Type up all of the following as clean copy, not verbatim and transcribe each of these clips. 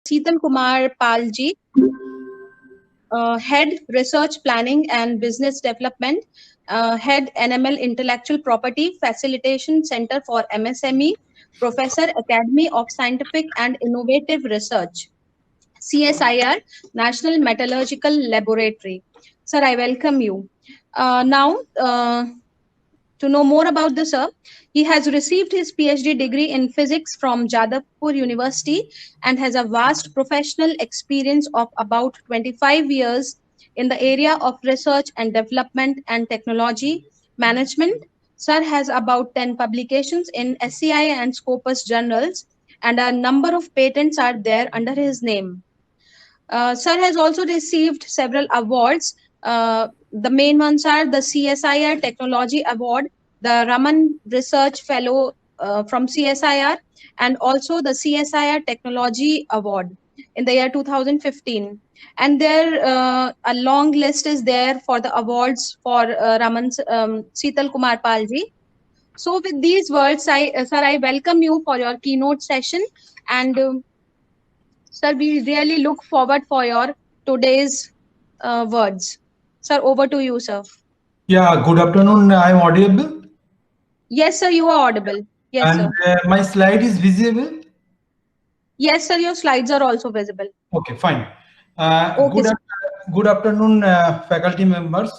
Seetal Kumar Palji, Head Research Planning and Business Development, Head NML Intellectual Property Facilitation Center for MSME, Professor Academy of Scientific and Innovative Research, CSIR, National Metallurgical Laboratory. Sir, I welcome you. Now, to know more about the sir, he has received his PhD degree in physics from Jadavpur University and has a vast professional experience of about 25 years in the area of research and development and technology management. Sir has about 10 publications in SCI and Scopus journals, and a number of patents are there under his name. Sir has also received several awards. The main ones are the CSIR Technology Award, the Raman Research Fellow from CSIR, and also the CSIR Technology Award in the year 2015. And there a long list is there for the awards for Raman Seetal Kumar Palji. So with these words, sir, I welcome you for your keynote session, and sir, we really look forward for your today's words. Sir, over to you, sir. Yeah, good afternoon. I'm audible. Yes, sir, you are audible. Yes, And sir. my slide is visible. Yes, sir, your slides are also visible. Okay, fine. Okay, sir. Good afternoon, faculty members.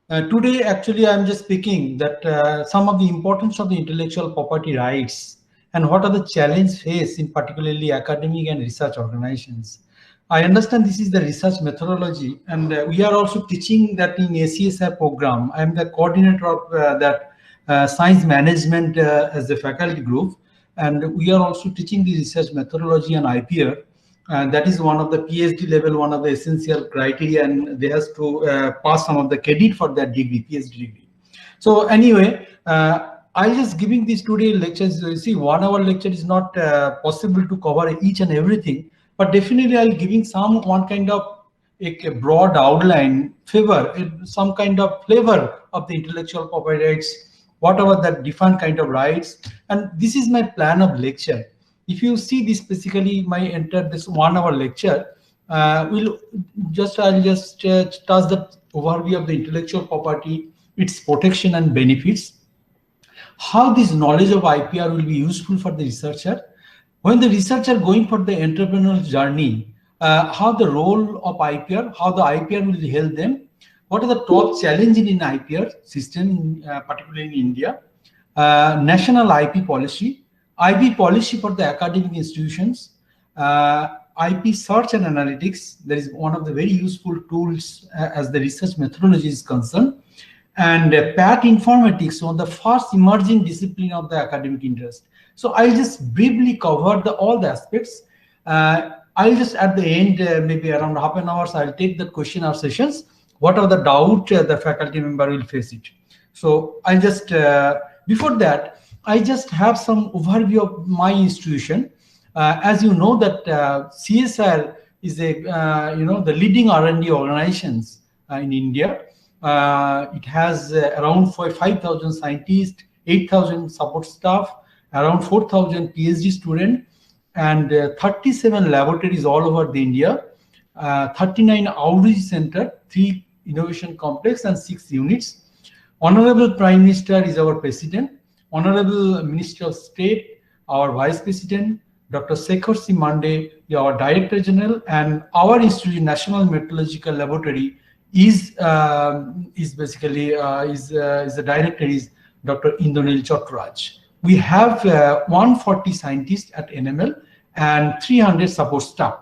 Today, actually, I'm just speaking that some of the importance of the intellectual property rights and what are the challenges faced in particularly academic and research organizations. I understand this is the research methodology, and we are also teaching that in ACSR program. I'm the coordinator of that science management as a faculty group, and we are also teaching the research methodology and IPR. And that is one of the PhD level, one of the essential criteria, and they has to pass some of the credit for that degree, PhD degree. So anyway, I just giving this today lectures. You see, 1 hour lecture is not possible to cover each and everything, but definitely I'll giving one kind of a broad outline, some kind of flavor of the intellectual property rights, whatever that different kind of rights, and this is my plan of lecture. If you see this basically my enter this 1 hour lecture, I'll just touch the overview of the intellectual property, its protection and benefits, how this knowledge of IPR will be useful for the researcher, when the researcher going for the entrepreneurial journey, how the role of IPR, how the IPR will help them, what are the top challenges in IPR system, particularly in India, national IP policy for the academic institutions, IP search and analytics. That is one of the very useful tools as the research methodology is concerned, and PAT informatics, one of the first emerging discipline of the academic interest. So I'll just briefly cover all the aspects. I'll just at the end, maybe around half an hour, so I'll take the question or sessions. What are the doubt the faculty member will face it. So I'll just, before that, I just have some overview of my institution. As you know that CSR is a the leading R&D organizations in India. It has around 5,000 scientists, 8,000 support staff, around 4,000 PhD students, and 37 laboratories all over the India, 39 outreach center, 3 innovation complex, and 6 units. Honorable Prime Minister is our president. Honorable Minister of State, our Vice President, Dr. Shekhar C. Mande, our Director General, and our Institute, National Metallurgical Laboratory, is basically the director is Dr. Indranil Chattaraj. We have 140 scientists at NML and 300 support staff.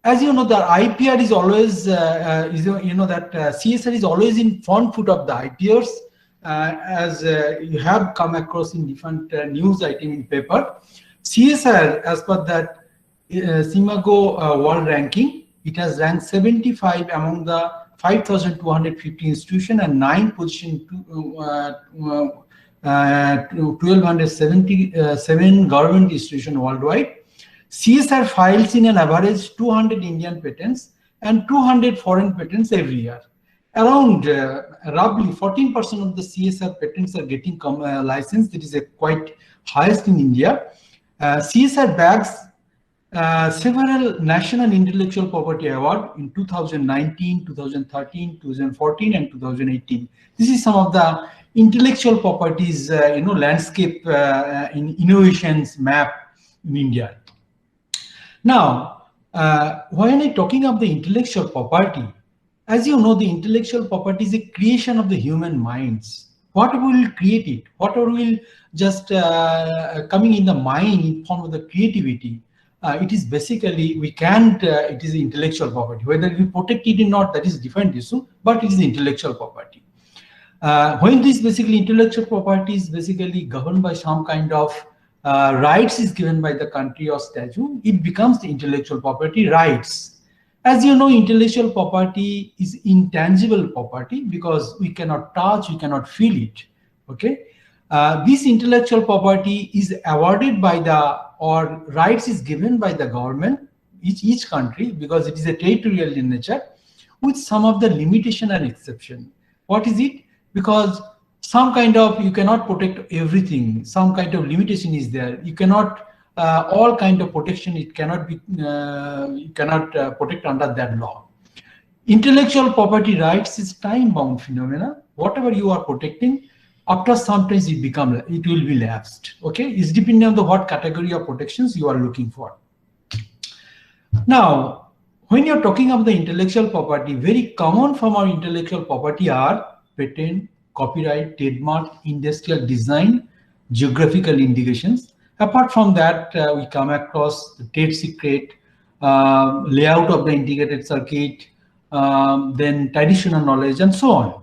As you know, the IPR is always, that CSR is always in front foot of the IPRs. As you have come across in different news item in paper, CSR, as per that SIMAGO world ranking, it has ranked 75 among the 5,250 institutions and 9 position to 1,277 government institutions worldwide. CSR files in an average 200 Indian patents and 200 foreign patents every year. Around roughly 14% of the CSR patents are getting licensed. It is a quite highest in India. CSR bags several national intellectual property award in 2019, 2013, 2014, and 2018. This is some of the intellectual properties, landscape in innovations map in India. Now, when I'm talking of the intellectual property, as you know, the intellectual property is a creation of the human minds. Whatever will create it, whatever will just coming in the mind in form of the creativity, it is basically, we can't, it is intellectual property. Whether we protect it or not, that is a different issue, but it is intellectual property. When this basically intellectual property is basically governed by some kind of rights is given by the country or statute, it becomes the intellectual property rights. As you know, intellectual property is intangible property because we cannot touch, we cannot feel it. Okay, this intellectual property is awarded by the, or rights is given by the government, each country, because it is a territorial in nature, with some of the limitation and exception. What is it? Because some kind of, you cannot protect everything, some kind of limitation is there. You cannot all kind of protection, it cannot be you cannot protect under that law. Intellectual property rights is time bound phenomena. Whatever you are protecting, after sometimes it will be lapsed. Okay, it's depending on the what category of protections you are looking for. Now, when you're talking of the intellectual property, very common from our intellectual property are patent, copyright, trademark, industrial design, geographical indications. Apart from that, we come across the trade secret, layout of the integrated circuit, then traditional knowledge, and so on.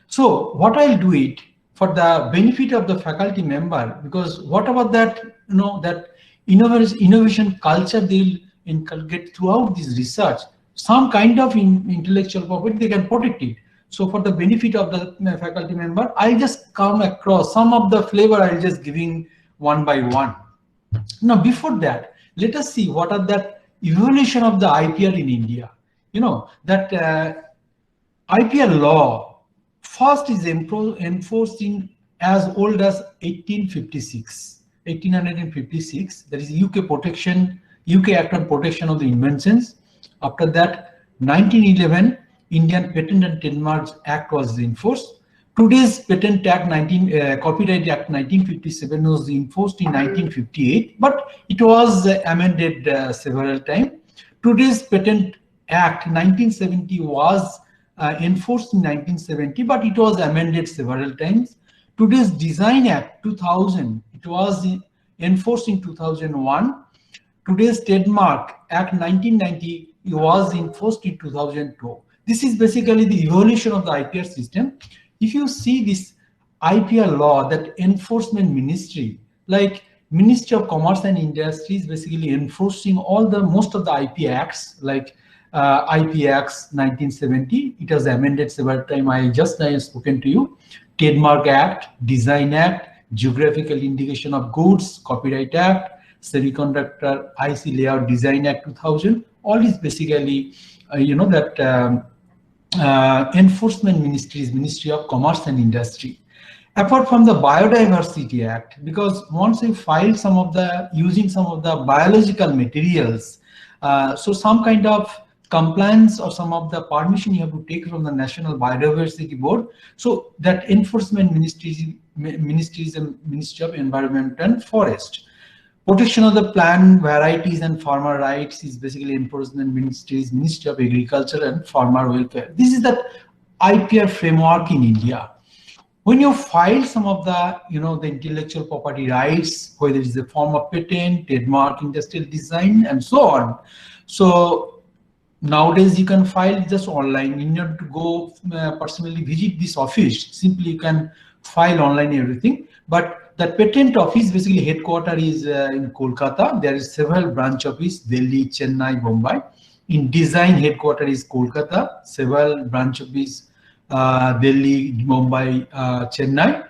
So what I'll do it for the benefit of the faculty member, because whatever that, that innovation culture they'll inculcate throughout this research, some kind of intellectual property, they can protect it. So for the benefit of the faculty member, I'll just come across some of the flavor, I'll just giving one by one. Now, before that, let us see what are that evolution of the IPR in India. That IPR law first is enforced in as old as 1856, that is UK Act on Protection of the Inventions. After that, 1911, Indian Patent and Trademarks Act was enforced. Today's Patent Act Copyright Act 1957 was enforced in 1958, but it was amended several times. Today's Patent Act 1970 was enforced in 1970, but it was amended several times. Today's Design Act 2000, it was enforced in 2001. Today's Trademark Act 1990 was enforced in 2002. This is basically the evolution of the IPR system. If you see this IPR law, that enforcement ministry, like Ministry of Commerce and Industry, is basically enforcing most of the IP acts, like IP Acts 1970. It was amended several times. I just spoken to you. Trademark Act, Design Act, Geographical Indication of Goods, Copyright Act, Semiconductor IC Layout Design Act 2000. All is basically, enforcement ministries, Ministry of Commerce and Industry. Apart from the Biodiversity Act, because once you file using some of the biological materials, so some kind of compliance or some of the permission you have to take from the National Biodiversity Board. So that enforcement ministry is the Ministry of Environment and Forest. Protection of the plant varieties and farmer rights is basically enforcement ministries, Ministry of Agriculture and Farmer Welfare. This is the IPR framework in India. When you file some of the, the intellectual property rights, whether it's the form of patent, trademark, industrial design, and so on. So nowadays you can file just online. You need to go personally visit this office. Simply you can file online everything. But the patent office basically headquarters is in Kolkata. There is several branch office, Delhi, Chennai, Bombay. In design headquarters is Kolkata, several branch office, Delhi, Mumbai, Chennai,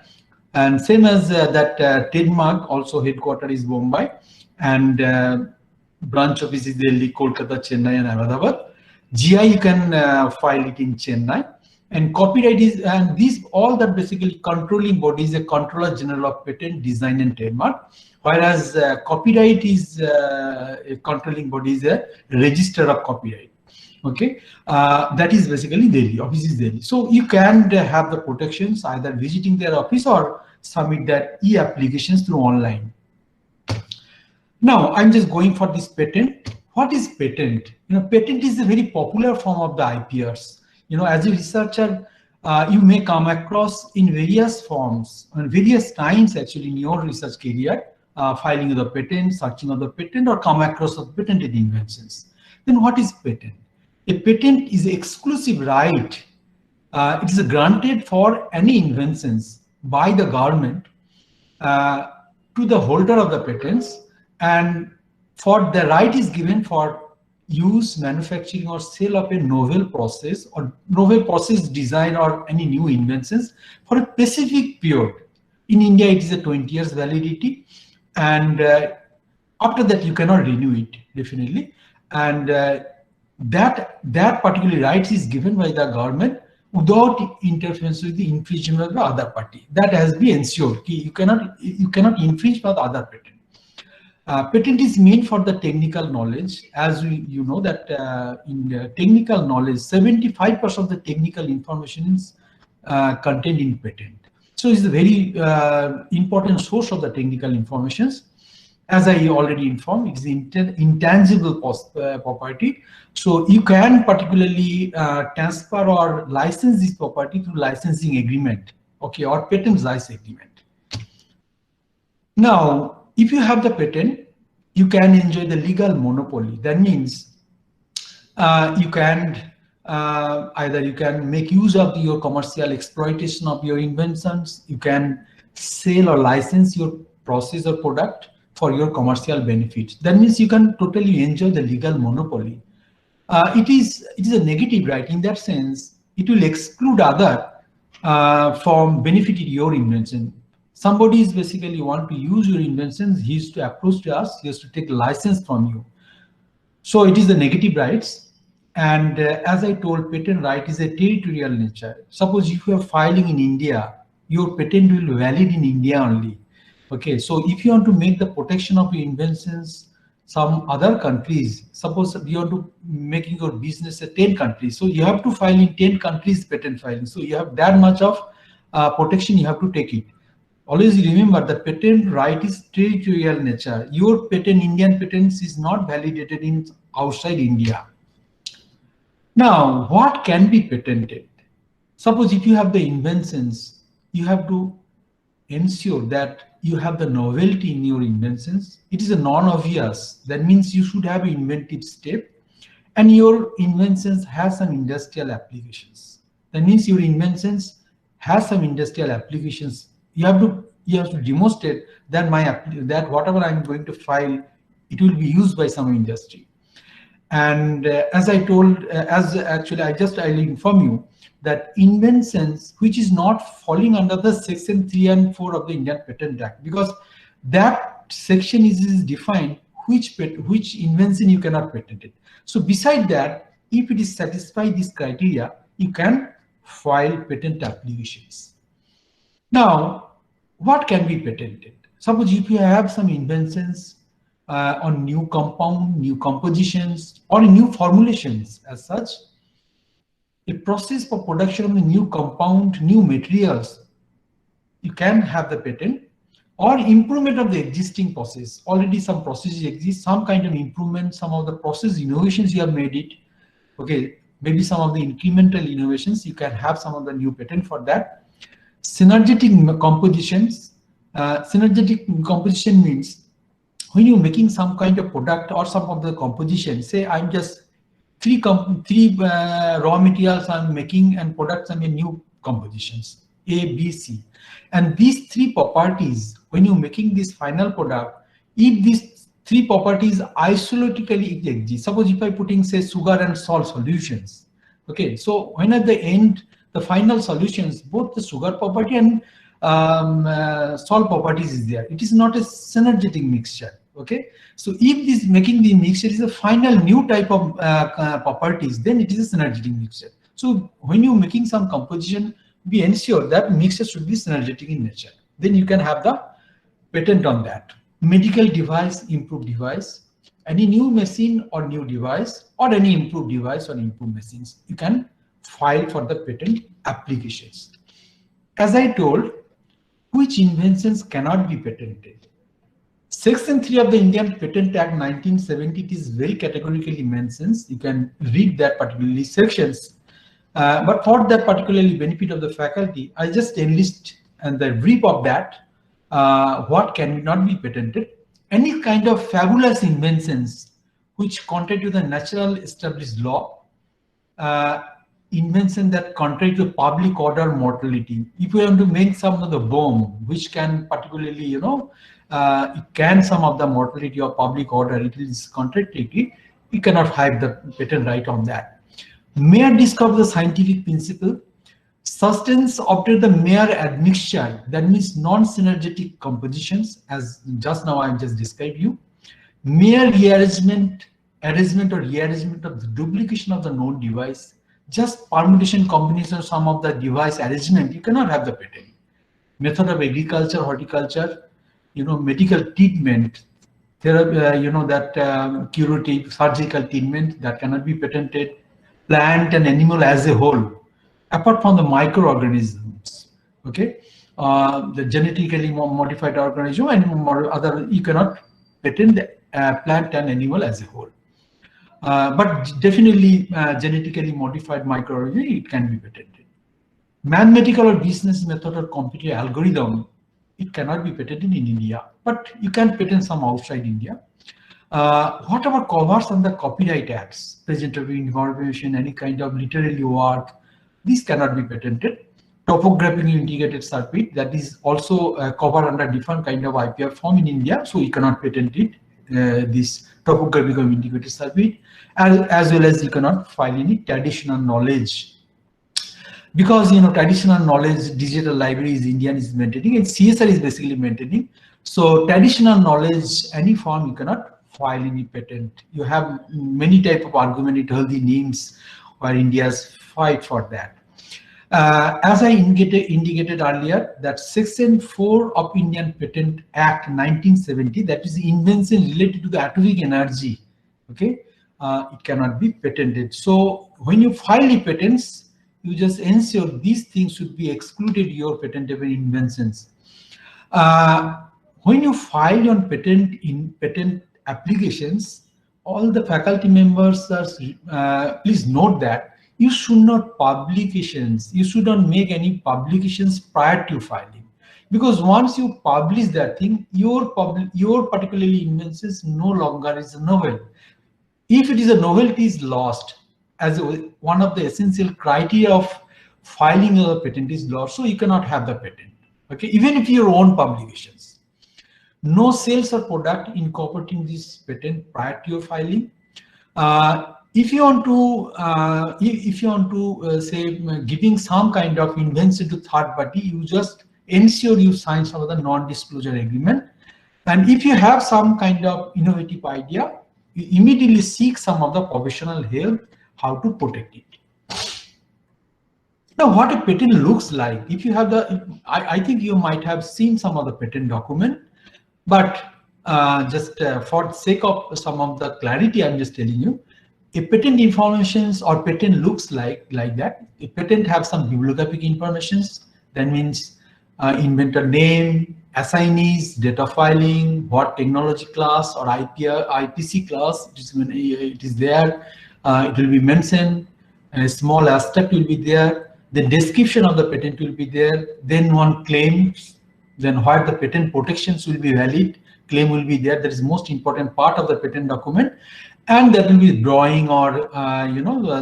and same as that trademark also headquarters is Bombay, and branch office is Delhi, Kolkata, Chennai, and Ahmedabad. GI you can file it in Chennai. And copyright is, and these all that basically controlling body is a controller general of patent, design and trademark, whereas copyright is a controlling body is a register of copyright. Okay, that is basically Delhi, office is Delhi. So you can have the protections either visiting their office or submit their e-applications through online. Now I'm just going for this patent. What is patent? Patent is a very popular form of the IPRs. As a researcher, you may come across in various forms and various times actually in your research career, filing of the patent, searching of the patent, or come across of patented inventions. Then what is patent? A patent is an exclusive right. It is granted for any inventions by the government to the holder of the patents, and for the right is given for use, manufacturing or sale of a novel process or novel process design or any new inventions for a specific period. In India, it is a 20 years validity, and after that you cannot renew it definitely. And that particular right is given by the government without interference with the infringement of the other party. That has been ensured. You cannot infringe by the other patent. Patent is meant for the technical knowledge, as you know that in technical knowledge, 75% of the technical information is contained in patent. So it's a very important source of the technical informations. As I already informed, it's intangible property. So you can particularly transfer or license this property through licensing agreement, okay, or patent license agreement. Now, if you have the patent, you can enjoy the legal monopoly. That means you can either you can make use of your commercial exploitation of your inventions, you can sell or license your process or product for your commercial benefit. That means you can totally enjoy the legal monopoly. It is a negative right in that sense. It will exclude other from benefiting your invention. Somebody is basically want to use your inventions, he is to approach to us, he has to take license from you. So it is the negative rights. And as I told, patent right is a territorial nature. Suppose if you are filing in India, your patent will be valid in India only. Okay, so if you want to make the protection of your inventions some other countries, suppose you want to making your business at 10 countries, so you have to file in 10 countries patent filing. So you have that much of protection, you have to take it. Always remember that patent right is territorial nature. Your patent, Indian patents, is not validated in outside India. Now, what can be patented? Suppose if you have the inventions, you have to ensure that you have the novelty in your inventions. It is a non-obvious. That means you should have an inventive step, and your inventions have some industrial applications. That means your inventions have some industrial applications. You have to demonstrate that that whatever I'm going to file, it will be used by some industry. And as I told, I'll inform you that inventions which is not falling under the section 3 and 4 of the Indian Patent Act, because that section is defined which invention you cannot patent it. So beside that, if it is satisfied this criteria, you can file patent applications. Now, what can be patented? Suppose if you have some inventions on new compound, new compositions, or new formulations as such, a process for production of the new compound, new materials, you can have the patent, or improvement of the existing process. Already some processes exist, some kind of improvement, some of the process innovations you have made it. Okay, maybe some of the incremental innovations, you can have some of the new patent for that. Synergetic compositions. Synergetic composition means when you're making some kind of product or some of the composition, say I'm just three raw materials I'm making and products and new compositions, A, B, C. And these three properties, when you're making this final product, if these three properties isototically exist, suppose if I'm putting say sugar and salt solutions, okay, so when at the end, the final solutions, both the sugar property and salt properties is there. It is not a synergetic mixture. Okay, so if this making the mixture is a final new type of properties, then it is a synergetic mixture. So when you're making some composition, we ensure that mixture should be synergetic in nature. Then you can have the patent on that. Medical device, improved device, any new machine or new device, or any improved device or improved machines, you can file for the patent applications. As I told, which inventions cannot be patented? Section 3 of the Indian Patent Act 1970 is very categorically mentions. You can read that particularly sections. But for that particularly benefit of the faculty, I just enlist and the brief of that, what cannot be patented. Any kind of fabulous inventions which contrary to the natural established law, invention that contrary to public order mortality. If we want to make some of the bomb, which can particularly, it can some of the mortality of public order, it is contradictory, we cannot have the patent right on that. Mere discover the scientific principle, substance after the mere admixture, that means non-synergetic compositions, as just now I just described you. Mere arrangement or rearrangement of the duplication of the known device, just permutation combination of some of the device arrangement, you cannot have the patent. Method of agriculture, horticulture, medical treatment, therapy, that curative surgical treatment, that cannot be patented. Plant and animal as a whole, apart from the microorganisms, okay, the genetically modified organism and other, you cannot patent the plant and animal as a whole. But definitely genetically modified microorganism, it can be patented. Mathematical or business method or computer algorithm, it cannot be patented in India, but you can patent some outside India. Whatever covers on the copyright acts, presentable information, any kind of literary work, these cannot be patented. Topographically integrated circuit, that is also covered under different kind of IPR form in India, so you cannot patent it, this topographical integrated circuit, as well as you cannot file any traditional knowledge. Because traditional knowledge, digital libraries, Indian is maintaining, and CSR is basically maintaining. So traditional knowledge, any form, you cannot file any patent. You have many type of argument, healthy names where India's fight for that. As I indicated earlier, that Section 4 of Indian Patent Act 1970, that is the invention related to the atomic energy, okay, it cannot be patented. So when you file the patents, you just ensure these things should be excluded your patentable inventions. When you file on patent applications, all the faculty members are, please note that you should not you should not make any publications prior to filing, because once you publish that thing, your particularly inventions no longer is a novel. If it is a novelty, is lost as one of the essential criteria of filing a patent is lost, so you cannot have the patent. Okay, even if your own publications. No sales or product incorporating this patent prior to your filing. If you want to say giving some kind of invention to third party, you just ensure you sign some of the non-disclosure agreement. And if you have some kind of innovative idea, you immediately seek some of the professional help how to protect it. Now, what a patent looks like, if you have the, I think you might have seen some of the patent document, but just for the sake of some of the clarity, I'm just telling you, a patent informations or patent looks like that. A patent have some bibliographic informations. That means inventor name, assignees, date of filing, what technology class or IPC class it is there. It will be mentioned. A small abstract will be there. The description of the patent will be there. Then one claims. Then where the patent protections will be valid. Claim will be there. That is most important part of the patent document. And there will be drawing or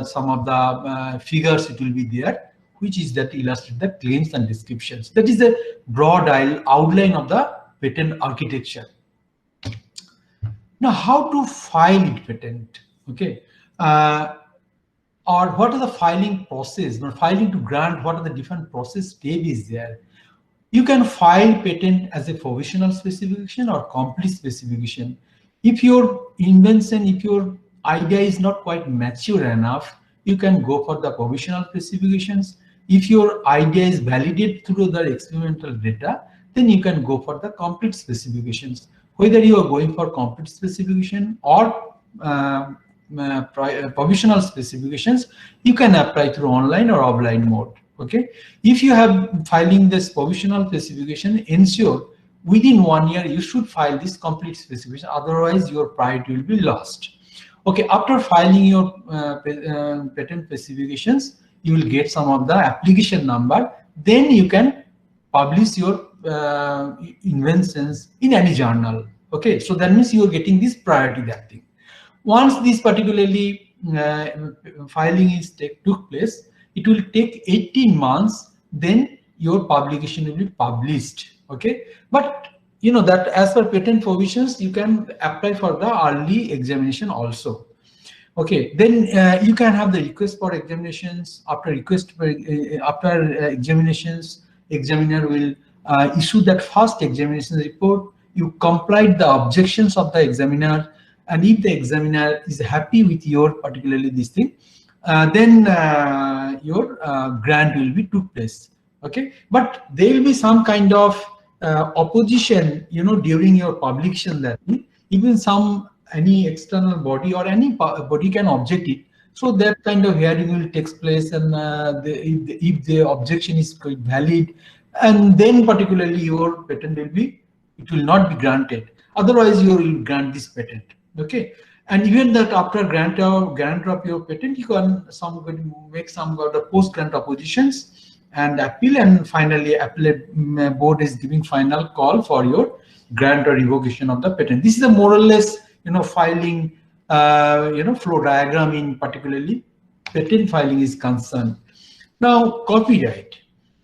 some of the figures it will be there, which is that illustrate the claims and descriptions. That is a broad outline of the patent architecture. Now, how to file it patent? Okay, or what are the filing process? Now, filing to grant, what are the different process stages there? You can file patent as a provisional specification or complete specification. If your invention, if your idea is not quite mature enough, you can go for the provisional specifications. If your idea is validated through the experimental data, then you can go for the complete specifications. Whether you are going for complete specification or provisional specifications, you can apply through online or offline mode. Okay, if you have filing this provisional specification, ensure within 1 year you should file this complete specification, otherwise your priority will be lost. Okay, after filing your patent specifications, you will get some of the application number, then you can publish your inventions in any journal. Okay, so that means you are getting this priority, that thing. Once this particularly filing is took place, it will take 18 months, then your publication will be published. Okay, but you know that as per patent provisions, you can apply for the early examination also. Okay, then you can have the request for examinations. After request for, examinations, examiner will issue that first examination report. You complied the objections of the examiner, and if the examiner is happy with your particularly this thing, then your grant will be took place. Okay, but there will be some kind of opposition, you know, during your publication. That even any external body or any body can object it. So that kind of hearing will take place, and if the objection is valid, and then particularly your patent will be, it will not be granted. Otherwise, you will grant this patent. Okay, and even that after grant of your patent, you can make some of the post grant oppositions and appeal, and finally appellate board is giving final call for your grant or revocation of the patent. This is a more or less, you know, filing flow diagram in particularly patent filing is concerned. Now copyright.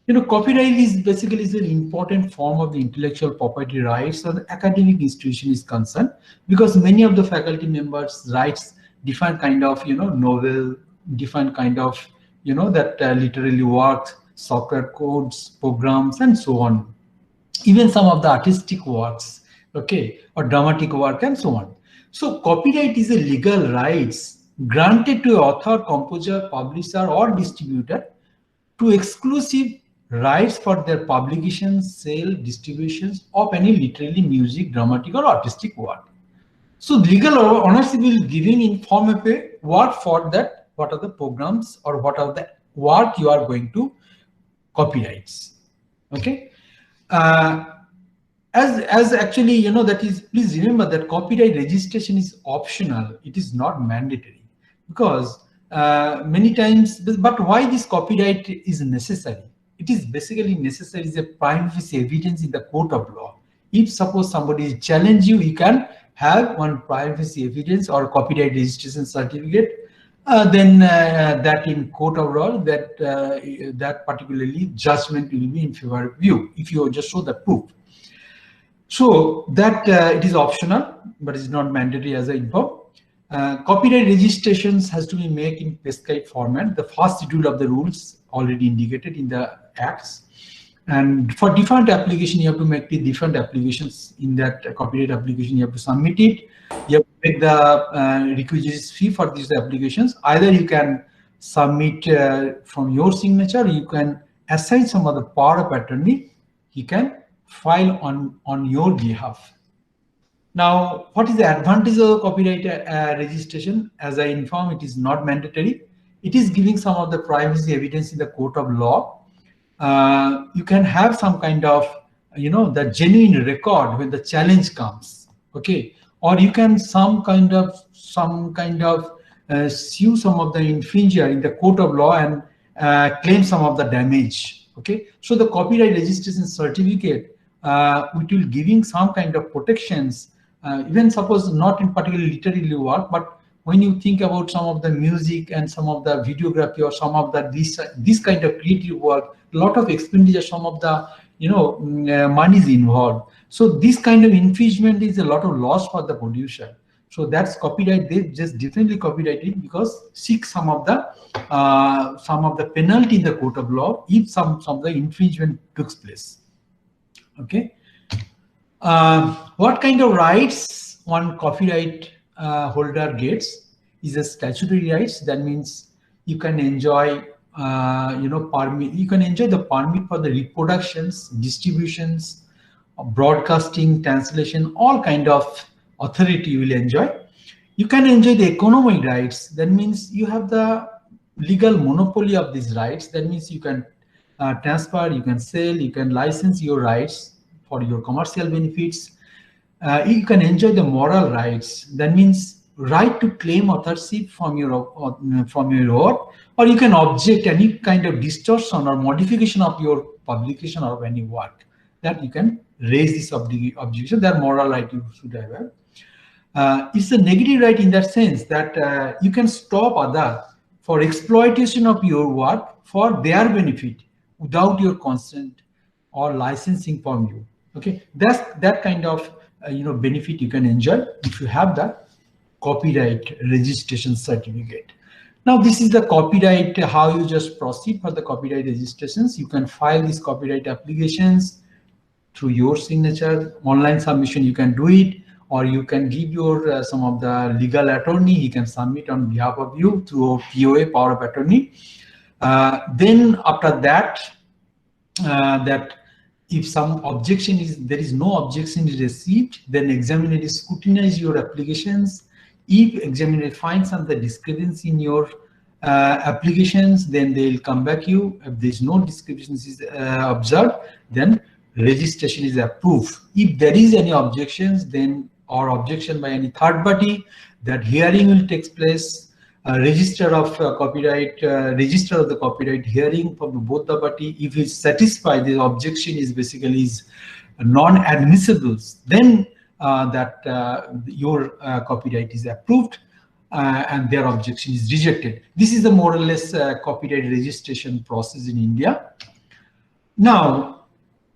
You know, copyright is basically an important form of the intellectual property rights or the academic institution is concerned, because many of the faculty members writes different kind of, you know, novel, different kind of, you know, that literary works, software codes, programs, and so on. Even some of the artistic works, okay, or dramatic work and so on. So copyright is a legal rights granted to author, composer, publisher, or distributor to exclusive rights for their publications, sale, distributions of any literary, music, dramatic, or artistic work. So legal ownership will giving in form of a what for that, what are the programs or what are the work you are going to copyrights. Okay. As actually, you know, that is, please remember that copyright registration is optional. It is not mandatory, because many times, but why this copyright is necessary? It is basically necessary as a prima facie evidence in the court of law. If suppose somebody challenge you, you can have one prima facie evidence or copyright registration certificate. Then that in court of law, that particularly judgment will be in favor of you if you just show the proof. So that it is optional, but it's not mandatory as I inform. Copyright registrations has to be made in prescribed format. The first schedule of the rules already indicated in the acts. And for different application, you have to make the different applications in that copyright application. You have to submit it. You have to make the requisite fee for these applications. Either you can submit from your signature, or you can assign some other power of attorney. He can file on your behalf. Now, what is the advantage of copyright registration? As I inform, it is not mandatory. It is giving some of the privacy evidence in the court of law. You can have some kind of, you know, the genuine record when the challenge comes. Okay, or you can some kind of sue some of the infringer in the court of law and claim some of the damage. Okay, so the copyright registration certificate, which will giving some kind of protections. Even suppose not in particular literary work, but when you think about some of the music and some of the videography or some of the this kind of creative work, a lot of expenditure, some of the, you know, money is involved. So this kind of infringement is a lot of loss for the producer. So that's copyright. They just differently copyrighted because seek some of the penalty in the court of law if some of the infringement took place. Okay. What kind of rights one copyright holder gets is a statutory rights. That means You can enjoy, permit. You can enjoy the permit for the reproductions, distributions, broadcasting, translation, all kind of authority you will enjoy. You can enjoy the economic rights. That means you have the legal monopoly of these rights. That means you can transfer, you can sell, you can license your rights for your commercial benefits. You can enjoy the moral rights. That means right to claim authorship from your work, or you can object any kind of distortion or modification of your publication or any work. That you can raise this objection. That moral right you should have. It's a negative right in that sense that you can stop other for exploitation of your work for their benefit without your consent or licensing from you. Okay, that's that kind of benefit you can enjoy if you have the copyright registration certificate. Now this is the copyright, how you just proceed for the copyright registrations. You can file these copyright applications through your signature. Online submission you can do it, or you can give your some of the legal attorney, he can submit on behalf of you through POA, power of attorney. Then after that, that if some objection is, there is no objection is received, then examiner is scrutinize your applications. If examiner finds some the discrepancy in your applications, then they will come back you. If there is no discrepancies observed, then registration is approved. If there is any objections, then or objection by any third party, that hearing will take place. Register of copyright, register of the copyright hearing from both the party. If it's satisfied, the objection is basically is non-admissible, then your copyright is approved and their objection is rejected. This is the more or less copyright registration process in India. Now,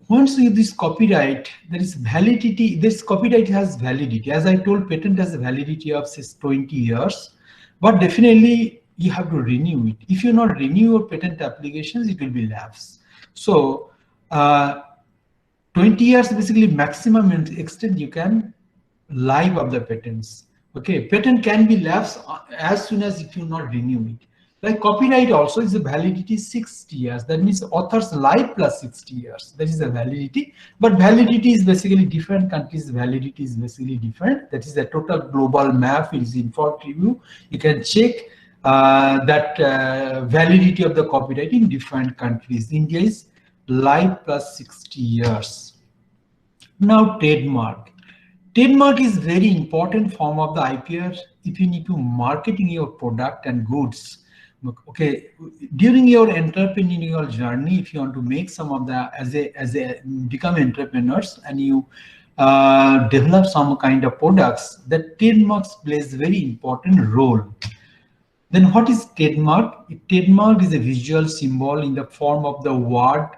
once you this copyright, there is validity. This copyright has validity. As I told, patent has a validity of say 20 years. But definitely you have to renew it. If you not renew your patent applications, it will be lapse. So 20 years basically maximum extent you can live of the patents. Okay, patent can be lapsed as soon as if you not renew it. Like copyright also is a validity 60 years. That means author's life plus 60 years. That is the validity. But validity is basically different countries. Validity is basically different. That is a total global map is informed to you. You can check that validity of the copyright in different countries. India is life plus 60 years. Now trademark. Trademark is very important form of the IPR if you need to marketing your product and goods. Okay, during your entrepreneurial journey, if you want to make some of the as a become entrepreneurs and you develop some kind of products, that trademarks plays very important role. Then what is trademark? Trademark is a visual symbol in the form of the word,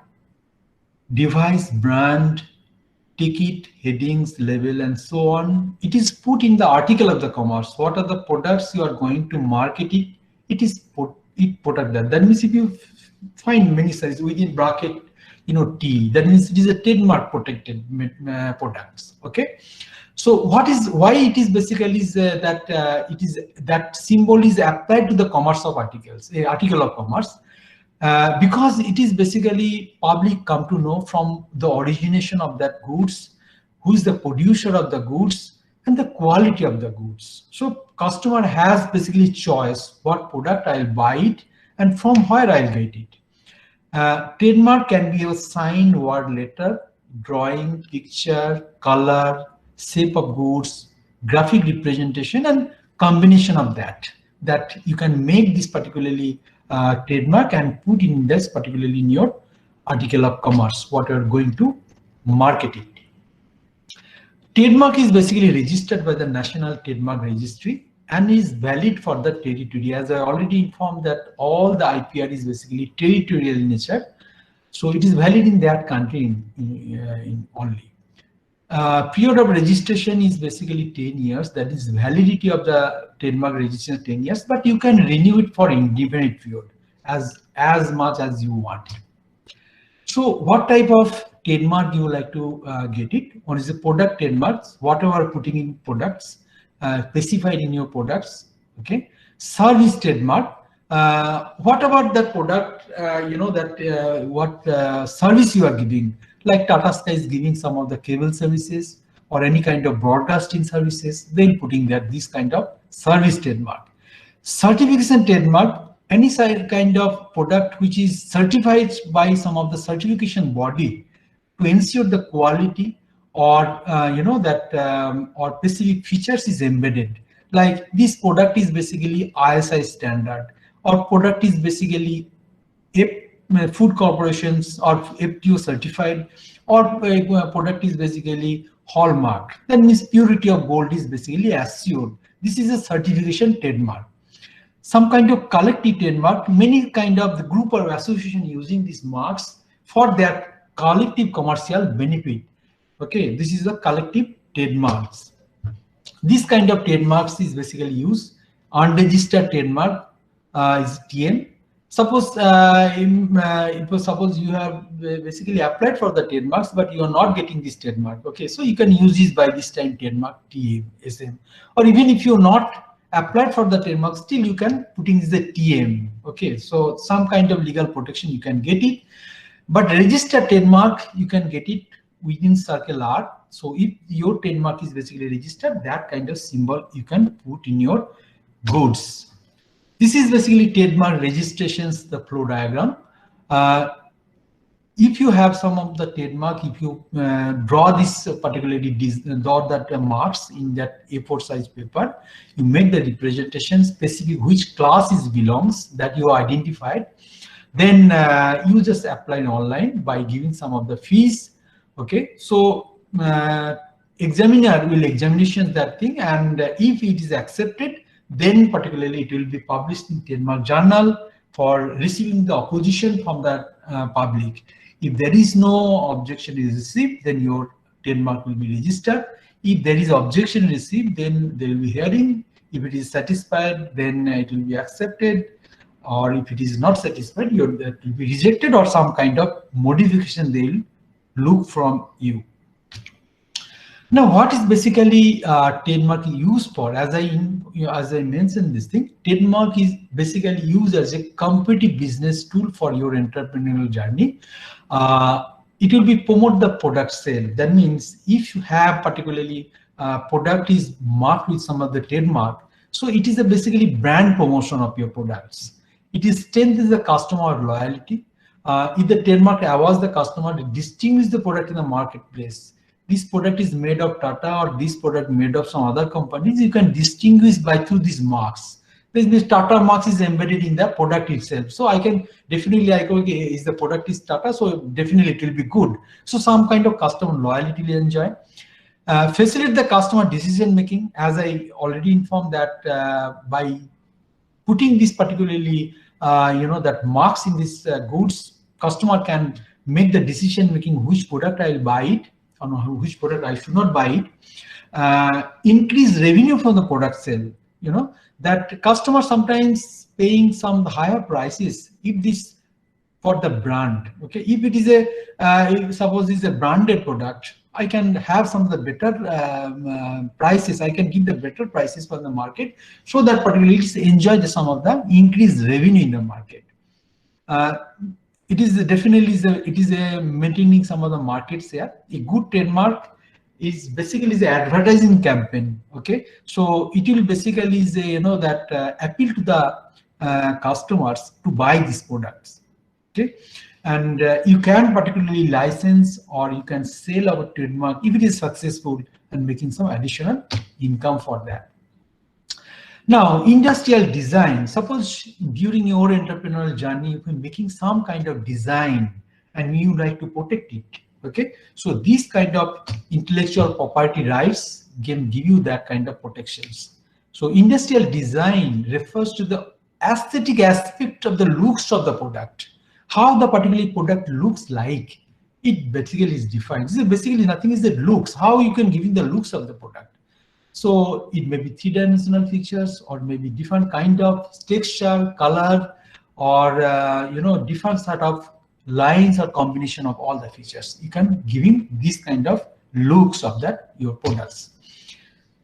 device, brand, ticket, headings, label, and so on. It is put in the article of the commerce. What are the products you are going to market it? It is put there. That means if you find many sizes within bracket, T, that means it is a trademark protected products. Okay. So why it is basically is that it is that symbol is applied to the commerce of articles, article of commerce. Because it is basically public come to know from the origination of that goods, who is the producer of the goods, and the quality of the goods. So customer has basically choice what product I'll buy it and from where I'll get it. Trademark can be a sign, word, letter, drawing, picture, color, shape of goods, graphic representation, and combination of that you can make this particularly trademark and put in this particularly in your article of commerce, what you are going to market it. Trademark is basically registered by the National Trademark Registry and is valid for the territory. As I already informed that all the IPR is basically territorial in nature. So it is valid in that country in only. Period of registration is basically 10 years. That is validity of the trademark registration 10 years, but you can renew it for indefinite period as much as you want. So what type of trademark you would like to get it? One is the product trademarks, whatever putting in products, specified in your products. Okay. Service trademark, What about the product, what service you are giving? Like Tata Sky is giving some of the cable services or any kind of broadcasting services, then putting that this kind of service trademark. Certification trademark, any kind of product which is certified by some of the certification body to ensure the quality or or specific features is embedded. Like this product is basically ISI standard, or product is basically food corporations or FTO certified, or product is basically hallmark. That means purity of gold is basically assured. This is a certification trademark. Some kind of collective trademark, many kind of the group or association using these marks for their collective commercial benefit. Okay, this is a collective trademarks. This kind of trademarks is basically used. Unregistered trademark is TM. Suppose suppose you have basically applied for the trademarks, but you are not getting this trademark. Okay, so you can use this by this time trademark TM, SM, or even if you not applied for the trademark, still you can put in the TM. Okay, so some kind of legal protection you can get it, but registered trademark you can get it within Circle R. So if your trademark is basically registered, that kind of symbol you can put in your goods. This is basically trademark registrations, the flow diagram. If you have some of the trademark, if you draw this particularly draw that marks in that A4 size paper, you make the representation specific which class it belongs that you identified. Then you just apply online by giving some of the fees. Okay, so examiner will examination that thing, and if it is accepted, then particularly it will be published in trademark journal for receiving the opposition from the public. If there is no objection is received, then your trademark will be registered. If there is objection received, then there will be hearing. If it is satisfied, then it will be accepted. Or if it is not satisfied, that will be rejected, or some kind of modification they will look from you. Now, what is basically trademark used for? As I mentioned this thing, trademark is basically used as a competitive business tool for your entrepreneurial journey. It will be promote the product sale. That means if you have particularly product is marked with some of the trademark, so it is a basically brand promotion of your products. It is strengthens the customer loyalty. If the trademark allows the customer to distinguish the product in the marketplace, this product is made of Tata or this product made of some other companies, you can distinguish by through these marks. This Tata marks is embedded in the product itself. So I can definitely like, okay, is the product is Tata, so definitely it will be good. So some kind of customer loyalty will enjoy. Facilitate the customer decision making, as I already informed that by putting this particularly that marks in this goods, customer can make the decision making which product I will buy it or which product I should not buy it. Increase revenue from the product sale. That customer sometimes paying some higher prices if this for the brand. Okay, if it is a suppose it's a branded product, I can have some of the better prices. I can give the better prices for the market, so that particularly enjoy some of the increased revenue in the market. It is definitely maintaining some of the market share. A good trademark is basically the advertising campaign. Okay, so it will basically is that appeal to the customers to buy these products. Okay, and you can particularly license or you can sell our trademark if it is successful and making some additional income for that. Now, industrial design. Suppose during your entrepreneurial journey, if you're making some kind of design and you like to protect it, okay? So these kind of intellectual property rights can give you that kind of protections. So industrial design refers to the aesthetic aspect of the looks of the product, how the particular product looks like. It basically is defined. This is basically nothing is the looks, how you can give in the looks of the product. So it may be three-dimensional features, or maybe different kind of texture, color, or different sort of lines or combination of all the features. You can giving this kind of looks of that your products.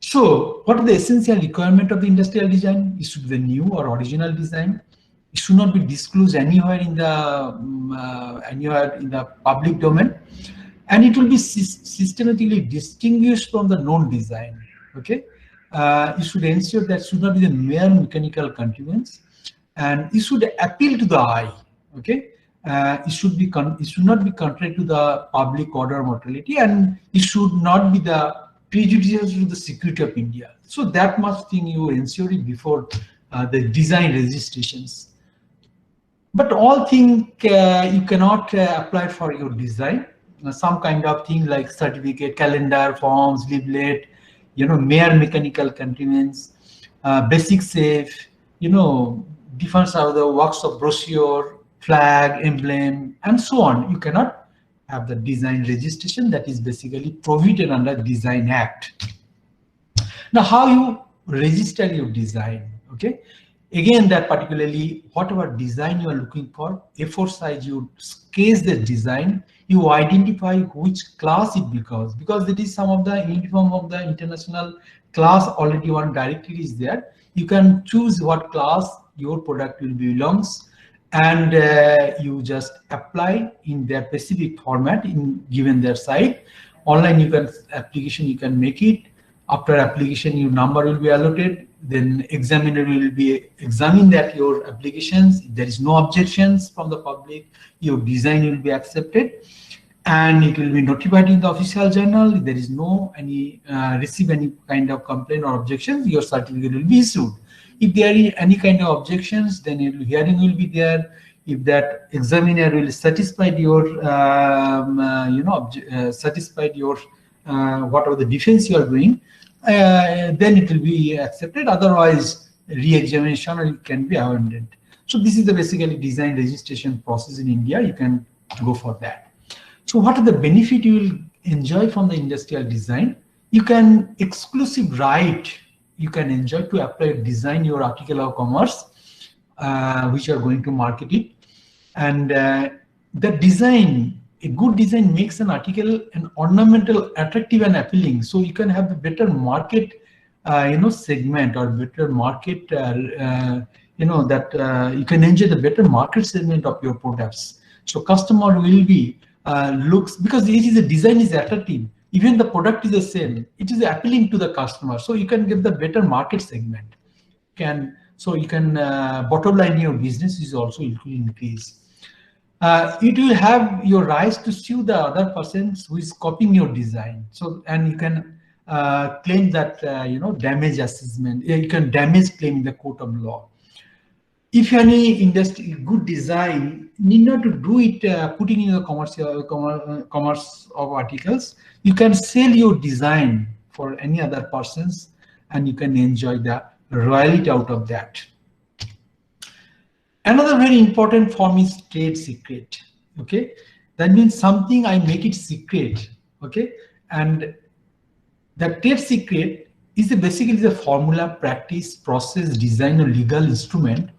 So what are the essential requirement of the industrial design? It should be the new or original design. It should not be disclosed anywhere in the public domain, and it will be systematically distinguished from the known design. Okay, you should ensure that should not be the mere mechanical contrivance, and it should appeal to the eye. Okay, it should not be contrary to the public order or morality, and it should not be the prejudicial to the security of India. So that much thing you ensure it before the design registrations. But all thing you cannot apply for your design. Some kind of thing like certificate, calendar, forms, leaflet, mere mechanical contrivance, basic safe, different are the works of brochure, flag, emblem, and so on. You cannot have the design registration that is basically provided under Design Act. Now, how you register your design? Okay, again, that particularly whatever design you are looking for, A4 size, you sketch the design, you identify which class it becomes, because it is some of the uniform of the international class already one directory is there. You can choose what class your product will belongs, and you just apply in their specific format in given their site. Online you can application, you can make it. After application, your number will be allotted. Then examiner will be examine that your applications. If there is no objections from the public, your design will be accepted, and it will be notified in the official journal. If there is no receive any kind of complaint or objections, your certificate will be issued. If there is any kind of objections, then hearing will be there. If that examiner will satisfied your satisfied your whatever the defense you are doing, then it will be accepted. Otherwise, re-examination or it can be abandoned. So this is the basically design registration process in India. You can go for that. So what are the benefit you will enjoy from the industrial design? You can exclusive right you can enjoy to apply design your article of commerce, which you are going to market it, and the design. A good design makes an article an ornamental, attractive, and appealing. So you can have a better market, segment or better market, you can enjoy the better market segment of your products. So customer will be looks, because it is the design is attractive. Even the product is the same. It is appealing to the customer. So you can get the better market segment. You can bottom line your business is also increase. It will have your rights to sue the other persons who is copying your design. So, and you can claim that damage assessment. You can damage claim in the court of law. If any industry good design need not to do it putting in the commerce of articles, you can sell your design for any other persons, and you can enjoy the royalty out of that. Another very important form is trade secret. Okay, that means something I make it secret. Okay, and the trade secret is basically the formula, practice, process, design, or legal instrument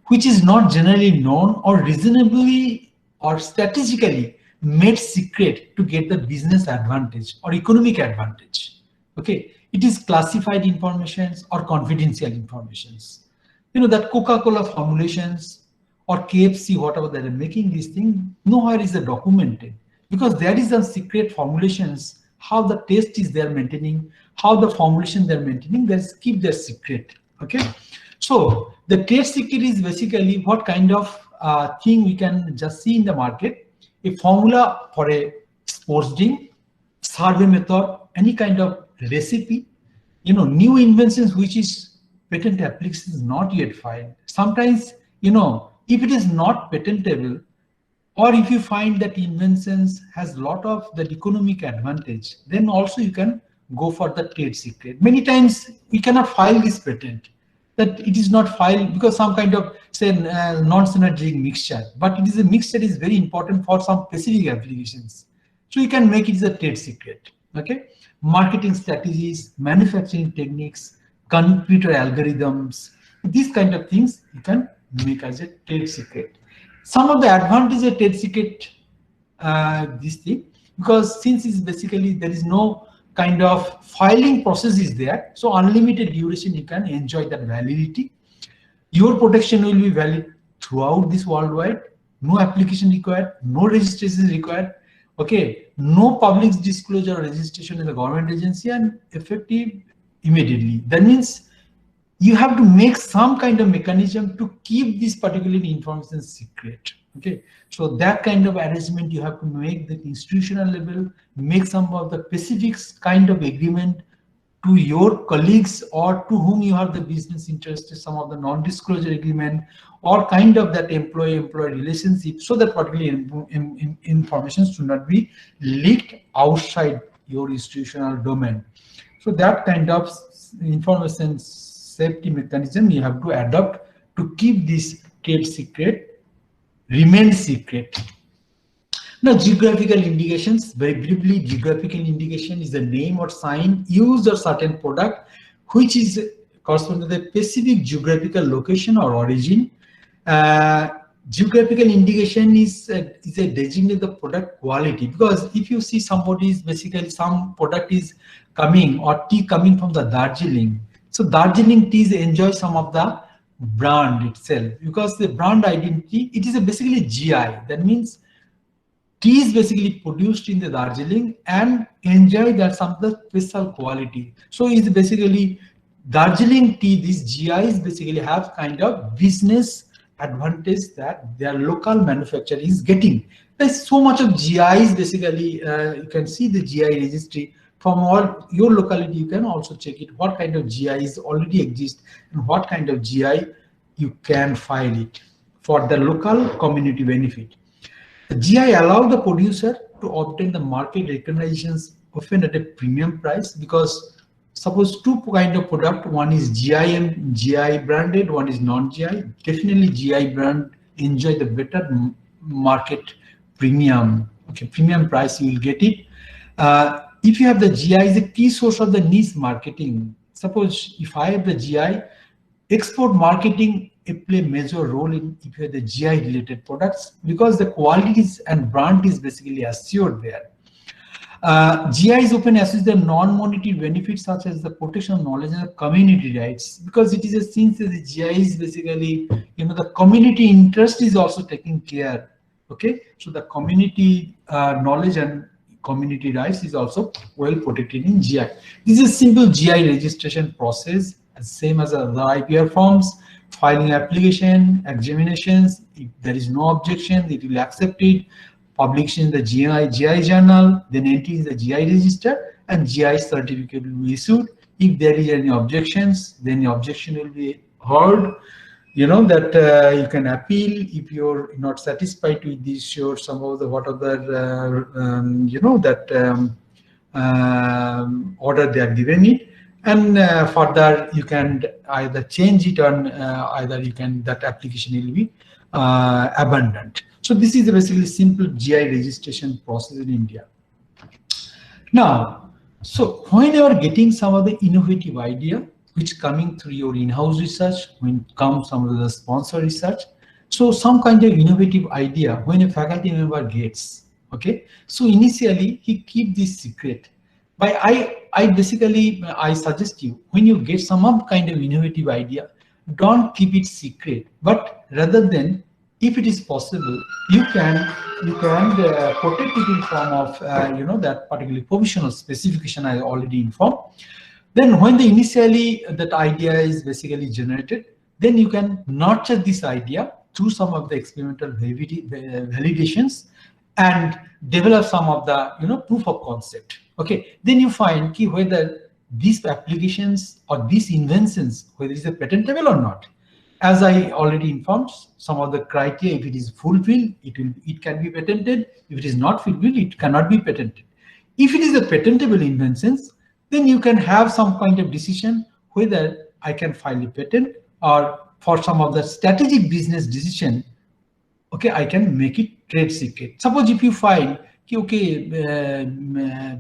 which is not generally known or reasonably or strategically made secret to get the business advantage or economic advantage. Okay, it is classified informations or confidential informations. That Coca-Cola formulations or KFC, whatever they are making this thing, nowhere is it documented, because there is some secret formulations, how the taste is they're maintaining, how the formulation they're maintaining, they keep their secret. Okay, so the trade secret is basically what kind of thing we can just see in the market, a formula for a sports drink, survey method, any kind of recipe, new inventions which is patent application is not yet filed. Sometimes, if it is not patentable, or if you find that inventions has a lot of that economic advantage, then also you can go for the trade secret. Many times we cannot file this patent, that it is not filed because some kind of say non-synergistic mixture, but it is a mixture is very important for some specific applications. So you can make it as a trade secret. Okay, marketing strategies, manufacturing techniques, computer algorithms, these kind of things you can make as a trade secret. Some of the advantages of trade secret, this thing, because since it's basically there is no kind of filing process is there, so unlimited duration you can enjoy that validity. Your protection will be valid throughout this worldwide. No application required, no registration is required. Okay, no public disclosure or registration in the government agency, and effective immediately. That means you have to make some kind of mechanism to keep this particular information secret. Okay, so that kind of arrangement you have to make the institutional level, make some of the specifics kind of agreement to your colleagues or to whom you have the business interest, some of the non-disclosure agreement or kind of that employee-employee relationship, so that particular information should not be leaked outside your institutional domain. So that kind of information safety mechanism you have to adopt to keep this trade secret remain secret. Now, geographical indications, very briefly, geographical indication is the name or sign used or certain product which is corresponding to the specific geographical location or origin. Geographical indication is a designate the product quality, because if you see somebody is basically some product is coming or tea coming from the Darjeeling, so Darjeeling teas enjoy some of the brand itself, because the brand identity, it is a basically GI. That means tea is basically produced in the Darjeeling and enjoy that some of the special quality. So it's basically Darjeeling tea, these GIs basically have kind of business advantage that their local manufacturer is getting. There's so much of GIs basically, you can see the GI registry from all your locality. You can also check it, what kind of GIs already exist and what kind of GI you can file it for the local community benefit. The GI allow the producer to obtain the market recognitions often at a premium price, because suppose two kind of product, one is GI and GI branded, one is non-GI. Definitely GI brand enjoy the better market premium. Okay, premium price you will get it. If you have the GI is a key source of the niche marketing. Suppose if I have the GI, export marketing play major role in if you have the GI related products, because the qualities and brand is basically assured there. GI is often associated with non-monetary benefits such as the protection of knowledge and the community rights, because it is a since the GI is basically, you know, the community interest is also taken care. Okay, so the community knowledge and community rights is also well protected in GI. This is simple GI registration process, same as the IPR forms, filing application, examinations. If there is no objection, it will accept it. Publication in the GI journal, then entry in the GI register, and GI certificate will be issued. If there is any objections, then the objection will be heard. You know that you can appeal if you're not satisfied with this or some of the whatever you know that order they are given it, and further you can either change it or either you can that application will be abandoned. So this is a basically simple GI registration process in India. Now, so when you are getting some of the innovative idea which coming through your in-house research, when comes some of the sponsor research, so some kind of innovative idea when a faculty member gets, okay, so initially he keep this secret. But I basically I suggest you, when you get some kind of innovative idea, don't keep it secret, but rather than, if it is possible, you can protect it in form of you know that particular provisional specification I already informed. Then when the initially that idea is basically generated, then you can nurture this idea through some of the experimental validations and develop some of the, you know, proof of concept. Okay, then you find key whether these applications or these inventions, whether it's a patentable or not. As I already informed, some of the criteria, if it is fulfilled, it can be patented. If it is not fulfilled, it cannot be patented. If it is a patentable inventions, then you can have some kind of decision whether I can file a patent, or for some of the strategic business decision, okay, I can make it trade secret. Suppose if you find, okay,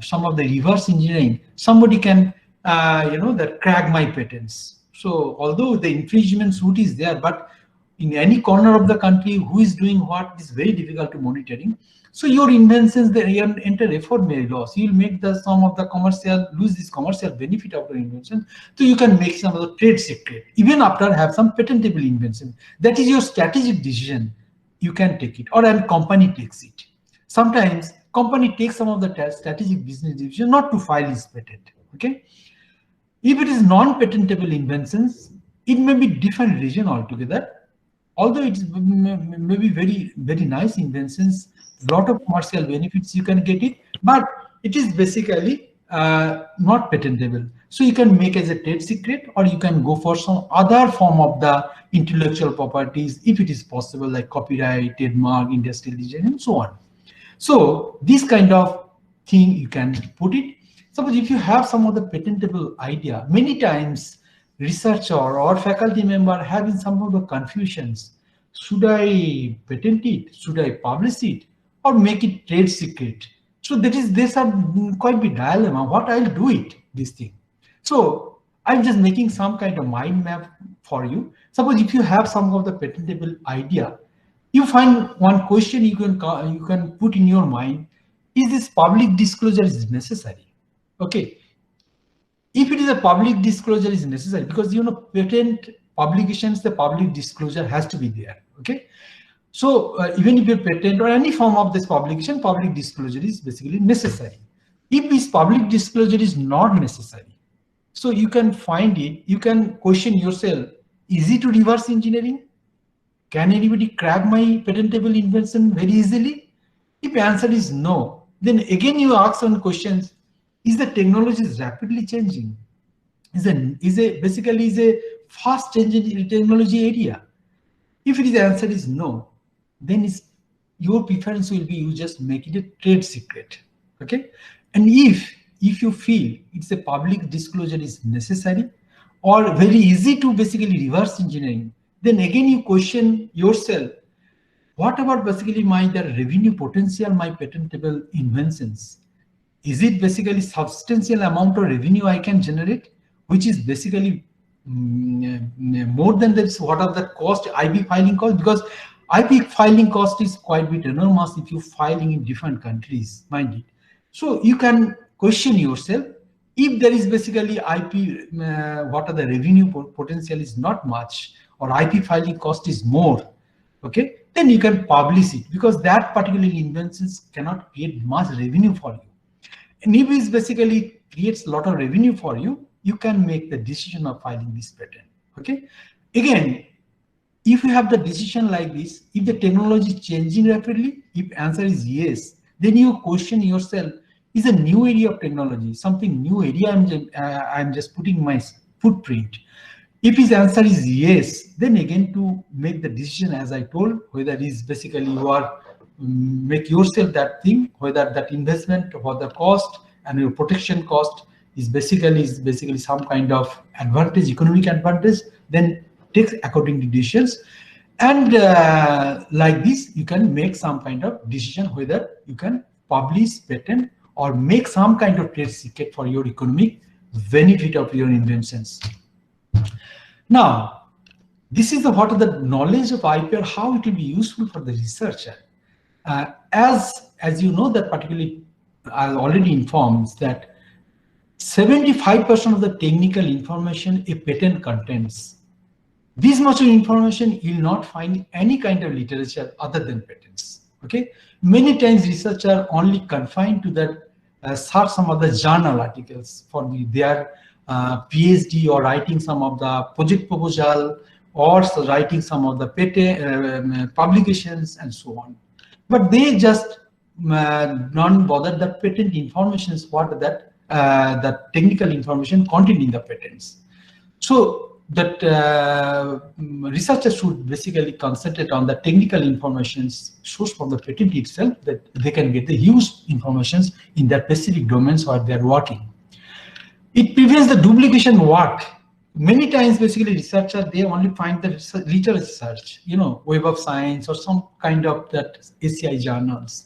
some of the reverse engineering, somebody can, you know, that crack my patents. So although the infringement suit is there, but in any corner of the country, who is doing what is very difficult to monitoring. So your inventions, the entire effort may loss. You'll make the some of the commercial, lose this commercial benefit of your invention. So you can make some of the trade secret, even after have some patentable invention. That is your strategic decision. You can take it, or a company takes it. Sometimes company takes some of the strategic business decision not to file its patent. Okay. If it is non-patentable inventions, it may be different region altogether. Although it may be very nice inventions, lot of commercial benefits you can get it, but it is basically not patentable. So you can make as a trade secret, or you can go for some other form of the intellectual properties if it is possible, like copyright, trademark, industrial design, and so on. So this kind of thing you can put it. Suppose if you have some of the patentable idea, many times researcher or faculty member having some of the confusions. Should I patent it? Should I publish it? Or make it trade secret? So there's a quite big dilemma. What I'll do it, this thing. So I'm just making some kind of mind map for you. Suppose if you have some of the patentable idea, you find one question you can put in your mind: is this public disclosure is necessary? Okay. If it is a public disclosure is necessary, because patent publications, the public disclosure has to be there. Okay. So even if you patent or any form of this publication, public disclosure is basically necessary. If this public disclosure is not necessary, so you can find it, you can question yourself: is it reverse engineering? Can anybody crack my patentable invention very easily? If the answer is no, then again you ask some questions: is the technology is rapidly changing? Is a fast changing technology area? If it is the answer is no, then your preference will be you just make it a trade secret. Okay. And if you feel it's a public disclosure is necessary or very easy to basically reverse engineering, then again you question yourself: what about basically the revenue potential, my patentable inventions? Is it basically substantial amount of revenue I can generate, which is basically more than this? What are the cost, IP filing cost? Because IP filing cost is quite bit enormous if you're filing in different countries, mind it. So you can question yourself: if there is basically IP, what are the revenue potential is not much, or IP filing cost is more, okay, then you can publish it, because that particular inventions cannot create much revenue for you. And if it basically creates a lot of revenue for you, you can make the decision of filing this patent. Okay. Again, if you have the decision like this, if the technology is changing rapidly, if answer is yes, then you question yourself: is a new area of technology, something new area I'm just putting my footprint. If his answer is yes, then again to make the decision, as I told, whether it is basically you are make yourself that thing, whether that investment or the cost and your protection cost is basically some kind of advantage, economic advantage, then take according to decisions. And like this, you can make some kind of decision whether you can publish patent or make some kind of trade secret for your economic benefit of your inventions. Now, this is what are the knowledge of IP, or how it will be useful for the researcher. As you know, that particularly I already informed that 75% of the technical information a patent contains. This much of information you will not find any kind of literature other than patents. Okay, many times researchers only confined to that search some of the journal articles for their PhD, or writing some of the project proposal, or writing some of the patent publications and so on. But they just don't bother the patent information is what that the technical information contained in the patents. So that researchers should basically concentrate on the technical information source from the patent itself, that they can get the huge informations in that specific domains where they're working. It prevents the duplication work. Many times, basically, researchers, they only find the literature search, Web of Science or some kind of that ACI journals.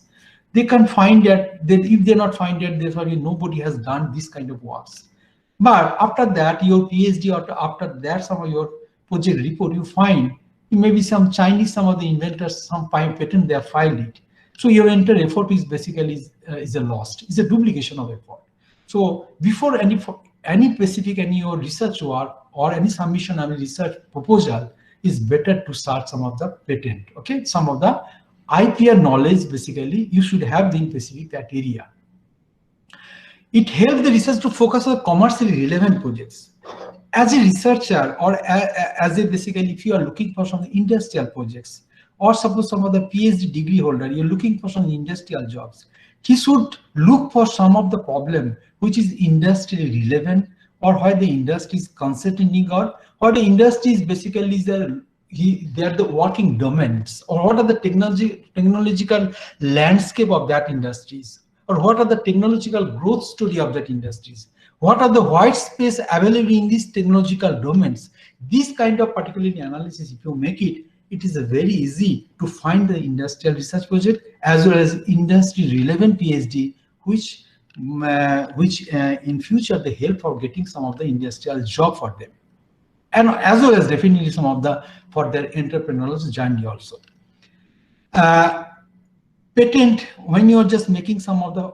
They can find that, if they not find it, therefore nobody has done this kind of works. But after that, your PhD, or after that, some of your project report, you find maybe some Chinese, some of the inventors, some patent they have filed it. So your entire effort is basically is a lost. It's a duplication of effort. So before any specific your research work or any submission of a research proposal, is better to search some of the patent. Okay, some of the IPR knowledge basically you should have in specific that area. It helps the research to focus on commercially relevant projects. As a researcher or as a basically if you are looking for some industrial projects, or suppose some of the PhD degree holder, you're looking for some industrial jobs, he should look for some of the problem which is industrially relevant, or why the industry is concentrating, or what the industry is basically they are the working domains, or what are the technological landscape of that industries, or what are the technological growth story of that industries, what are the white space available in these technological domains. This kind of particularly analysis, if you make it, it is very easy to find the industrial research project as well as industry relevant PhD, which in future they help for getting some of the industrial job for them, and as well as definitely some of the for their entrepreneurial journey also. Patent, when you're just making some of the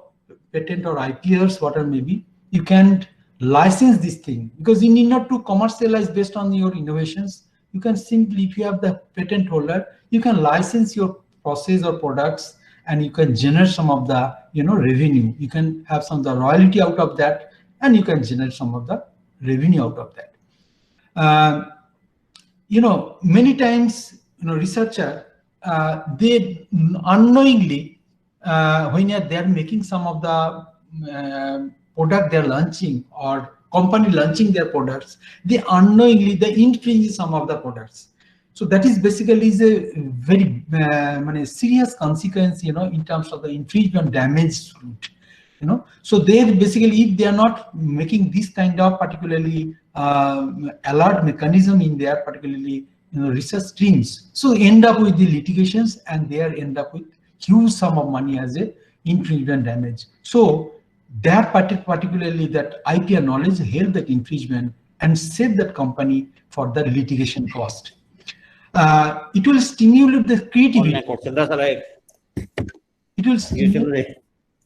patent or IPRs, whatever maybe, you can license this thing, because you need not to commercialize based on your innovations. You can simply, if you have the patent holder, you can license your process or products, and you can generate some of the revenue. You can have some of the royalty out of that, and you can generate some of the revenue out of that. Many times researcher they unknowingly when they're making some of the product they're launching, or company launching their products, they unknowingly they infringe some of the products. So that is basically is a very serious consequence in terms of the infringement damage route. So they basically, if they are not making this kind of particularly alert mechanism in their particularly research streams, so end up with the litigations, and they end up with huge sum of money as a infringement damage. So that particularly that IPR knowledge help that infringement and save that company for the litigation cost. It will stimulate the creativity. It will stimulate.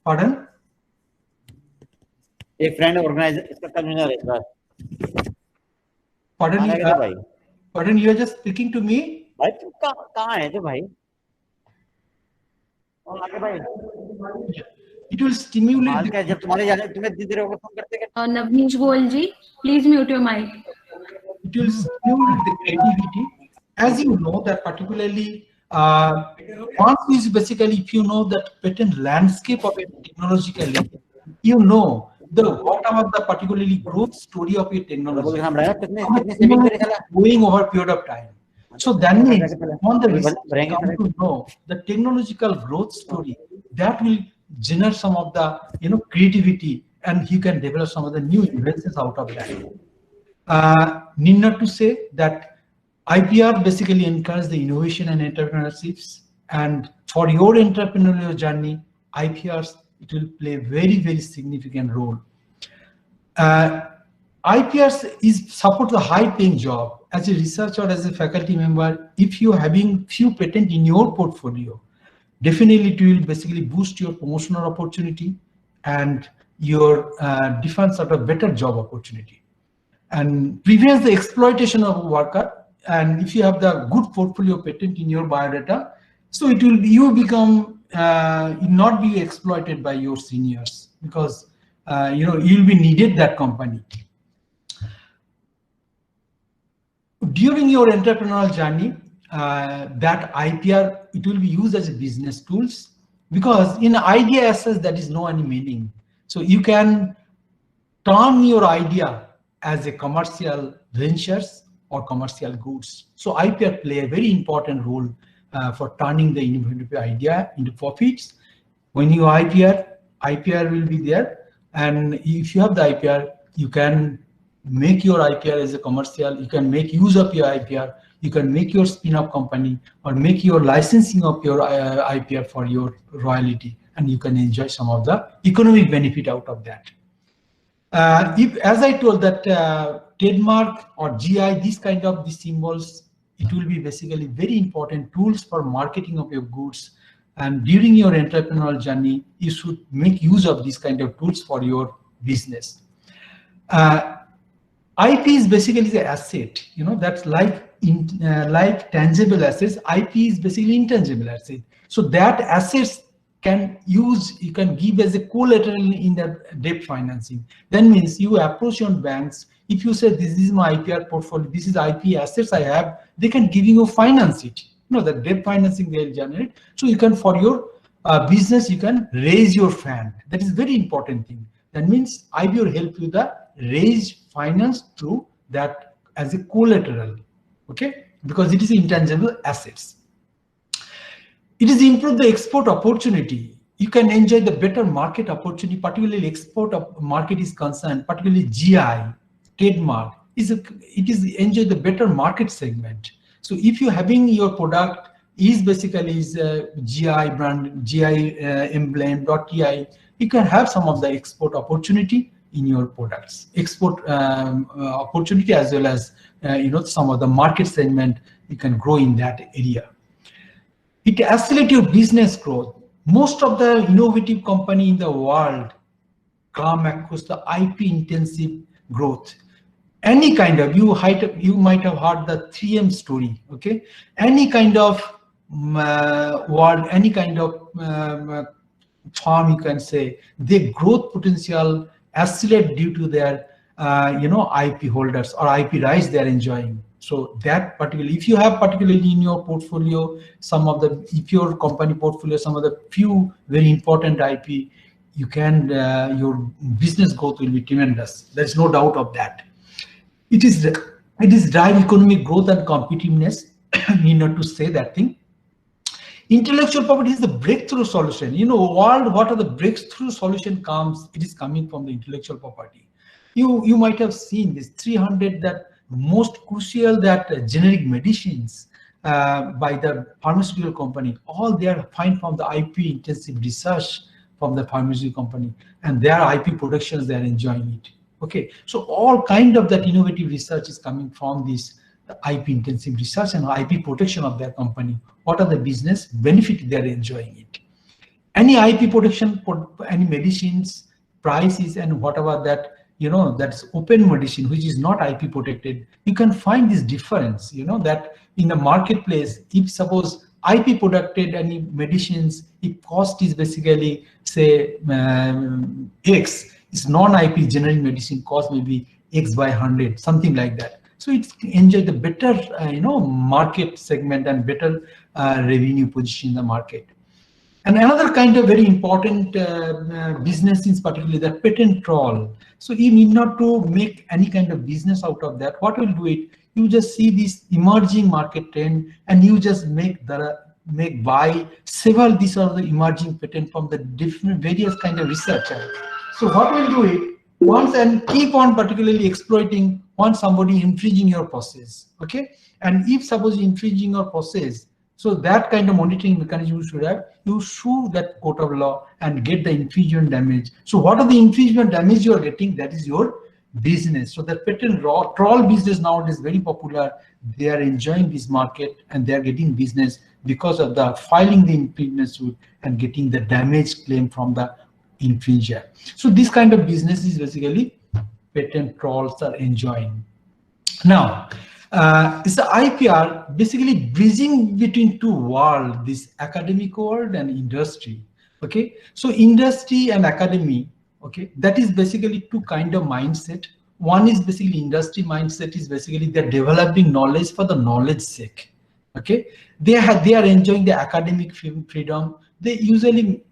Pardon? एक friend organise इसका convener है इस बार. Pardon, you are just speaking to me. भाई तुम कहाँ है तो भाई? आगे भाई. It will stimulate. जब तुम्हारे जाने तुम्हें दीदी लोग फोन करते हैं. नवनीश गोयल जी, please mute your mic. It will stimulate the creativity, as you know that particularly once is basically if you know that patent landscape of it technologically, whatever the particularly growth story of your technology going over a period of time. So that means on the research come to know the technological growth story, that will generate some of the creativity, and you can develop some of the new inventions out of that. Need not to say that IPR basically encourages the innovation and entrepreneurships, and for your entrepreneurial journey, IPRs it will play very, very significant role. IPRs support the high-paying job. As a researcher, as a faculty member, if you are having few patents in your portfolio, definitely it will basically boost your promotional opportunity and your different sort of better job opportunity, and prevents the exploitation of a worker. And if you have the good portfolio patent in your biodata, so it will you become not be exploited by your seniors, because you'll be needed that company. During your entrepreneurial journey, that IPR it will be used as a business tools, because in idea as such that is no any meaning. So you can turn your idea as a commercial ventures or commercial goods. So IPR play a very important role for turning the innovative idea into profits. When you IPR will be there, and if you have the IPR, you can make your IPR as a commercial, you can make use of your IPR, you can make your spin-off company, or make your licensing of your IPR for your royalty, and you can enjoy some of the economic benefit out of that. If, as I told that trademark or GI, these kind of these symbols it will be basically very important tools for marketing of your goods. And during your entrepreneurial journey, you should make use of these kind of tools for your business. IP is basically the asset, that's like tangible assets. IP is basically intangible asset. So that assets you can give as a collateral in the debt financing. That means you approach your banks. If you say this is my IPR portfolio, this is IP assets I have, they can give you finance it. The debt financing they'll generate. So you can, for your business, you can raise your fund. That is very important thing. That means IP will help you to raise finance through that as a collateral, okay? Because it is intangible assets. It is improve the export opportunity. You can enjoy the better market opportunity, particularly export of market is concerned, particularly GI, trademark, it is enjoy the better market segment. So if you having your product is basically GI brand, GI emblem, .ti, you can have some of the export opportunity in your products, export opportunity, as well as some of the market segment you can grow in that area. It accelerates your business growth. Most of the innovative company in the world come across the IP intensive growth. Any kind of, you might have heard the 3M story, okay? Any kind of world, any kind of farm, you can say, their growth potential accelerate due to their IP holders or IP rights they are enjoying. So that particularly, if you have particularly in your portfolio if your company portfolio some of the few very important IP, you can your business growth will be tremendous. There's no doubt of that. It is drive economic growth and competitiveness. Need not to say that thing. Intellectual property is the breakthrough solution. World, what are the breakthrough solution comes? It is coming from the intellectual property. You might have seen this 300 that most crucial that generic medicines by the pharmaceutical company. All they are find from the IP intensive research from the pharmaceutical company, and their IP productions they are enjoying it. Okay, so all kind of that innovative research is coming from this IP intensive research and IP protection of their company. What are the business benefit they are enjoying it? Any IP protection for any medicines, prices, and whatever that that's open medicine which is not IP protected, you can find this difference. That in the marketplace, if suppose IP protected any medicines, if cost is basically say X, it's non-IP generic medicine cost maybe X by 100, something like that. So it's enjoy the better market segment and better revenue position in the market. And another kind of very important business is particularly the patent troll. So you need not to make any kind of business out of that. What will do it? You just see this emerging market trend and you just buy several these are the emerging patent from the different various kind of researchers. So what will do it? Once and keep on particularly exploiting once somebody infringing your process, okay? And if suppose infringing your process, so that kind of monitoring mechanism you should have, you sue that court of law and get the infringement damage. So what are the infringement damage you are getting? That is your business. So the patent troll business nowadays is very popular. They are enjoying this market and they are getting business because of the filing the infringement suit and getting the damage claim from the infringer. So this kind of business is basically patent trolls are enjoying. Now, it's the IPR basically bridging between two worlds, this academic world and industry. Okay, so industry and academy, okay, that is basically two kind of mindset. One is basically industry mindset is basically they're developing knowledge for the knowledge sake. Okay, they are enjoying the academic freedom. They usually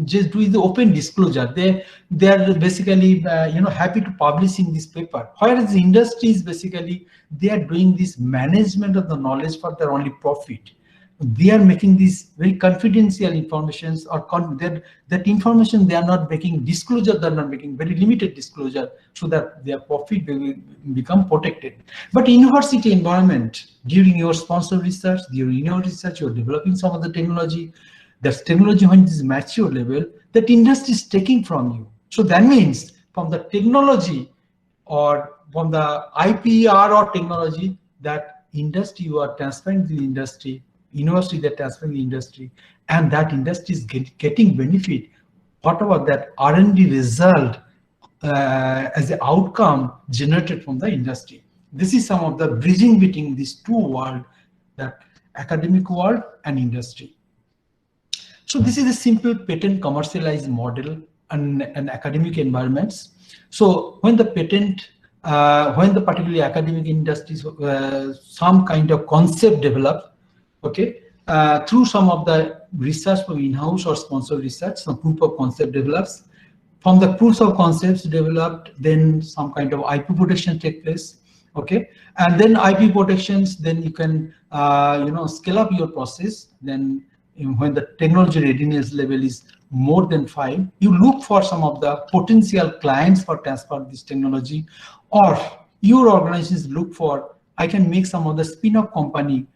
just do the open disclosure. They are basically happy to publish in this paper. Whereas the industry is basically they are doing this management of the knowledge for their only profit. They are making these very confidential informations or that information they are not making disclosure. They are not making very limited disclosure so that their profit will become protected. But university environment during your sponsored research, during your research, you're developing some of the technology. That's technology when it is mature level, that industry is taking from you. So that means from the technology or from the IPR or technology that industry you are transferring the industry, university that transferring the industry, and that industry is getting benefit, whatever that R&D result as the outcome generated from the industry. This is some of the bridging between these two worlds, that academic world and industry. So this is a simple patent commercialized model and academic environments. So when the patent, when the particularly academic industries, some kind of concept developed, okay, through some of the research from in-house or sponsored research, some proof of concept develops. From the proofs of concepts developed, then some kind of IP protection take place, okay, and then IP protections, then you can scale up your process. Then when the technology readiness level is more than 5, you look for some of the potential clients for transfer of this technology, or your organizations look for, I can make some of the spin-off company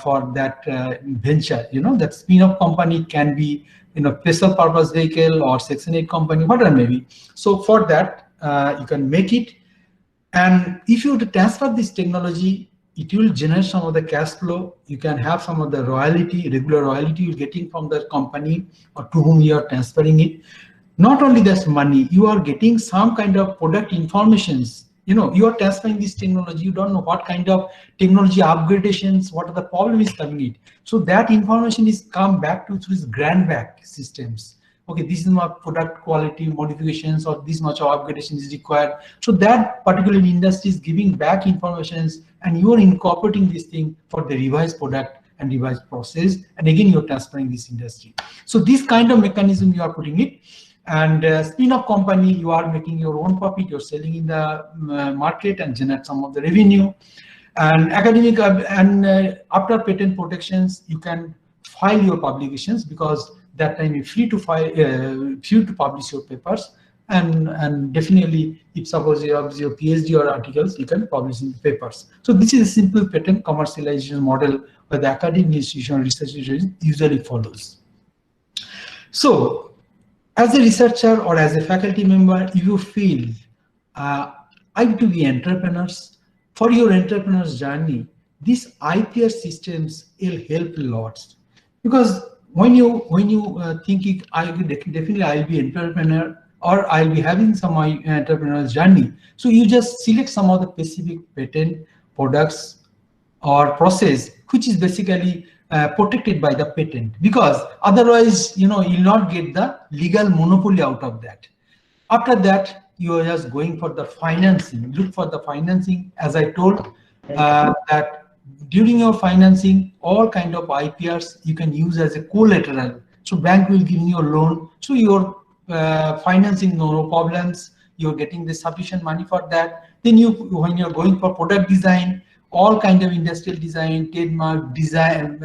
for that venture. That spin-off company can be special purpose vehicle or Section 8 company, whatever may be. So for that, you can make it. And if you transfer this technology, it will generate some of the cash flow. You can have some of the royalty, regular royalty you're getting from the company or to whom you are transferring it. Not only this money, you are getting some kind of product informations. You are transferring this technology, you don't know what kind of technology upgradations, what are the problems coming in. So that information is come back to through grant back systems. Okay, this is my product quality modifications, or this much of upgradation is required. So that particular industry is giving back informations, and you are incorporating this thing for the revised product and revised process. And again, you're transferring this industry. So this kind of mechanism you are putting it. And spin-off company, you are making your own profit, you're selling in the market and generate some of the revenue. And academic and after patent protections, you can file your publications, because that time you're free to file, free to publish your papers. And definitely, if suppose you have your PhD or articles, you can publish in the papers. So this is a simple patent commercialization model where the academic institution research usually follows. So as a researcher or as a faculty member, you feel I have to be entrepreneurs. For your entrepreneur's journey, these IPR systems will help a lot, because when you think definitely I'll be entrepreneur, or I'll be having some entrepreneurial journey. So you just select some of the specific patent products or process, which is basically protected by the patent, because otherwise, you'll not get the legal monopoly out of that. After that, you are just going for the financing. Look for the financing, as I told, that during your financing, all kind of IPRs you can use as a collateral. So bank will give you a loan. So your financing, no problems. You're getting the sufficient money for that. Then when you're going for product design, all kind of industrial design, trademark design,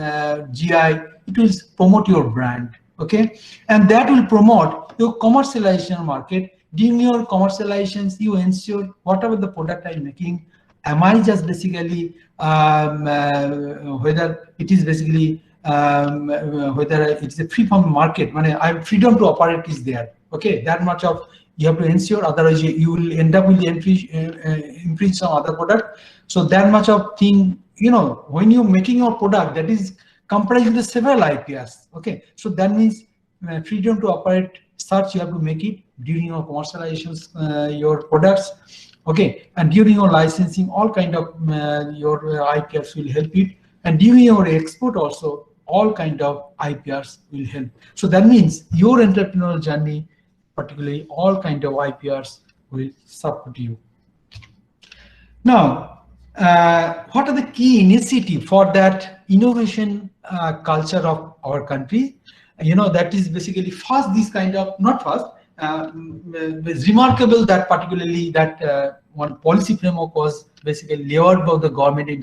GI, it will promote your brand, okay? And that will promote your commercialization market. During your commercializations, you ensure whatever the product I'm making, am I just basically, whether it is basically, whether it's a free from market, when I'm freedom to operate is there, okay? That much of you have to ensure, otherwise you will end up with infringe some other product. So that much of thing, when you're making your product, that is comprising the several IPRs, okay? So that means freedom to operate search, you have to make it during your commercializations, your products, okay? And during your licensing, all kind of your IPRs will help it. And during your export also, all kind of IPRs will help. So that means your entrepreneurial journey, particularly all kind of IPRs will support you. Now, what are the key initiatives for that innovation culture of our country? That is basically first, this kind of, not first, it's remarkable that particularly that one policy framework was basically laid by the government in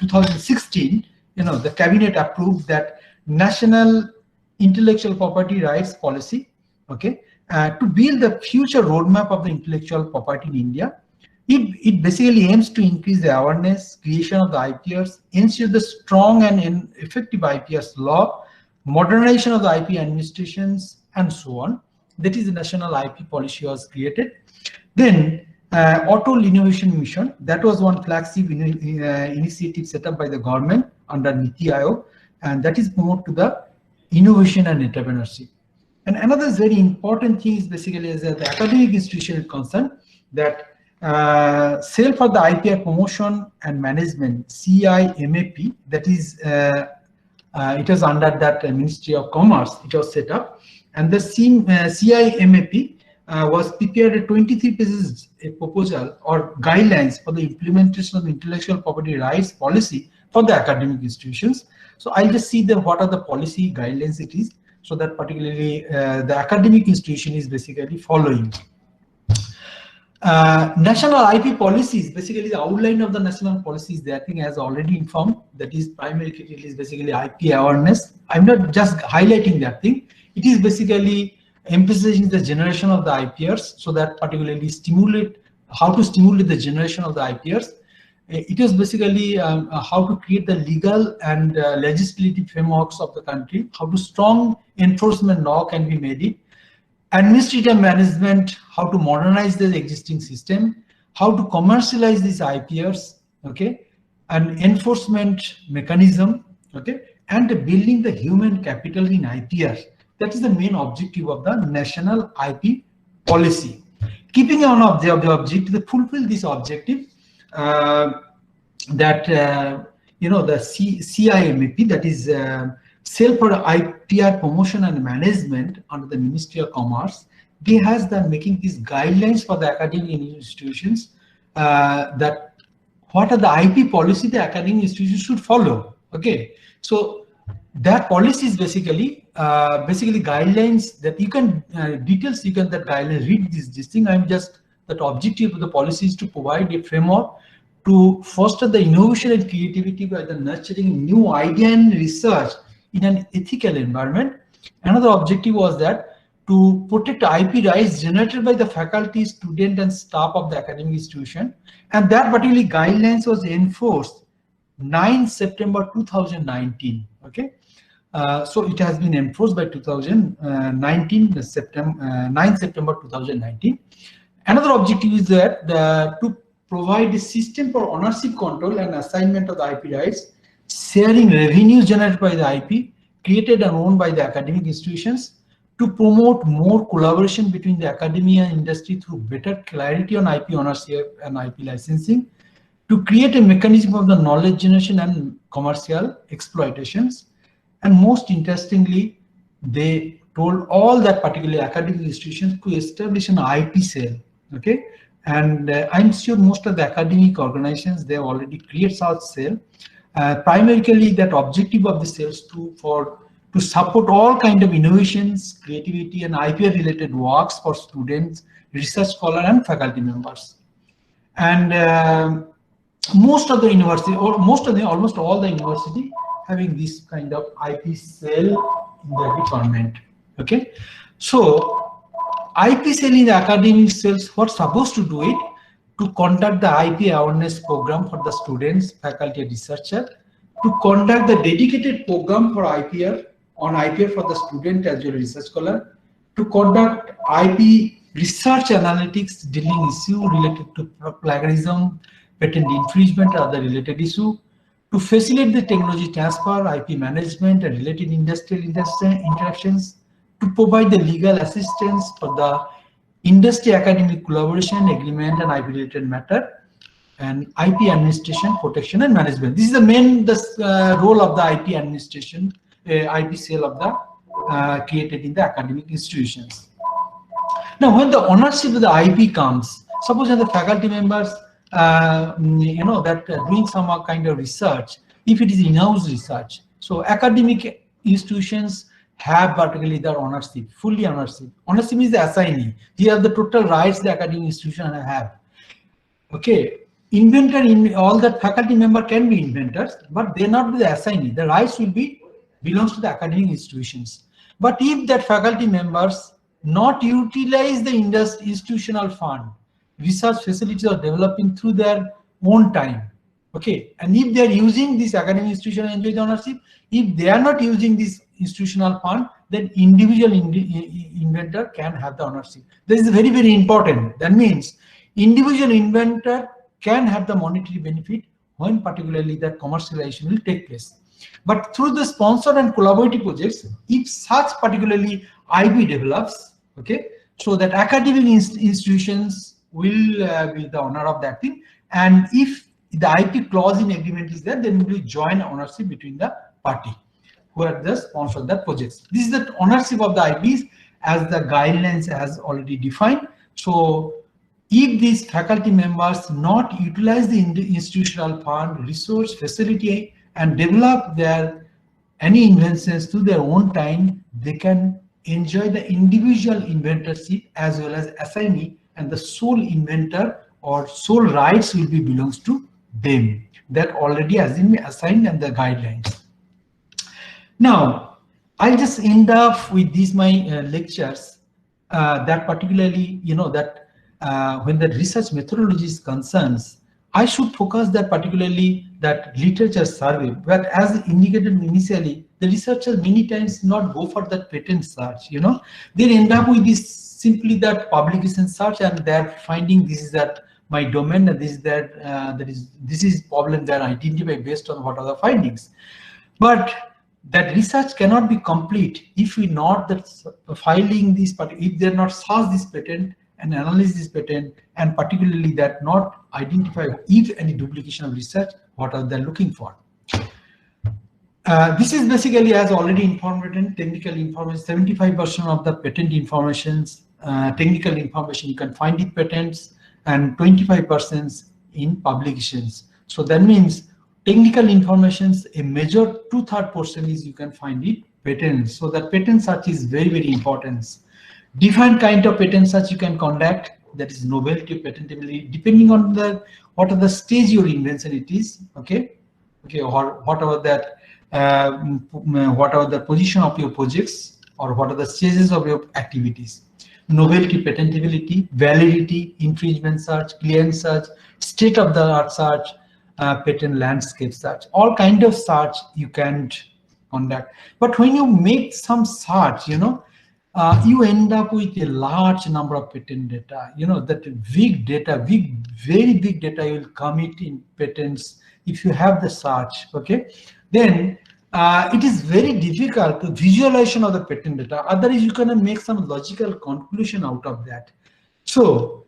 2016. The cabinet approved that National Intellectual Property Rights Policy, okay, to build the future roadmap of the intellectual property in India. It basically aims to increase the awareness, creation of the IPRs, ensure the strong and effective IPRs law, modernization of the IP administrations, and so on. That is the national IP policy was created. Then Auto Innovation Mission, that was one flagship initiative set up by the government under Niti Aayog, and that is promote to the innovation and entrepreneurship. And another very important thing is basically as the academic institution is concerned, that cell for the IPR promotion and management, CIMAP, that is it was under that Ministry of Commerce, it was set up, and the CIMAP was prepared a 23 pages proposal or guidelines for the implementation of the intellectual property rights policy for the academic institutions. So I'll just see what are the policy guidelines it is, so that particularly the academic institution is basically following. National IP policies, basically the outline of the national policies, that thing has already informed, that is primarily it is basically IP awareness. I'm not just highlighting that thing, it is basically emphasizing the generation of the IPRs, so that particularly how to stimulate the generation of the IPRs. It is basically how to create the legal and legislative frameworks of the country, how to strong enforcement law can be made it, administrative management, how to modernize the existing system, how to commercialize these IPRs, okay, and enforcement mechanism, okay, and building the human capital in IPR. That is the main objective of the national IP policy. Keeping on of the objective, to fulfill this objective, that the CIMAP, that is Cell for IPR Promotion and Management under the Ministry of Commerce, they has the making these guidelines for the academic institutions, that what are the IP policy the academic institutions should follow. Okay, so that policy is basically guidelines that you can details, you can that guidelines read this thing. I'm just that objective of the policy is to provide a framework to foster the innovation and creativity by the nurturing new idea and research in an ethical environment. Another objective was that to protect IP rights generated by the faculty, student, and staff of the academic institution, and that particular guidelines was enforced 9 September 2019. Okay, so it has been enforced by 9 September 2019. Another objective is that to provide a system for ownership control and assignment of the IP rights, sharing revenues generated by the IP created and owned by the academic institutions, to promote more collaboration between the academia and industry through better clarity on IP ownership and IP licensing, to create a mechanism of the knowledge generation and commercial exploitations. And most interestingly, they told all that particular academic institutions to establish an IP cell. Okay, and I'm sure most of the academic organizations, they already create such cell. Primarily, that objective of the cells to support all kind of innovations, creativity, and IP related works for students, research scholar, and faculty members. And most of the university, or almost all the university, having this kind of IP cell in their department. Okay, so IP cell in the academic cells, what's supposed to do it? To conduct the IP awareness program for the students, faculty, and researcher, to conduct the dedicated program for IPR for the student as well as research scholar, to conduct IP research analytics dealing issue related to plagiarism, patent infringement, or other related issue, to facilitate the technology transfer, IP management, and related industrial interactions, to provide the legal assistance for the industry academic collaboration agreement and IP related matter, and IP administration, protection, and management. This is the main role of the IP administration, IP cell of the created in the academic institutions. Now, when the ownership of the IP comes, suppose the faculty members, doing some kind of research, if it is in-house research, so academic institutions have particularly their ownership, fully ownership. Ownership is the assignee. Here are the total rights the academic institution have. Okay, inventor in all that faculty member can be inventors, but they not be the assignee. The rights will be belongs to the academic institutions. But if that faculty members not utilize the institutional fund, research facilities are developing through their own time. Okay, and if they are using this academic institution enjoy the ownership, if they are not using this institutional fund, then individual inventor can have the ownership. This is very, very important. That means Individual inventor can have the monetary benefit when particularly that commercialization will take place. But through the sponsored and collaborative projects, if such particularly IP develops, okay, so that academic institutions will be the owner of that thing, and if the IP clause in agreement is there, then will be joint ownership between the party who are the sponsor that projects. This is the ownership of the IPs as the guidelines has already defined. So if these faculty members not utilize the institutional fund, resource, facility, and develop their any inventions to their own time, they can enjoy the individual inventorship as well as assignee, and the sole inventor or sole rights will be belongs to them. That already has been assigned and the guidelines. Now, I'll just end up with these my lectures that particularly, that when the research methodology is concerned, I should focus that particularly that literature survey. But as indicated initially, the researchers many times not go for that patent search. They end up with this simply that publication search, and they're finding this is that my domain, and this is that this is problem that identify based on what are the findings. But that research cannot be complete if we not that filing this, if they're not search this patent and analyze this patent, and particularly that not identify if any duplication of research, what are they looking for. This is basically as already informed technical information. 75% of the patent informations, technical information you can find in patents, and 25% in publications. So that means technical informations, a major 2/3 portion is you can find it patents. So that patent search is very, very important. Different kind of patent search you can conduct, that is novelty, patentability, depending on the what are the stage your invention it is, okay, or whatever that whatever the position of your projects, or what are the stages of your activities. Novelty, patentability, validity, infringement search, clearance search, state of the art search, patent landscape search, all kind of search you can conduct. But when you make some search, you end up with a large number of patent data. That big data, very big data you will commit in patents if you have the search, okay? Then it is very difficult to visualization of the patent data. Otherwise, you can make some logical conclusion out of that. So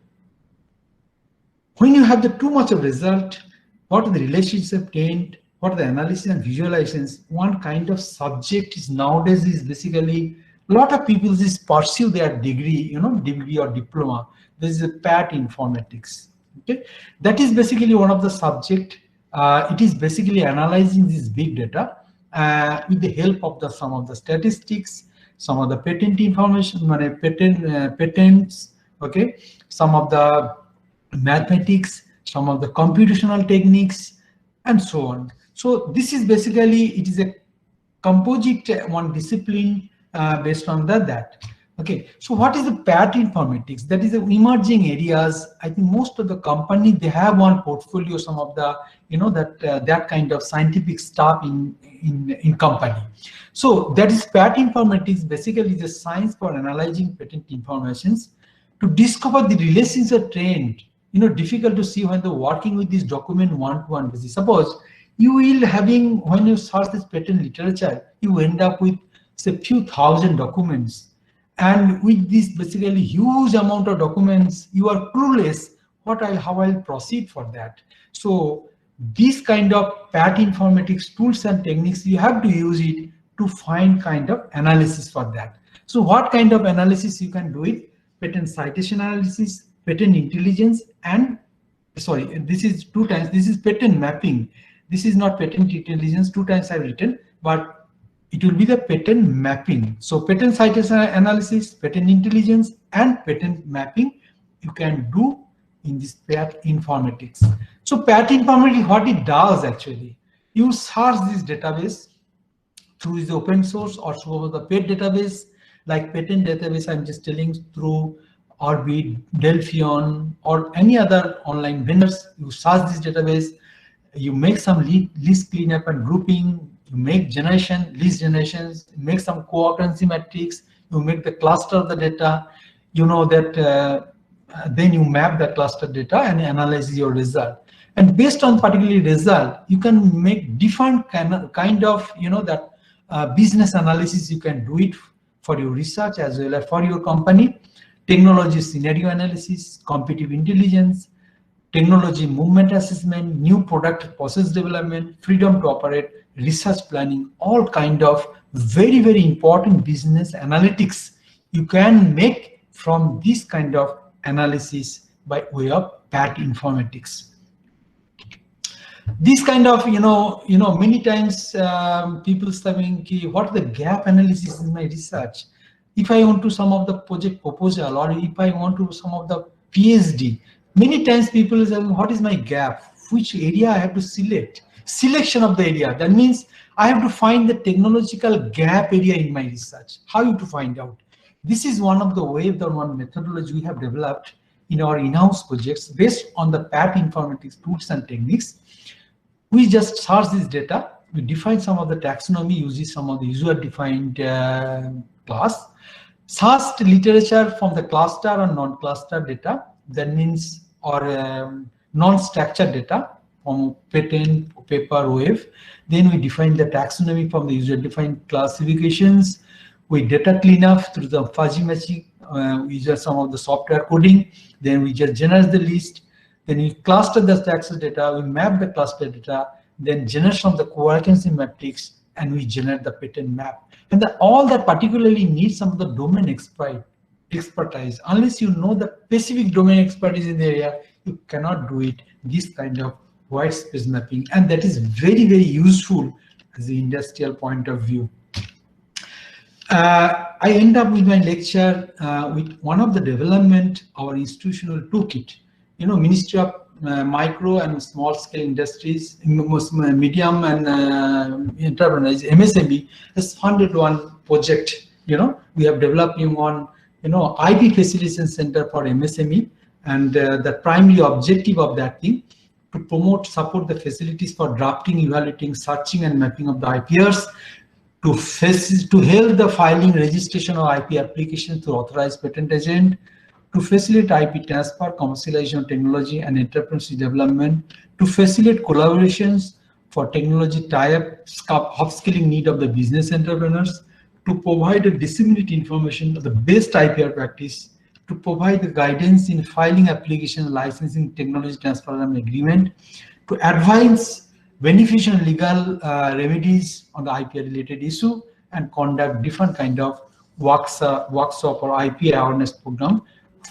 when you have the too much of result, what are the relationships obtained, what are the analysis and visualizations, one kind of subject is nowadays is basically a lot of people just pursue their degree, degree or diploma. This is a PAT informatics. Okay, that is basically one of the subject. It is basically analyzing this big data with the help of some of the statistics, some of the patent information, patents. Okay, some of the mathematics, some of the computational techniques, and so on. So this is basically, it is a composite one discipline based on that. Okay, so what is the PAT informatics? That is the emerging areas. I think most of the company, they have one portfolio, some of the, that kind of scientific stuff in company. So that is PAT informatics, basically the science for analyzing patent informations to discover the relationship trend. Difficult to see when they're working with this document one-to-one basis. Suppose you will having, when you search this patent literature, you end up with say few thousand documents, and with this basically huge amount of documents, you are clueless how I'll proceed for that. So this kind of PAT informatics tools and techniques, you have to use it to find kind of analysis for that. So what kind of analysis you can do it? Patent citation analysis, patent intelligence, and sorry, this is 2 times, this is patent mapping. This is not patent intelligence, 2 times I've written, but it will be the patent mapping. So patent citation analysis, patent intelligence, and patent mapping you can do in this PAT informatics. So PAT informatics, what it does actually, you search this database through the open source or through the paid database, like patent database I'm just telling, through Orbit, Delphion, or any other online vendors. You search this database, you make some list cleanup and grouping, you make list generations, make some co-occurrency matrix, you make the cluster of the data, that then you map the cluster data and analyze your result. And based on particular result, you can make different kind of, that business analysis. You can do it for your research as well as for your company. Technology scenario analysis, competitive intelligence, technology movement assessment, new product process development, freedom to operate, research planning, all kind of very, very important business analytics you can make from this kind of analysis by way of PAT informatics. This kind of, many times people saying, what the gap analysis in my research? If I want to some of the project proposal, or if I want to some of the PhD, many times people say, what is my gap? Which area I have to select? Selection of the area. That means I have to find the technological gap area in my research. How you to find out? This is one of the ways, the one methodology we have developed in our in-house projects based on the PAT informatics tools and techniques. We just search this data. We define some of the taxonomy, uses some of the user-defined class. Search literature from the cluster and non-cluster data. That means, or non-structured data from patent, paper, wave. Then we define the taxonomy from the user-defined classifications. We data clean up through the fuzzy matching. We use some of the software coding. Then we just generate the list. Then we cluster the taxes data, we map the cluster data, then generate from the coherency matrix, and we generate the pattern map. And all that particularly needs some of the domain expertise. Unless you know the specific domain expertise in the area, you cannot do it, this kind of white space mapping. And that is very, very useful as the industrial point of view. I end up with my lecture with one of the development, our institutional toolkit. Ministry of Micro and Small Scale Industries, Medium and Enterprise, MSME, has funded one project. We have developed one, IP Facilitation Center for MSME, and the primary objective of that thing to promote, support the facilities for drafting, evaluating, searching, and mapping of the IPRs, to help the filing, registration of IP applications through authorized patent agent, to facilitate IP transfer, commercialization of technology and entrepreneurship development, to facilitate collaborations for technology tie-up, upskilling need of the business entrepreneurs, to provide a disseminate information of the best IPR practice, to provide the guidance in filing application, licensing, technology transfer and agreement, to advise beneficial legal remedies on the IPR related issue, and conduct different kind of workshop or IP awareness program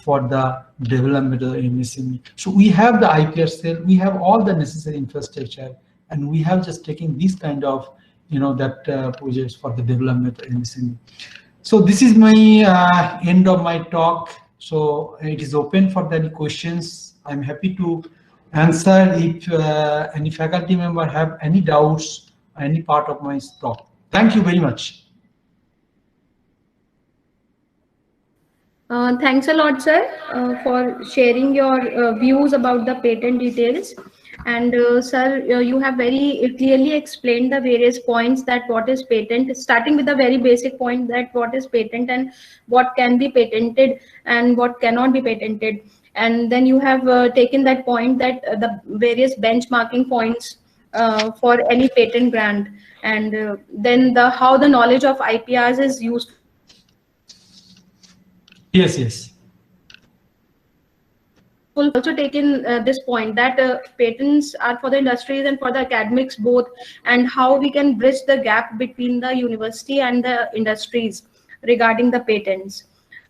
for the development of the MSME. So we have the IPR cell, we have all the necessary infrastructure, and we have just taken these kind of, projects for the development of MSME. So this is my end of my talk. So it is open for any questions. I'm happy to answer if any faculty member have any doubts or any part of my talk. Thank you very much. Thanks a lot, sir, for sharing your views about the patent details. And sir, you have very clearly explained the various points that what is patent, starting with the very basic point that what is patent and what can be patented and what cannot be patented. And then you have taken that point that the various benchmarking points for any patent grant, and then how the knowledge of IPRs is used. Yes. Also taken this point that patents are for the industries and for the academics both, and how we can bridge the gap between the university and the industries regarding the patents.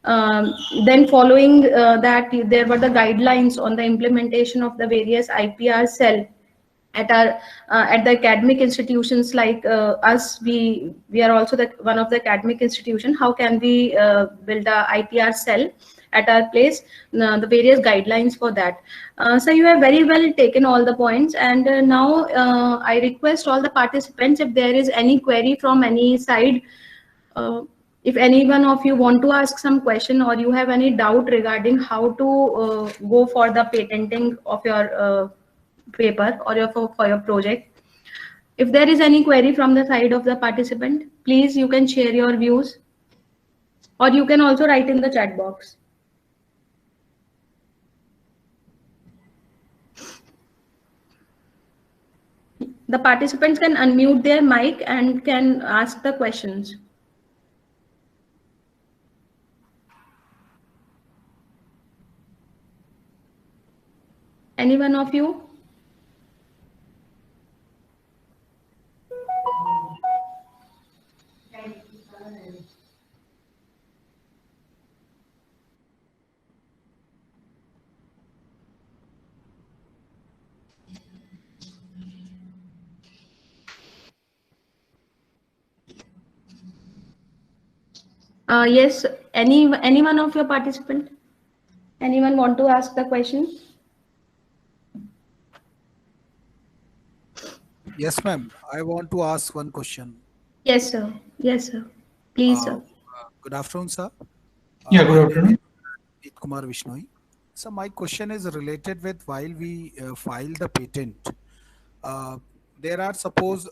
Then following that, there were the guidelines on the implementation of the various IPR cell at our at the academic institutions like us. We are also one of the academic institution. How can we build a IPR cell at our place, the various guidelines for that. So you have very well taken all the points, and now I request all the participants, if there is any query from any side, if any one of you want to ask some question or you have any doubt regarding how to go for the patenting of your paper or for your project. If there is any query from the side of the participant, please you can share your views, or you can also write in the chat box. The participants can unmute their mic and can ask the questions. Any one of you? Yes, any one of your participant? Anyone want to ask the question? Yes, ma'am. I want to ask one question. Yes, sir. Yes, sir. Please, Uh, sir. Good afternoon, sir. Yeah, My good name is afternoon. Neet Kumar Vishnoi. So my question is related with while we file the patent, uh, there are suppose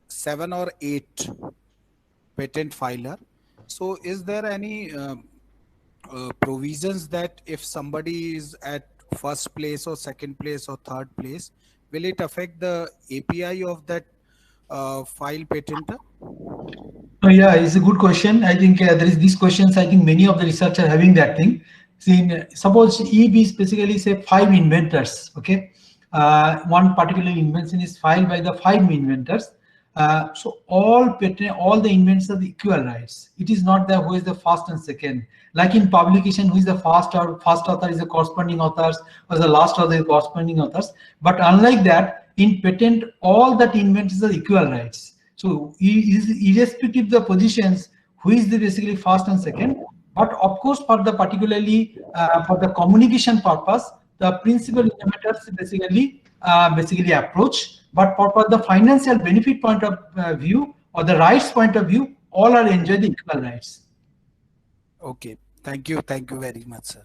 7 or 8 patent filer. So is there any provisions that if somebody is at first place or second place or third place, will it affect the API of that file patenter? Yeah, it's a good question. I think there is these questions. I think many of the researchers are having that thing. See, suppose EB is basically say 5 inventors. Okay, one particular invention is filed by the 5 inventors. So all patent, all the inventions are the equal rights. It is not the who is the first and second. Like in publication, who is the first author is the corresponding authors, or the last author is corresponding authors. But unlike that, in patent, all that inventions are equal rights. So irrespective of the positions, who is the basically first and second, but of course for the particularly for the communication purpose, the principal innovators basically approach. But for the financial benefit point of view or the rights point of view, all are enjoy the equal rights. Okay, thank you very much, sir.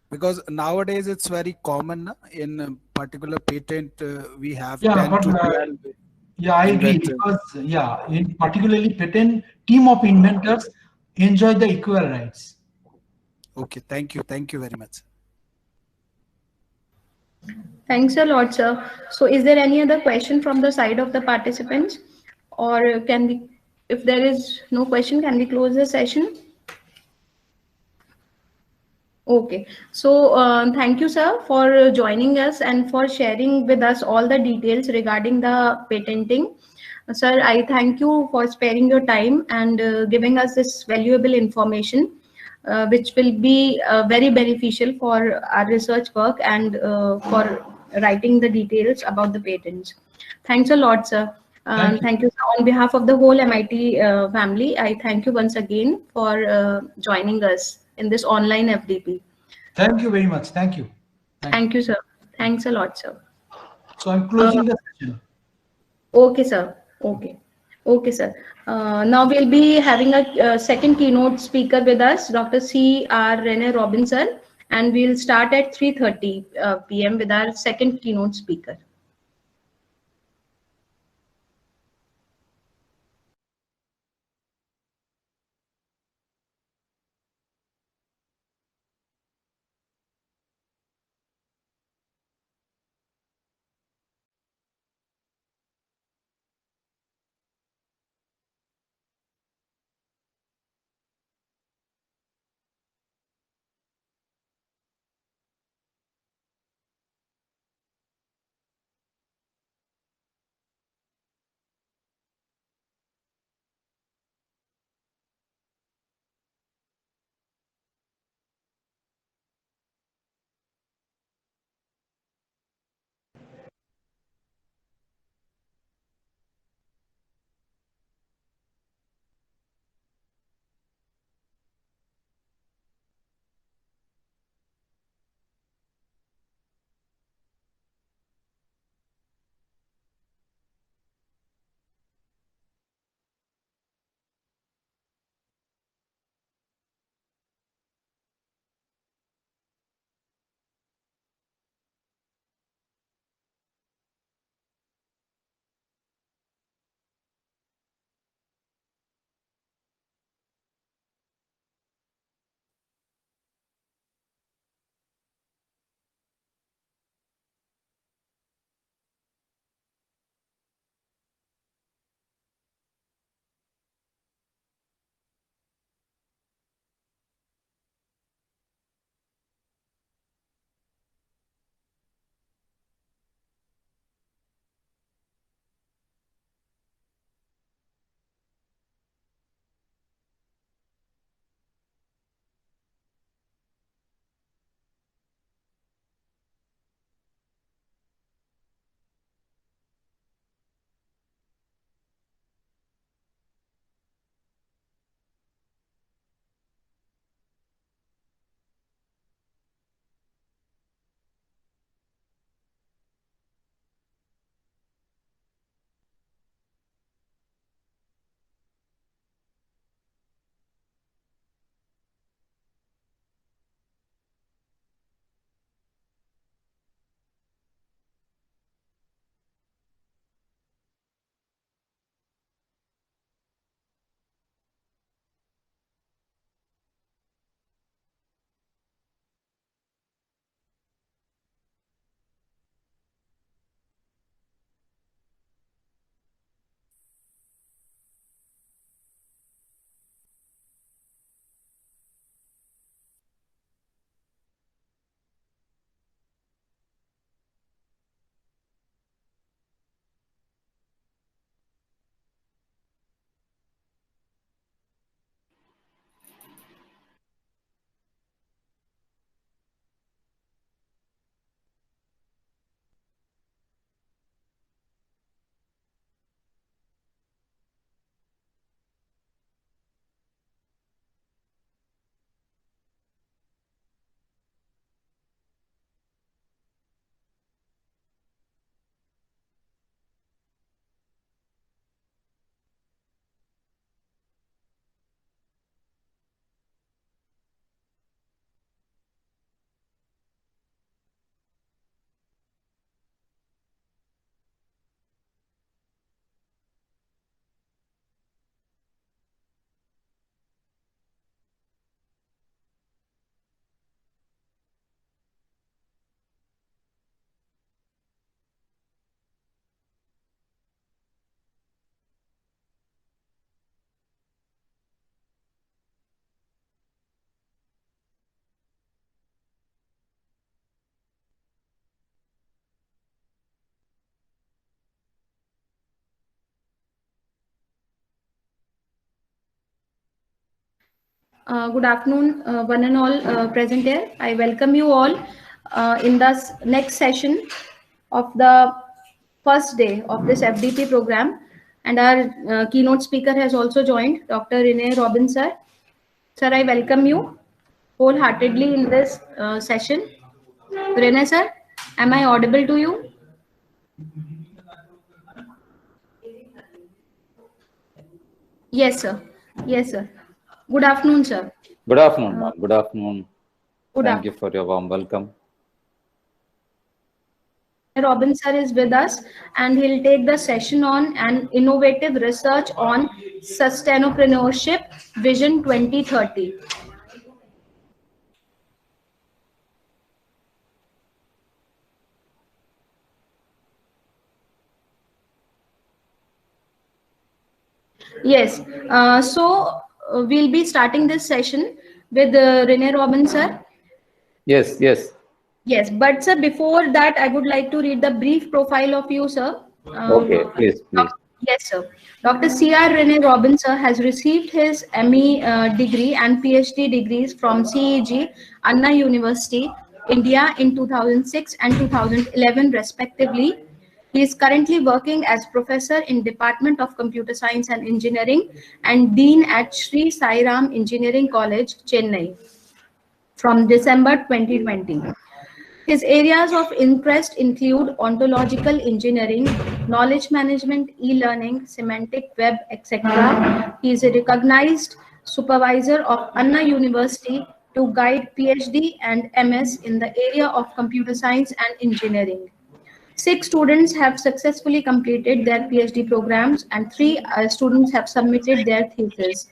Because nowadays it's very common in a particular patent we have Yeah, 10 but to 12 yeah, I agree inventors. because yeah, in particularly patent team of inventors enjoy the equal rights. Okay, thank you very much, sir. Thanks a lot, sir. So is there any other question from the side of the participants? Or can we, if there is no question, can we close the session? Okay. So thank you, sir, for joining us and for sharing with us all the details regarding the patenting. Sir, I thank you for sparing your time and giving us this valuable information, which will be very beneficial for our research work and for writing the details about the patents. Thanks a lot, sir. Thank you. Thank you, sir. On behalf of the whole MIT family, I thank you once again for joining us in this online FDP. Thank you very much. Thank you. Thank you. Thank you, sir. Thanks a lot, sir. So I'm Uh, closing the session. okay, sir. Okay. Okay, sir. Now we'll be having a second keynote speaker with us, Dr. C.R. Rene Robinson, and we'll start at 3:30 p.m. with our second keynote speaker. Good afternoon, one and all present here. I welcome you all in this next session of the first day of this FDP program. And our keynote speaker has also joined, Dr. Renee Robin, sir. Sir, I welcome you wholeheartedly in this session. Renee, sir, am I audible to you? Yes, sir. Yes, sir. Good afternoon, sir. Good afternoon, ma'am. Good afternoon. Good Thank you for your warm welcome. Robin sir is with us and he'll take the session on an innovative research on sustainpreneurship vision 2030. Yes, we'll be starting this session with Renee Robin sir. Yes, yes. Yes, but sir, before that, I would like to read the brief profile of you, sir. Okay, please, please. Yes, sir. Dr. C.R. Rene Robin, sir, has received his ME degree and PhD degrees from CEG, Anna University, India in 2006 and 2011, respectively. He is currently working as professor in Department of Computer Science and Engineering and Dean at Sri Sai Ram Engineering College, Chennai, from December 2020. His areas of interest include ontological engineering, knowledge management, e-learning, semantic web, etc. He is a recognized supervisor of Anna University to guide PhD and MS in the area of computer science and engineering. 6 students have successfully completed their PhD programs and 3 students have submitted their thesis.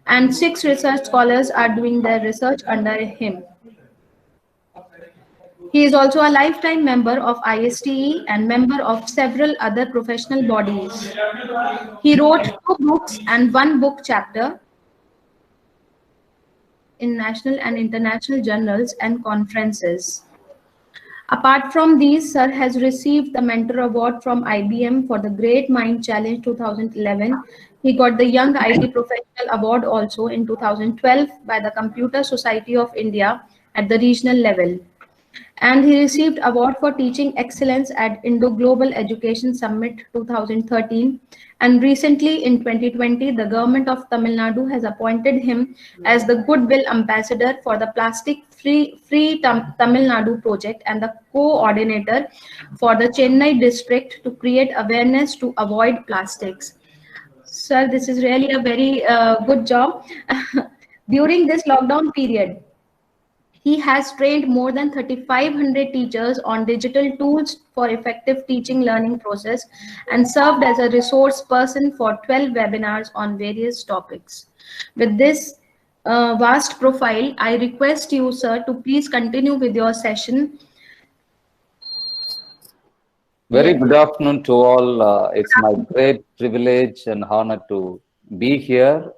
And 6 research scholars are doing their research under him. He is also a lifetime member of ISTE and member of several other professional bodies. He wrote 2 books and 1 book chapter in national and international journals and conferences. Apart from these, Sir has received the Mentor Award from IBM for the Great Mind Challenge 2011. He got the Young IT Professional Award also in 2012 by the Computer Society of India at the regional level. And he received award for teaching excellence at Indo Global Education Summit 2013. And recently in 2020, the government of Tamil Nadu has appointed him as the Goodwill Ambassador for the Plastic Free Tamil Nadu project and the coordinator for the Chennai district to create awareness to avoid plastics. Sir, this is really a very good job. During this lockdown period, he has trained more than 3,500 teachers on digital tools for effective teaching learning process and served as a resource person for 12 webinars on various topics. With this vast profile, I request you, sir, to please continue with your session. Very good afternoon to all. It's my great privilege and honor to be here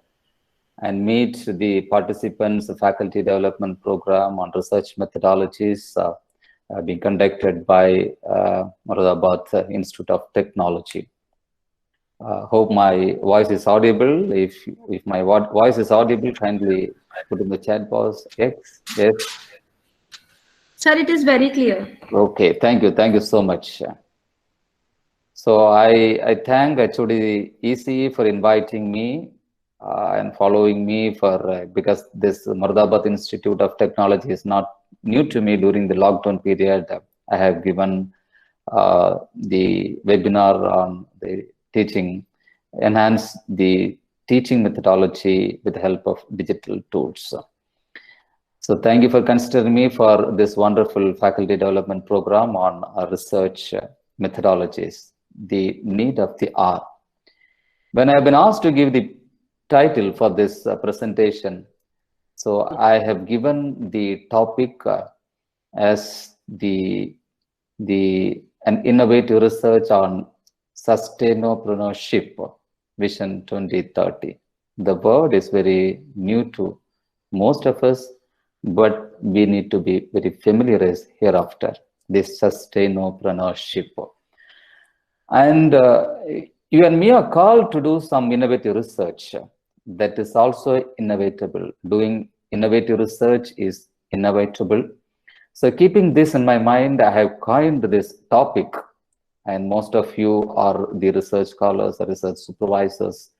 and meet the participants, the faculty development program on research methodologies being conducted by Moradabad Institute of Technology. Hope my voice is audible. If my voice is audible, kindly put in the chat box. Yes, yes. Sir, it is very clear. Okay, thank you so much. So I thank HOD ECE for inviting me and following me for because this Moradabad Institute of Technology is not new to me. During the lockdown period, I have given the webinar on the teaching, enhance the teaching methodology with the help of digital tools. So thank you for considering me for this wonderful faculty development program on research methodologies, the need of the hour. When I have been asked to give the title for this presentation, so I have given the topic as an innovative research on sustainpreneurship vision 2030. The word is very new to most of us, but we need to be very familiar hereafter, this sustainpreneurship. And you and me are called to do some innovative research that is also inevitable. Doing innovative research is inevitable. So keeping this in my mind, I have coined this topic, and most of you are the research scholars or research supervisors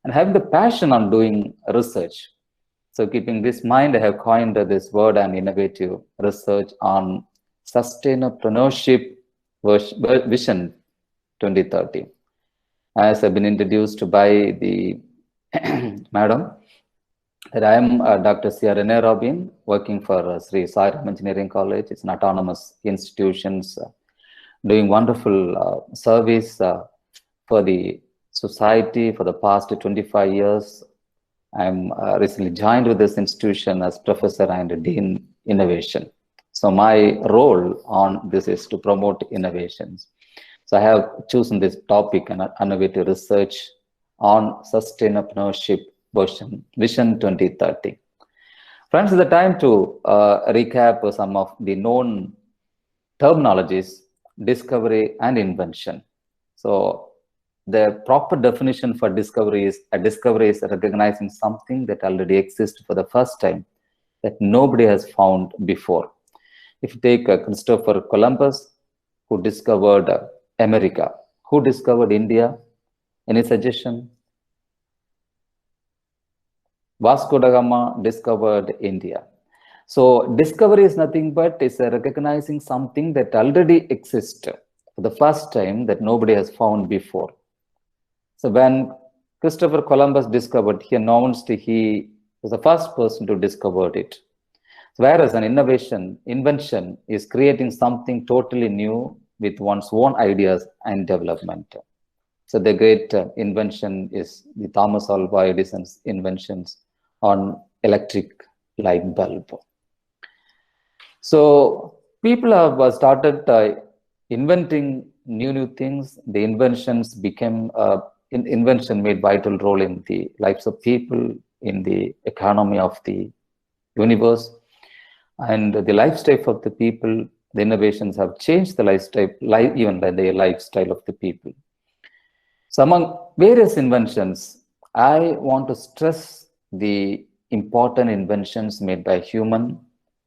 and have the passion on doing research. So keeping this in mind, I have coined this word and innovative research on sustainpreneurship vision 2030. As have been introduced by the madam, that I am Dr. C. Rene Robin, working for Sri Sai Ram Engineering College. It's an autonomous institution doing wonderful service for the society for the past 25 years. I'm recently joined with this institution as Professor and Dean Innovation. So my role on this is to promote innovations. So I have chosen this topic and innovative research on sustainpreneurship vision 2030. Friends, it's the time to recap some of the known terminologies, discovery and invention. So the proper definition for discovery is recognizing something that already exists for the first time that nobody has found before. If you take Christopher Columbus, who discovered America, who discovered India? Any suggestion? Vasco da Gama discovered India. So discovery is nothing but is recognizing something that already exists for the first time that nobody has found before. So when Christopher Columbus discovered, he announced he was the first person to discover it. Whereas an invention is creating something totally new with one's own ideas and development. So the great invention is the Thomas Alva Edison's inventions on electric light bulb. So people have started inventing new things. The inventions became invention made vital role in the lives of people, in the economy of the universe, and the lifestyle of the people. The innovations have changed the lifestyle, even the lifestyle of the people. So among various inventions, I want to stress the important inventions made by human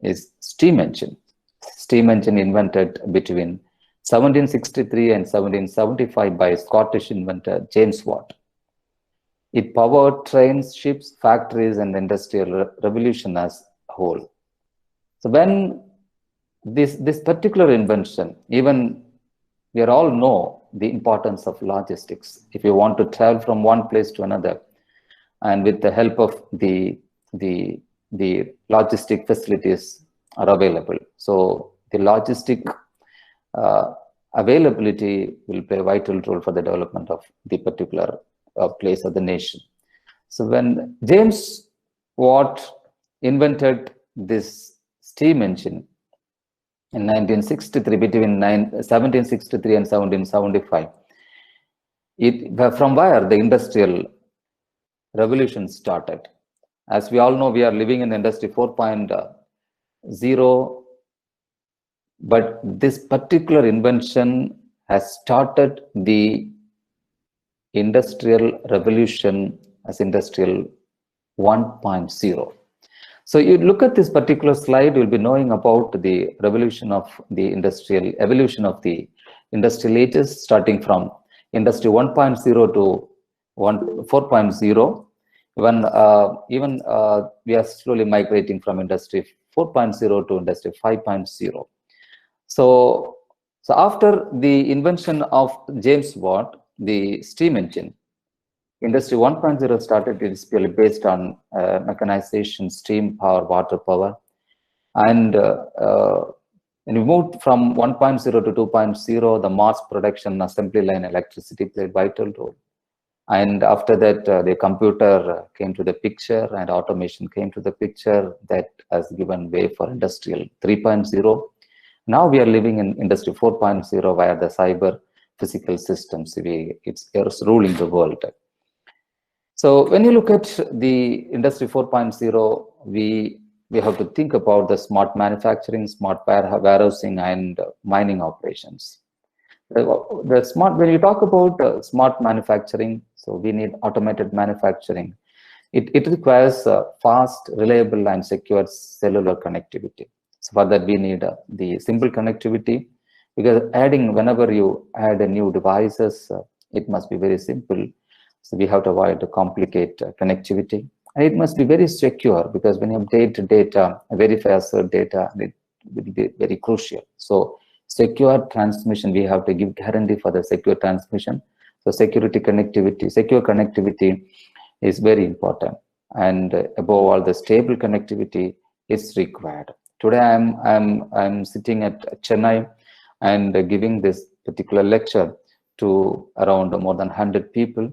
is steam engine. Steam engine invented between 1763 and 1775 by Scottish inventor James Watt. It powered trains, ships, factories, and the industrial revolution as a whole. So when this particular invention, even we all know the importance of logistics. If you want to travel from one place to another, and with the help of the logistic facilities are available. So the logistic availability will play a vital role for the development of the particular place of the nation. So when James Watt invented this steam engine in 1963, between 1763 and 1775, from where the industrial revolution started. As we all know, we are living in industry 4.0, but this particular invention has started the industrial revolution as industrial 1.0. So you look at this particular slide, you'll be knowing about the revolution of the industrial evolution of the industrial ages, starting from industry 1.0 to 4.0. Even we are slowly migrating from industry 4.0 to industry 5.0. So after the invention of James Watt, the steam engine, industry 1.0 started. It is purely based on mechanization, steam power, water power. And when we moved from 1.0 to 2.0, the mass production assembly line electricity played vital role. And after that, the computer came to the picture and automation came to the picture. That has given way for industrial 3.0. Now we are living in industry 4.0 via the cyber physical systems. It's ruling the world. So when you look at the industry 4.0, we have to think about the smart manufacturing, smart warehousing, and mining operations. When you talk about smart manufacturing, so we need automated manufacturing. it requires fast, reliable, and secure cellular connectivity. So for that, we need the simple connectivity, because whenever you add a new devices, it must be very simple. So we have to avoid the complicated connectivity. And it must be very secure, because when you update data, very fast data, it will be very crucial. So secure transmission, we have to give guarantee for the secure transmission. So secure connectivity is very important. And above all, the stable connectivity is required. Today, I'm sitting at Chennai and giving this particular lecture to around more than 100 people.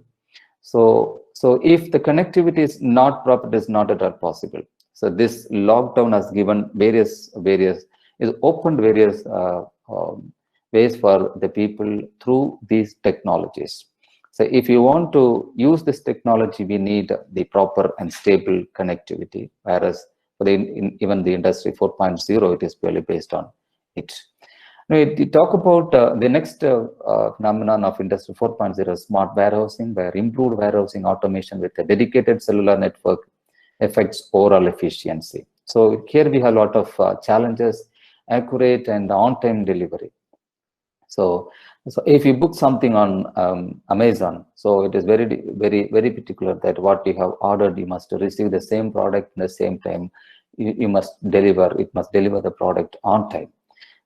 So if the connectivity is not proper, it is not at all possible. So this lockdown has given opened various ways for the people through these technologies. So if you want to use this technology, we need the proper and stable connectivity, whereas for even the industry 4.0, it is purely based on it. Now, you talk about the next phenomenon of Industry 4.0, smart warehousing, where improved warehousing automation with a dedicated cellular network affects overall efficiency. So here we have a lot of challenges, accurate and on-time delivery. So if you book something on Amazon, so it is very particular that what you have ordered, you must receive the same product in the same time. It must deliver the product on time.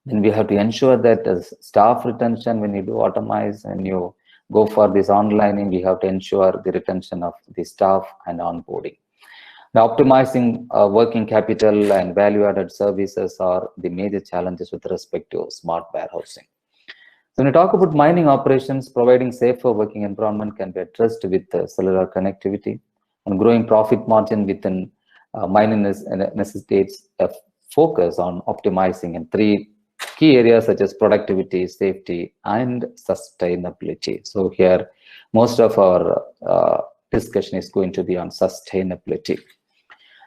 Then we have to ensure that as staff retention, when you do automize and you go for this onlining, we have to ensure the retention of the staff and onboarding. Now, optimizing working capital and value-added services are the major challenges with respect to smart warehousing. So when you talk about mining operations, providing safer working environment can be addressed with cellular connectivity, and growing profit margin within mining necessitates a focus on optimizing in three key areas such as productivity, safety, and sustainability. So here, most of our discussion is going to be on sustainability.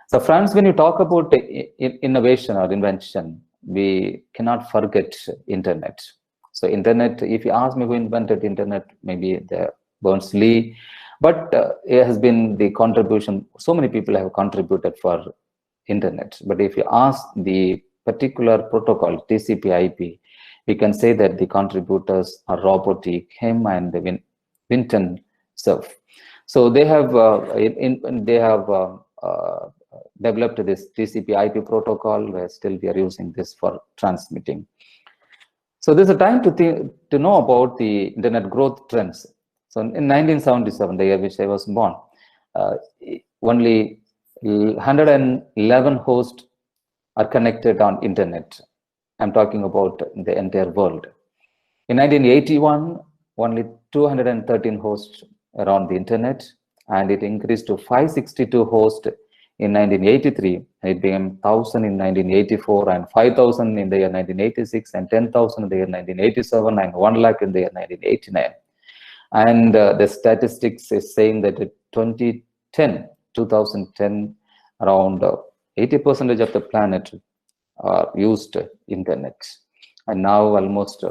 So friends, when you talk about innovation or invention, we cannot forget internet. So internet, if you ask me who invented internet, maybe the Berners-Lee, but it has been the contribution, so many people have contributed for internet. But if you ask the particular protocol, TCP/IP, we can say that the contributors are Robert E. Kim and Winton Cerf. So they have developed this TCP/IP protocol, where still we are using this for transmitting. So there's a time to know about the internet growth trends. So in 1977, the year which I was born, only 111 hosts are connected on internet. I'm talking about the entire world. In 1981, only 213 hosts around the internet, and it increased to 562 hosts in 1983, and it became 1,000 in 1984, and 5,000 in the year 1986, and 10,000 in the year 1987, and 1 lakh in the year 1989. And the statistics is saying that in 2010, around 80% of the planet used internet, and now almost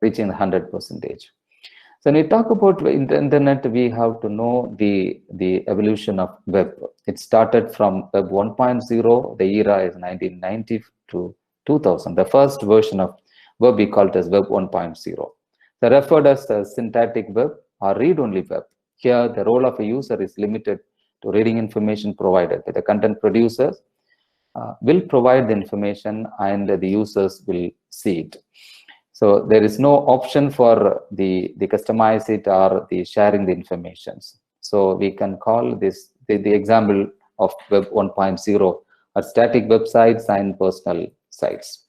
reaching 100%. So when we talk about the internet, we have to know the evolution of web. It started from web 1.0. The era is 1990 to 2000. The first version of web we call it as web 1.0. They referred as a syntactic web or read-only web. Here, the role of a user is limited to reading information provided. The content producers will provide the information, and the users will see it. So there is no option for the customize it or the sharing the information. So we can call this the example of web 1.0 are static websites and personal sites.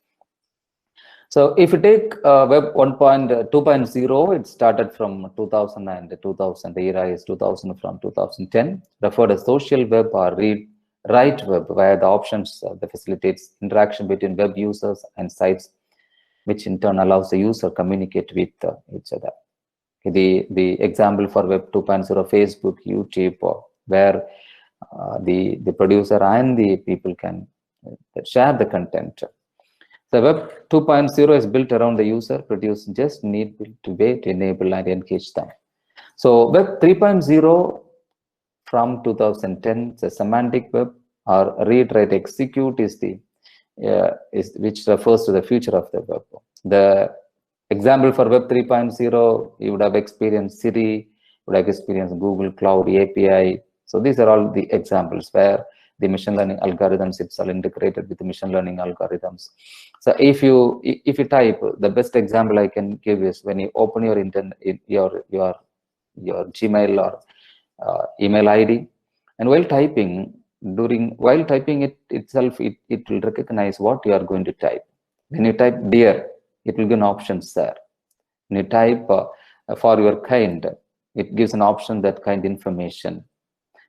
So if you take web 2.0, it started from 2000 and 2000. The era is 2000 from 2010. Referred as social web or write web, where the options that facilitates interaction between web users and sites, which in turn allows the user communicate with each other. The example for web 2.0, Facebook, YouTube, where the producer and the people can share the content. The web 2.0 is built around the user. Produce just need to wait to enable and engage them. So web 3.0 from 2010. The semantic web or read, write, execute is the which refers to the future of the web. The example for Web 3.0, you would have experienced Siri, would have experienced Google Cloud API. So these are all the examples where the machine learning algorithms, it's all integrated with the machine learning algorithms. So if you type, the best example I can give is when you open your internet, your Gmail or email ID, and while typing it itself, it will recognize what you are going to type. When you type dear, it will give an option there. When you type for your kind, it gives an option that kind information.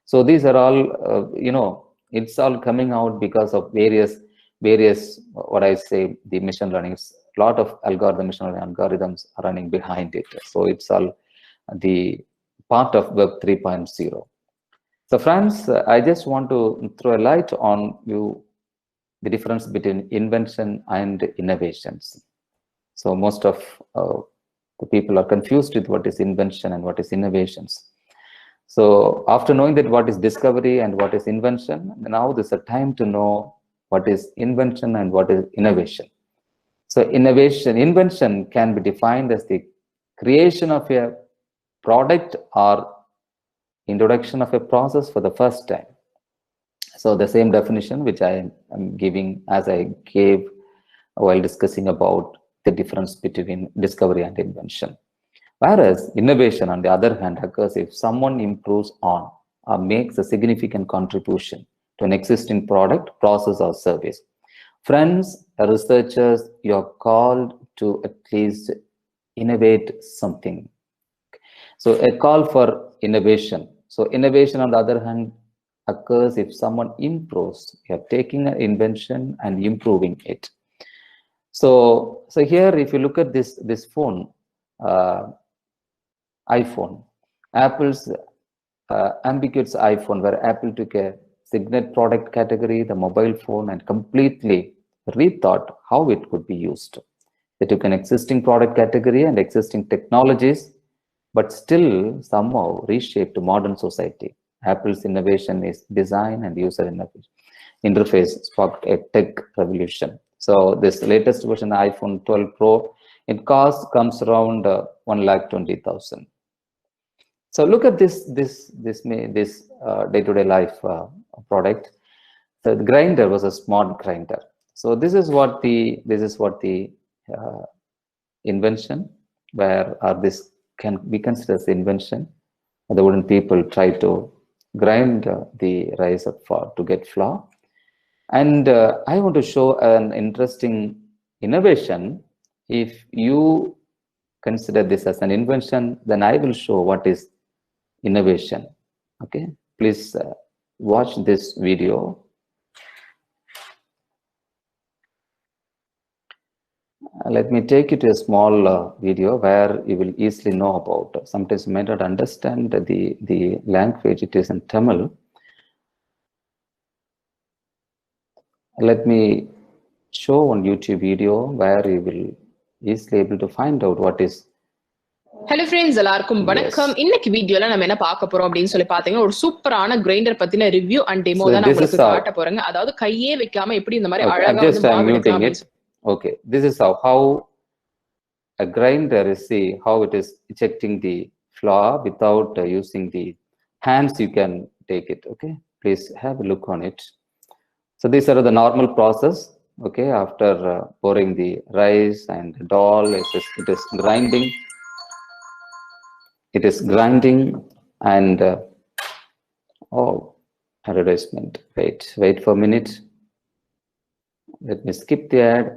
So these are all, it's all coming out because of various, what I say, the machine learning. A lot of machine learning algorithms are running behind it. So it's all the part of Web 3.0. So friends, I just want to throw a light on you the difference between invention and innovations. So most of the people are confused with what is invention and what is innovations. So after knowing that what is discovery and what is invention, now there's a time to know what is invention and what is innovation. So invention can be defined as the creation of a product or introduction of a process for the first time. So the same definition which I am giving as I gave while discussing about the difference between discovery and invention. Whereas innovation, on the other hand, occurs if someone improves on or makes a significant contribution to an existing product, process, or service. Friends, researchers, you are called to at least innovate something. So a call for innovation. So innovation, on the other hand, occurs if someone improves. You are taking an invention and improving it. So here, if you look at this phone, iPhone, Apple's ambiguous iPhone, where Apple took a signet product category, the mobile phone, and completely rethought how it could be used. They took an existing product category and existing technologies, but still somehow reshaped modern society. Apple's innovation is design and user interface sparked a tech revolution. So this latest version, iPhone 12 Pro, it comes around 1,20,000. So look at this day-to-day life product. So the grinder was a smart grinder. So this is what the invention, where this can be considered as invention. The wooden people try to grind the rice to get flour. And I want to show an interesting innovation. If you consider this as an invention, then I will show what is innovation. Okay, please watch this video. Let me take you to a small video where you will easily know about. Sometimes you may not understand the language. It is in Tamil. Let me show one YouTube video where you will easily able to find out what is. Hello friends, எல்லாருக்கும் வணக்கம். இன்னைக்கு வீடியோல நம்ம என்ன பார்க்க போறோம் அப்படின்னு சொல்லி பாத்தீங்கன்னா, ஒரு சூப்பரான கிரைண்டர் பத்தின ரிவ்யூ அண்ட் டெமோ தான் நான் உங்களுக்கு காட்ட போறேங்க. அதாவது கையே வைக்காம எப்படி இந்த மாதிரி அழகா வந்து மாவு எடுக்கலாம். Okay, this is how a grinder is, see how it is ejecting the flour without using the hands. You can take it. Okay, please have a look on it. So these are the normal process. Okay, after pouring the rice and dal, it is grinding. It is grinding and oh, advertisement. Wait for a minute. Let me skip the ad.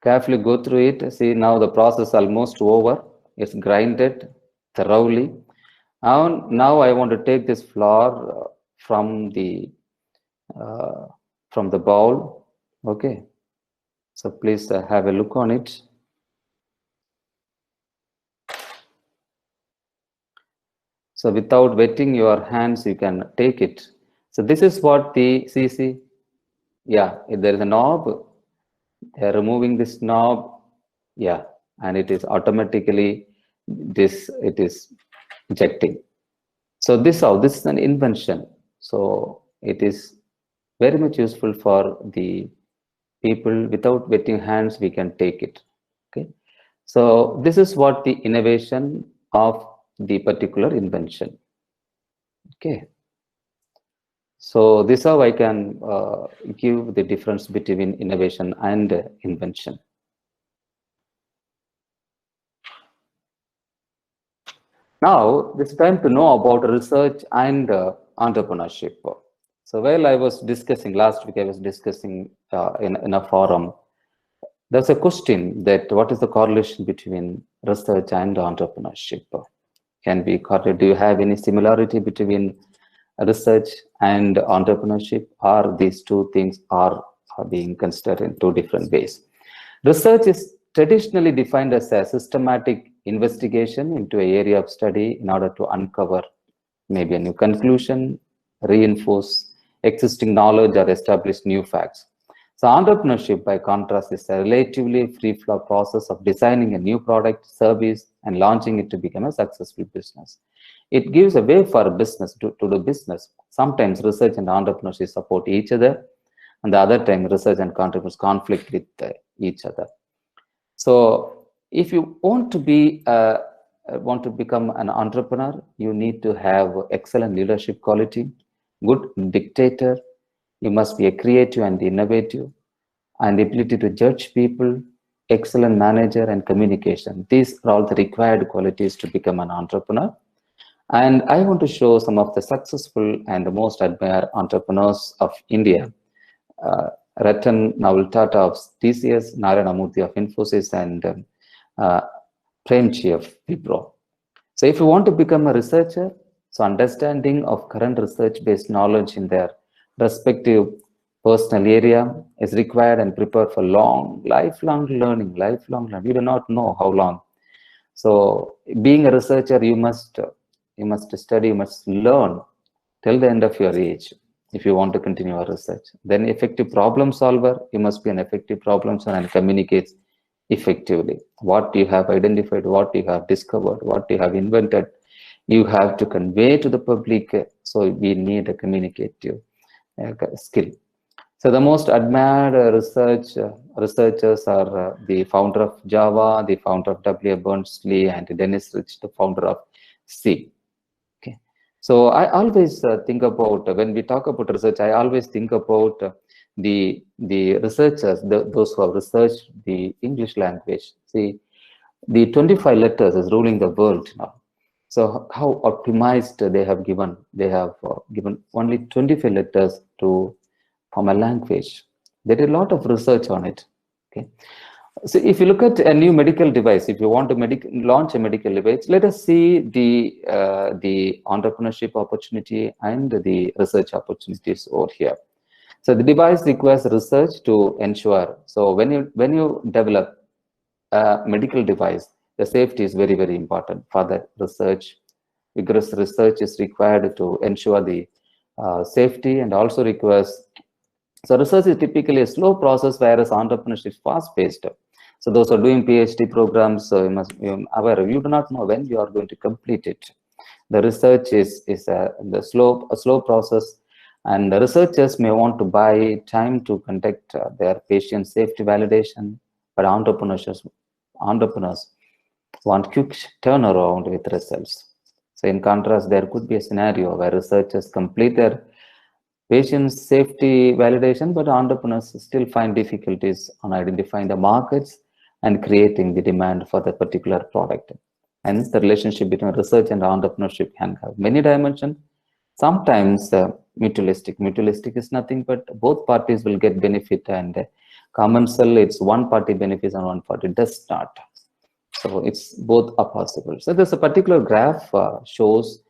Carefully go through it. See, now the process almost over. It's grinded thoroughly. Now I want to take this flour from the bowl. Okay, so please have a look on it. So without wetting your hands, you can take it. So this is what see, yeah, there is a knob. They are removing this knob, yeah, and it is automatically it is injecting. So this is an invention. So it is very much useful for the people. Without wetting hands, we can take it. Okay. So this is what the innovation of the particular invention. Okay. So this is how I can give the difference between innovation and invention. Now it's time to know about research and entrepreneurship. So while I was discussing last week, I was discussing in a forum. There's a question that what is the correlation between research and entrepreneurship? Can be correlated? Do you have any similarity between research and entrepreneurship, or these two things are being considered in two different ways? Research is traditionally defined as a systematic investigation into an area of study in order to uncover maybe a new conclusion, reinforce existing knowledge, or establish new facts. So entrepreneurship, by contrast, is a relatively free-flow process of designing a new product, service, and launching it to become a successful business. It gives a way for a business to do business. Sometimes research and entrepreneurship support each other, and the other time research and entrepreneurship conflict with each other. So if you want to become an entrepreneur, you need to have excellent leadership quality, good dictator. You must be a creative and innovative, and the ability to judge people, excellent manager, and communication. These are all the required qualities to become an entrepreneur. And I want to show some of the successful and the most admired entrepreneurs of India. Ratan Naval Tata of TCS, Narayana Murthy of Infosys, and Premji of Wipro. So if you want to become a researcher, so understanding of current research-based knowledge in their respective personal area is required and prepared for lifelong learning. We do not know how long. So being a researcher, you must study, you must learn till the end of your age if you want to continue your research. Then effective problem solver, you must be an effective problem solver and communicate effectively. What you have identified, what you have discovered, what you have invented, you have to convey to the public. So we need a communicative skill. So the most admired researchers are the founder of Java, the founder of W. Berners-Lee, and Dennis Rich, the founder of C. Okay. So I always think about, when we talk about research, I always think about the researchers, those who have researched the English language. See, the 25 letters is ruling the world now. So how optimized they have given. They have given only 25 letters to form a language. They did a lot of research on it. Okay. So if you look at a new medical device, if you want to launch a medical device, let us see the entrepreneurship opportunity and the research opportunities over here. So the device requires research to ensure. So when you develop a medical device, the safety is very, very important for that research. Vigorous research is required to ensure the safety, and also requires. So research is typically a slow process, whereas entrepreneurship is fast-paced. So those who are doing PhD programs, so you must be aware, you do not know when you are going to complete it. The research is a slow process, and the researchers may want to buy time to conduct their patient safety validation, but entrepreneurs want quick turnaround with results. So in contrast, there could be a scenario where researchers complete their patient safety validation, but entrepreneurs still find difficulties on identifying the markets and creating the demand for the particular product. Hence, the relationship between research and entrepreneurship can have many dimensions. Sometimes mutualistic. Mutualistic is nothing but both parties will get benefit, and common cell, it's one party benefits and one party does not. So it's both are possible. So there's a particular graph shows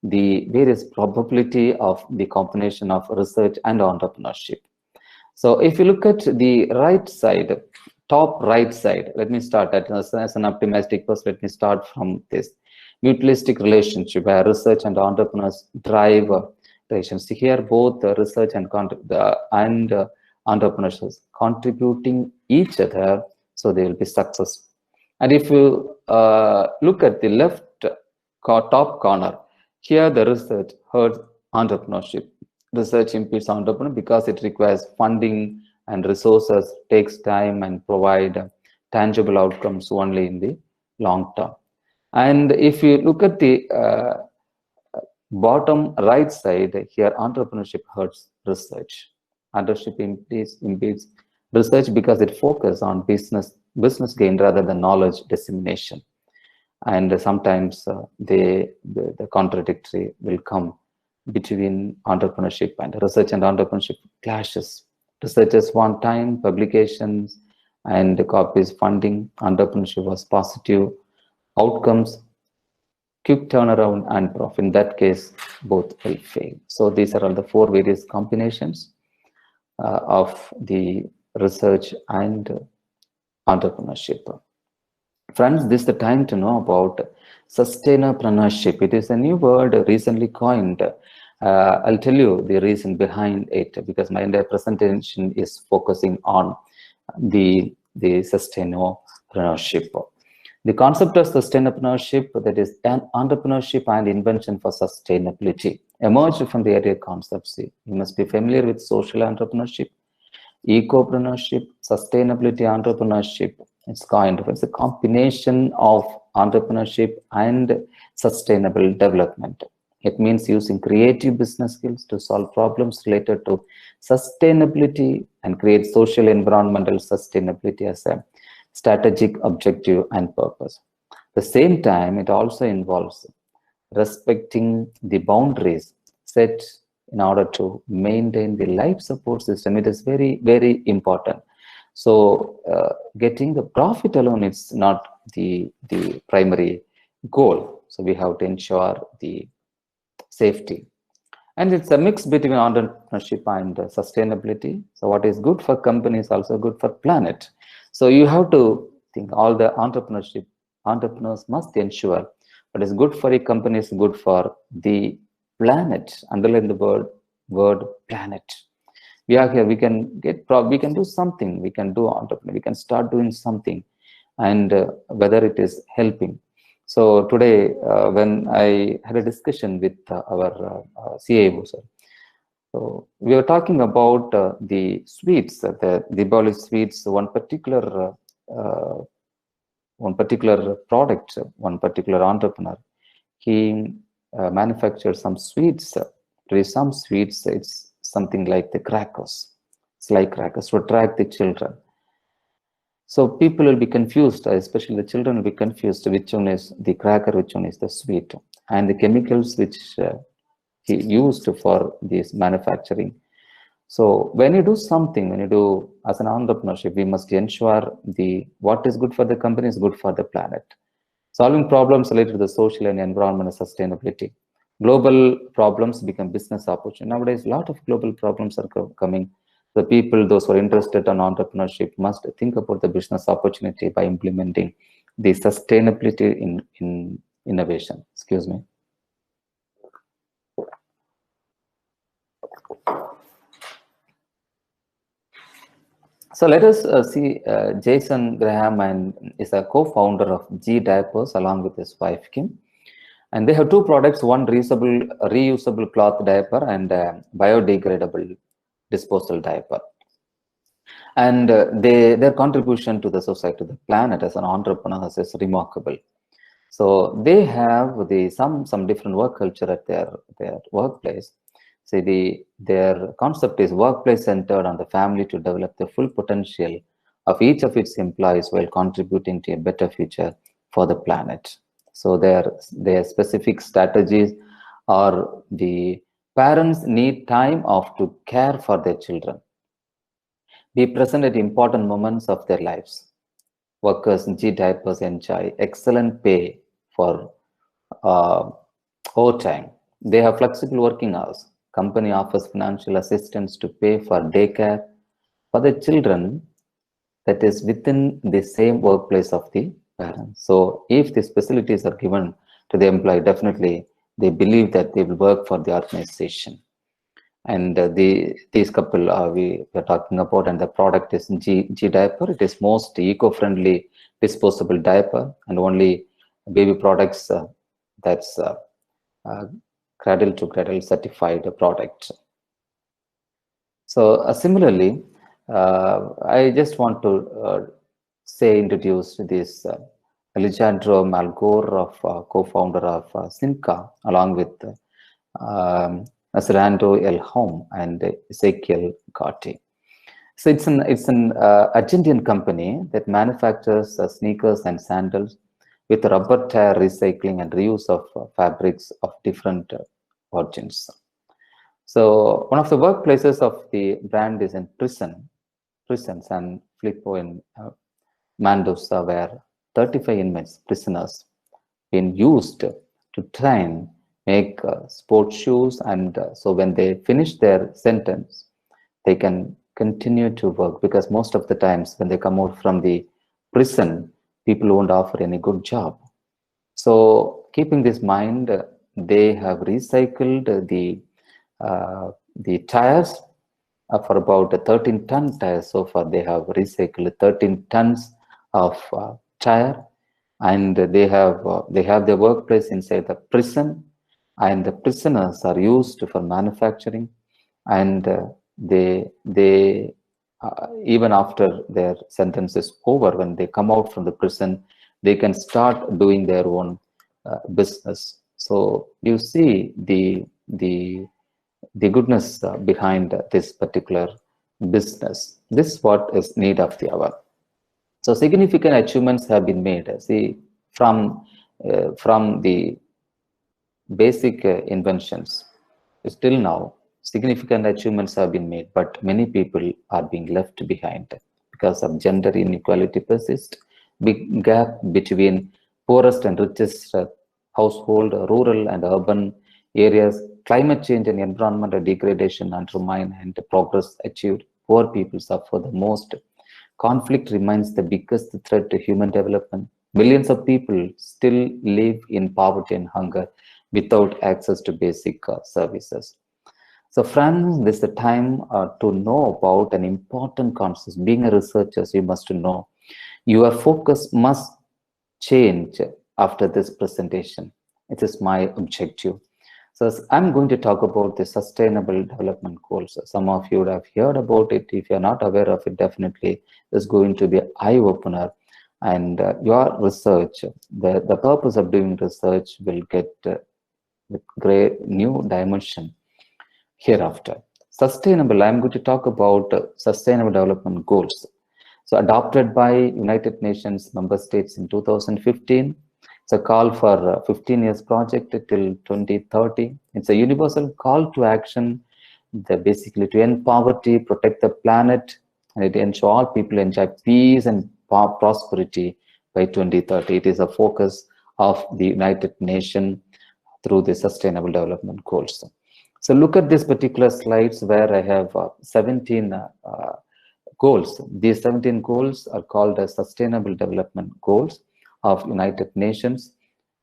the various probability of the combination of research and entrepreneurship. So if you look at the right side, top right side, let me start at as an optimistic person. Let me start from this mutualistic relationship where research and entrepreneurs drive relations. Here, both research and entrepreneurs contributing each other, so they will be successful. And if you look at the left top corner. Here the research hurts entrepreneurship. Research impedes entrepreneurship because it requires funding and resources, takes time, and provide tangible outcomes only in the long term. And if you look at the bottom right side, here entrepreneurship hurts research. Entrepreneurship impedes research because it focuses on business gain rather than knowledge dissemination. And sometimes the contradictory will come between entrepreneurship and research, and entrepreneurship clashes. Researchers want time, publications, and copies, funding. Entrepreneurship was positive outcomes, quick turnaround, and profit. In that case, both will fail. So these are all the four various combinations of the research and entrepreneurship. Friends, this is the time to know about sustainpreneurship. It is a new word recently coined. I'll tell you the reason behind it, because my entire presentation is focusing on the sustainpreneurship. The concept of sustainpreneurship, that is an entrepreneurship and invention for sustainability, emerged from the earlier concepts. You must be familiar with social entrepreneurship, ecopreneurship, sustainability entrepreneurship. It's a combination of entrepreneurship and sustainable development. It means using creative business skills to solve problems related to sustainability and create social environmental sustainability as a strategic objective and purpose. At the same time, it also involves respecting the boundaries set in order to maintain the life support system. It is very, very important. So getting the profit alone is not the primary goal. So we have to ensure the safety. And it's a mix between entrepreneurship and sustainability. So what is good for company is also good for planet. So you have to think all the entrepreneurs must ensure what is good for a company is good for the planet. Underline the word planet. We are here, we can do something, we can do entrepreneurship, we can start doing something, and whether it is helping. So today, when I had a discussion with our CAO, so we were talking about the sweets, the Diwali sweets, one particular product, one particular entrepreneur, he manufactured some sweets. Some sweets, it's something like the crackers. It's like crackers to attract the children. So people will be confused, especially the children will be confused which one is the cracker, which one is the sweet. And the chemicals which he used for this manufacturing. So when you do something, when you do as an entrepreneurship, we must ensure what is good for the company is good for the planet. Solving problems related to the social and environmental sustainability. Global problems become business opportunity. Nowadays, a lot of global problems are coming. The people, those who are interested in entrepreneurship, must think about the business opportunity by implementing the sustainability in innovation. Excuse me. So let us see Jason Graham is a co-founder of G Diapers along with his wife Kim. And they have two products, one reusable cloth diaper and biodegradable disposal diaper. And their contribution to the society, to the planet as an entrepreneur is remarkable. So they have some different work culture at their workplace. See, their concept is workplace centered on the family to develop the full potential of each of its employees while contributing to a better future for the planet. So their specific strategies are the parents need time off to care for their children. Be present at important moments of their lives. Workers in G Diapers enjoy excellent pay for overtime. They have flexible working hours. Company offers financial assistance to pay for daycare for the children that is within the same workplace of the parents. So if these facilities are given to the employee, definitely they believe that they will work for the organization. And these couple we are talking about, and the product is G Diaper. It is most eco-friendly disposable diaper, and only baby products that's cradle to cradle certified product. So similarly, I just want to introduce this Alejandro Malgor, of co-founder of Simca, along with Serando El Home and Ezekiel Gotti. So it's an Argentine company that manufactures sneakers and sandals with rubber tire recycling and reuse of fabrics of different origins. So one of the workplaces of the brand is in prisons and Filippo in Mendoza, where 35 inmates, prisoners, been used to train, make sports shoes, and so when they finish their sentence, they can continue to work, because most of the times when they come out from the prison, people won't offer any good job. So keeping this in mind, they have recycled the tires for about 13-ton tires. So far they have recycled 13 tons of tire, and they have their workplace inside the prison, and the prisoners are used for manufacturing, and they even after their sentence is over, when they come out from the prison, they can start doing their own business. So you see the goodness behind this particular business. This is what is need of the hour. So significant achievements have been made. See, from the basic inventions, still now significant achievements have been made, but many people are being left behind because of gender inequality persists, big gap between poorest and richest household, rural and urban areas, climate change and environmental degradation undermine and progress achieved. Poor people suffer the most. Conflict remains the biggest threat to human development. Millions of people still live in poverty and hunger without access to basic services. So friends, this is the time to know about an important concept. Being a researcher, you must know your focus must change after this presentation. It is my objective. So I'm going to talk about the Sustainable Development Goals. Some of you would have heard about it. If you're not aware of it, definitely it's going to be an eye-opener. And your research, the purpose of doing research will get with great new dimension hereafter. Sustainable, I'm going to talk about Sustainable Development Goals. So adopted by United Nations member states in 2015. It's a call for 15 years project till 2030. It's a universal call to action, basically to end poverty, protect the planet, and it ensure all people enjoy peace and prosperity by 2030. It is a focus of the United Nations through the Sustainable Development Goals. So look at this particular slides where I have 17 goals. These 17 goals are called as Sustainable Development Goals of United Nations.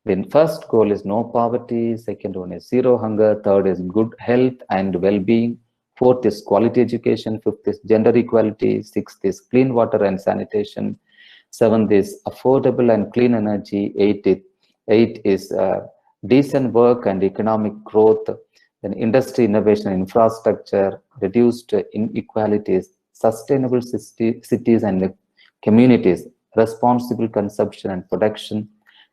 The first goal is no poverty, second one is zero hunger, third is good health and well-being, fourth is quality education, fifth is gender equality, sixth is clean water and sanitation, seventh is affordable and clean energy, eight is decent work and economic growth, then industry, innovation, infrastructure, reduced inequalities, sustainable cities and communities, responsible consumption and production,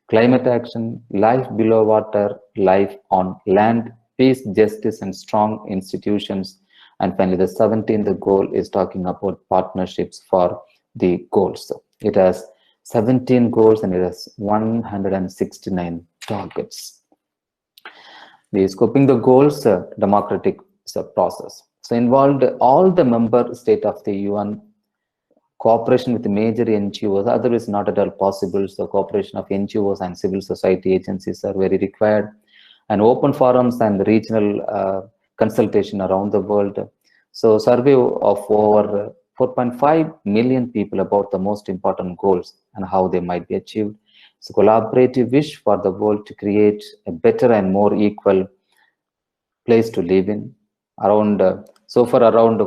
climate action, life below water, life on land, peace, justice, and strong institutions. And finally, the 17th goal is talking about partnerships for the goals. It has 17 goals and it has 169 targets. The scoping the goals, democratic process. So involved all the member state of the UN, cooperation with major NGOs, otherwise not at all possible. So cooperation of NGOs and civil society agencies are very required, and open forums and regional consultation around the world. So survey of over 4.5 million people about the most important goals and how they might be achieved. So collaborative wish for the world to create a better and more equal place to live in. Around so far around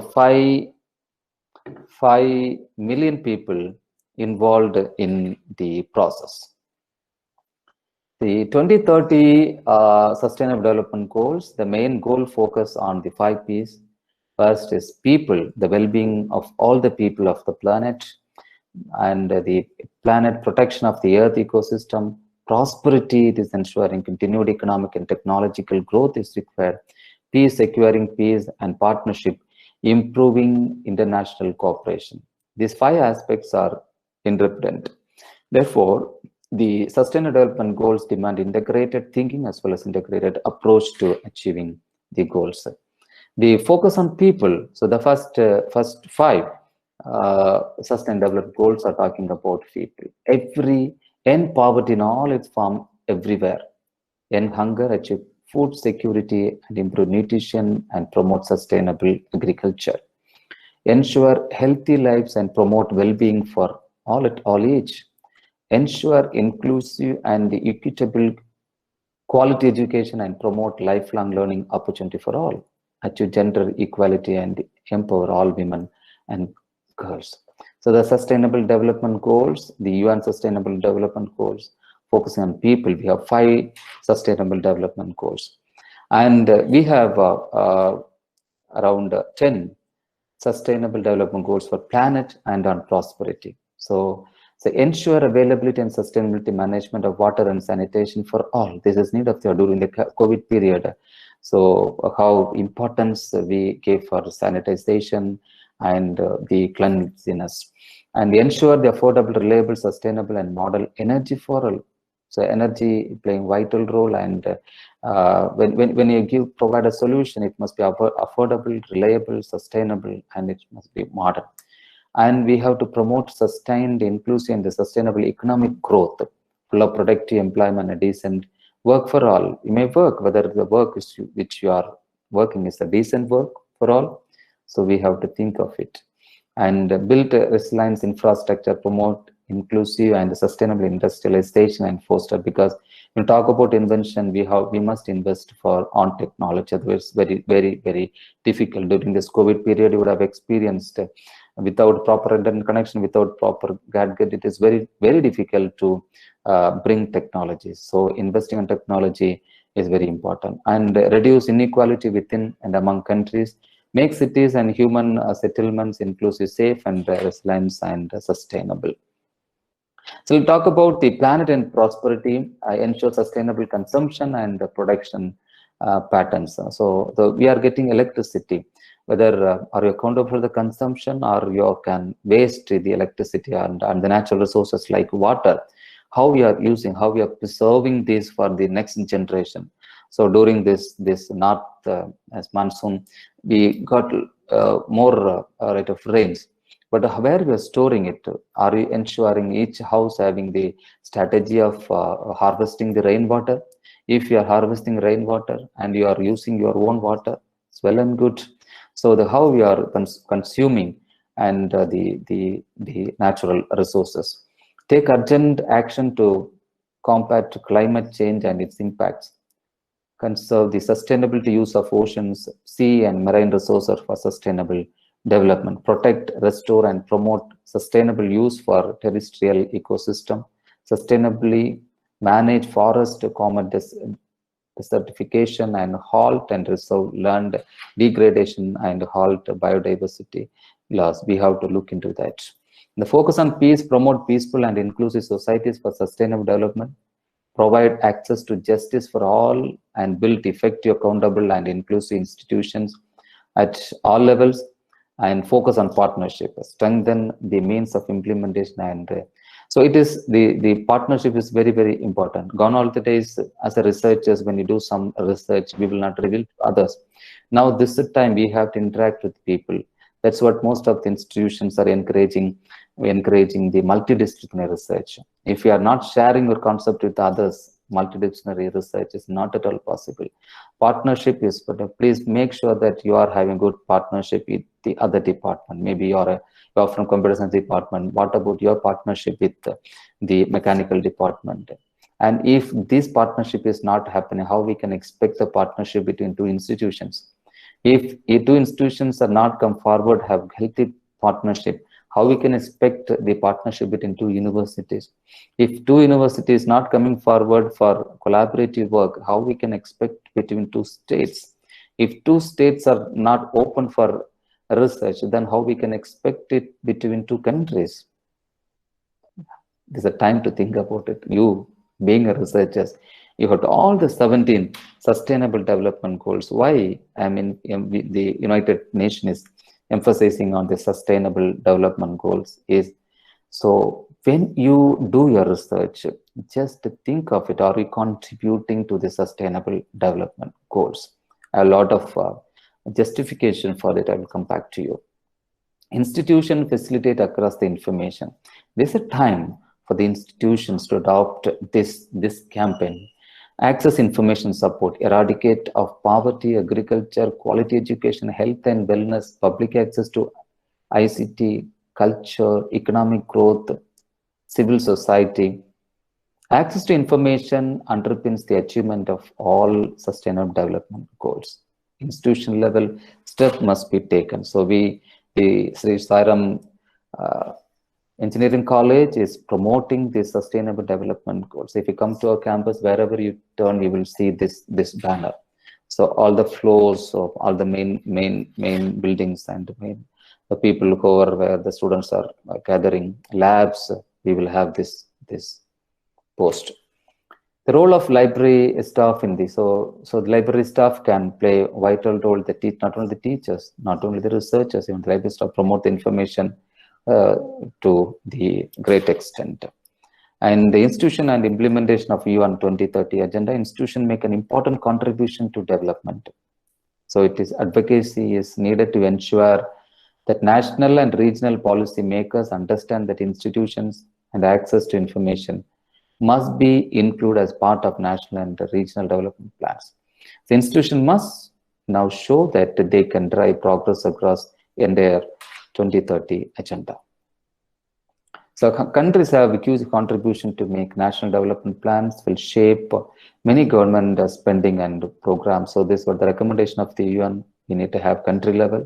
5 million people involved in the process. The 2030 Sustainable Development Goals, the main goal focus on the 5 Ps. First is people, the well-being of all the people of the planet, and the planet protection of the earth ecosystem. Prosperity, it is ensuring continued economic and technological growth is required. Peace, securing peace and partnership, improving international cooperation. These 5 aspects are interdependent. Therefore, the Sustainable Development Goals demand integrated thinking as well as integrated approach to achieving the goals. The focus on people. So the first 5 Sustainable Development Goals are talking about people. End poverty in all its form everywhere. End hunger, achieve food security and improve nutrition and promote sustainable agriculture. Ensure healthy lives and promote well-being for all at all age. Ensure inclusive and equitable quality education and promote lifelong learning opportunity for all. Achieve gender equality and empower all women and girls. So the Sustainable Development Goals, the UN Sustainable Development Goals, focusing on people. We have 5 Sustainable Development Goals. And we have around 10 Sustainable Development Goals for planet and on prosperity. So ensure availability and sustainability management of water and sanitation for all. This is need of during the COVID period. So how importance we gave for sanitization and the cleanliness, and ensure the affordable, reliable, sustainable and model energy for all. So energy playing vital role, and when you provide a solution, it must be affordable, reliable, sustainable, and it must be modern. And we have to promote sustained, inclusive and sustainable economic growth, full of productive employment and decent work for all. You may work, whether the work is which you are working is a decent work for all. So we have to think of it, and build resilience infrastructure, promote inclusive and sustainable industrialization and foster, because when we talk about invention, we must invest on technology. Otherwise, very difficult. During this COVID period, you would have experienced without proper internet connection, without proper gadget, it is very difficult to bring technology. So investing in technology is very important, and reduce inequality within and among countries, make cities and human settlements inclusive, safe and resilient and sustainable. So we'll talk about the planet and prosperity, ensure sustainable consumption and production patterns. So we are getting electricity, whether are you accountable for the consumption or you can waste the electricity and the natural resources like water, how we are using, how we are preserving this for the next generation. So during this north as monsoon, we got more rate of rains, but where we are storing it, are we ensuring each house having the strategy of harvesting the rainwater? If you are harvesting rainwater and you are using your own water, it's well and good. So how we are consuming and the natural resources. Take urgent action to combat climate change and its impacts. Conserve the sustainability use of oceans, sea and marine resources for sustainable development. Protect, restore and promote sustainable use for terrestrial ecosystem. Sustainably manage forest, combat desertification and halt and reserve land degradation and halt biodiversity loss. We have to look into that. The focus on peace, promote peaceful and inclusive societies for sustainable development. Provide access to justice for all and build effective, accountable and inclusive institutions at all levels, and focus on partnership, strengthen the means of implementation. And so it is the partnership is very important. Gone all the days as a researchers, when you do some research, we will not reveal to others. Now this time we have to interact with people. That's what most of the institutions are encouraging the multidisciplinary research. If you are not sharing your concept with others, multidisciplinary research is not at all possible. Partnership is, but please make sure that you are having good partnership with the other department. Maybe you are from computer science department. What about your partnership with the mechanical department? And if this partnership is not happening, how we can expect the partnership between two institutions? If two institutions are not come forward, have healthy partnership, how we can expect the partnership between two universities? If two universities not coming forward for collaborative work, how we can expect between two states? If two states are not open for research, then how we can expect it between two countries? There's a time to think about it. You, being a researcher, you have all the 17 sustainable development goals. Why? I mean, the United Nations is emphasizing on the sustainable development goals is, so when you do your research, just think of it, are you contributing to the sustainable development goals? A lot of justification for it, I will come back to you. Institution facilitate across the information. There's a time for the institutions to adopt this campaign. Access information support, eradicate of poverty, agriculture, quality education, health and wellness, public access to ICT, culture, economic growth, civil society. Access to information underpins the achievement of all sustainable development goals. Institutional level steps must be taken. So the Sri Sairam Engineering College is promoting the sustainable development goals. If you come to our campus, wherever you turn, you will see this banner. So all the floors of all the main buildings and the people who are where the students are gathering, labs, we will have this post. The role of library staff in this, so the library staff can play a vital role. They teach not only the teachers, not only the researchers, even the library staff promote the information to the great extent. And the institution and implementation of UN 2030 agenda, institution make an important contribution to development. So it is advocacy is needed to ensure that national and regional policy makers understand that institutions and access to information must be included as part of national and regional development plans. The institution must now show that they can drive progress across in their 2030 agenda. So countries have a huge contribution to make national development plans, will shape many government spending and programs. So this was the recommendation of the UN. We need to have country level.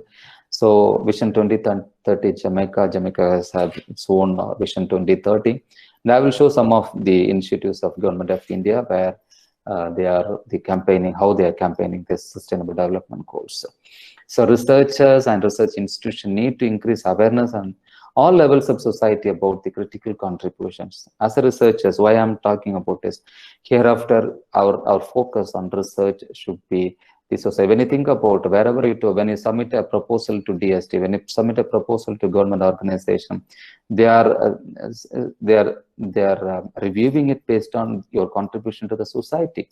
So Vision 2030 Jamaica has had its own Vision 2030. And I will show some of the initiatives of Government of India where they are campaigning, how they are campaigning this sustainable development goals. So researchers and research institutions need to increase awareness on all levels of society about the critical contributions. As a researchers, why I'm talking about is hereafter our focus on research should be the society. When you think about wherever you do, when you submit a proposal to DST, when you submit a proposal to government organization, they are reviewing it based on your contribution to the society.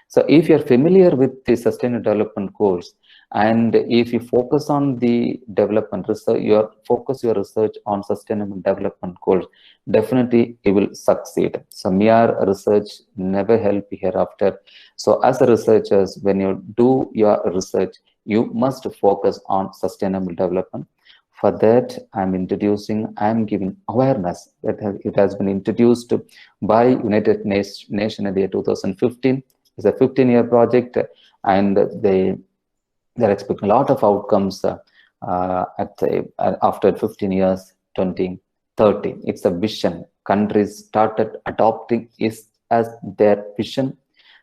So if you're familiar with the sustainable development goals, and if you focus on the development research, focus your research on sustainable development goals, definitely you will succeed. So mere research never help you hereafter. So as a researchers, when you do your research, you must focus on sustainable development. For that, I'm giving awareness that it has been introduced by United Nations in the year 2015. It's a 15-year project, and they're expecting a lot of outcomes after 15 years, 2030. It's a vision. Countries started adopting it as their vision.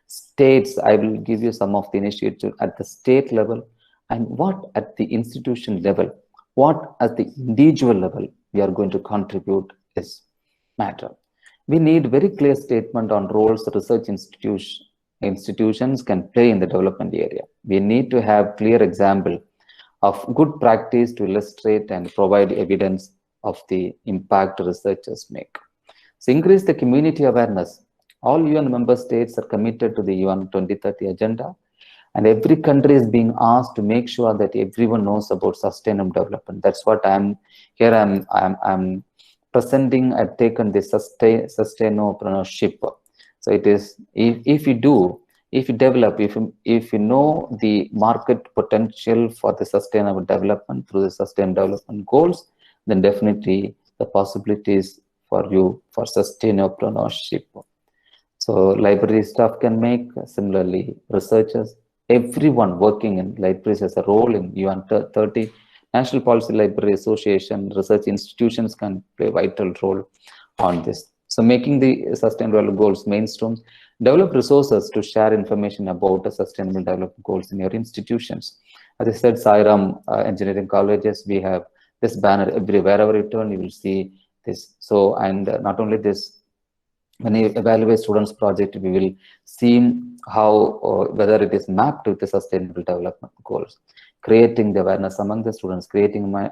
States, I will give you some of the initiatives at the state level, and what at the institution level, what at the individual level we are going to contribute is matter. We need very clear statement on roles research institutions can play in the development area. We need to have clear example of good practice to illustrate and provide evidence of the impact researchers make. So increase the community awareness. All UN member states are committed to the UN 2030 agenda, and every country is being asked to make sure that everyone knows about sustainable development. That's what I'm presenting. I've taken the sustainopreneurship. So it is, if you develop, if you know the market potential for the sustainable development through the sustainable development goals, then definitely the possibilities for you for sustainopreneurship. So library staff can make, similarly researchers, everyone working in libraries has a role in UN 30. National Policy Library Association, research institutions can play a vital role on this. So making the sustainable goals mainstream, develop resources to share information about the sustainable development goals in your institutions. As I said, Sairam engineering colleges, we have this banner everywhere. Wherever you turn, you will see this. So, and not only this, when you evaluate students' project, we will see how whether it is mapped with the sustainable development goals, creating the awareness among the students, creating my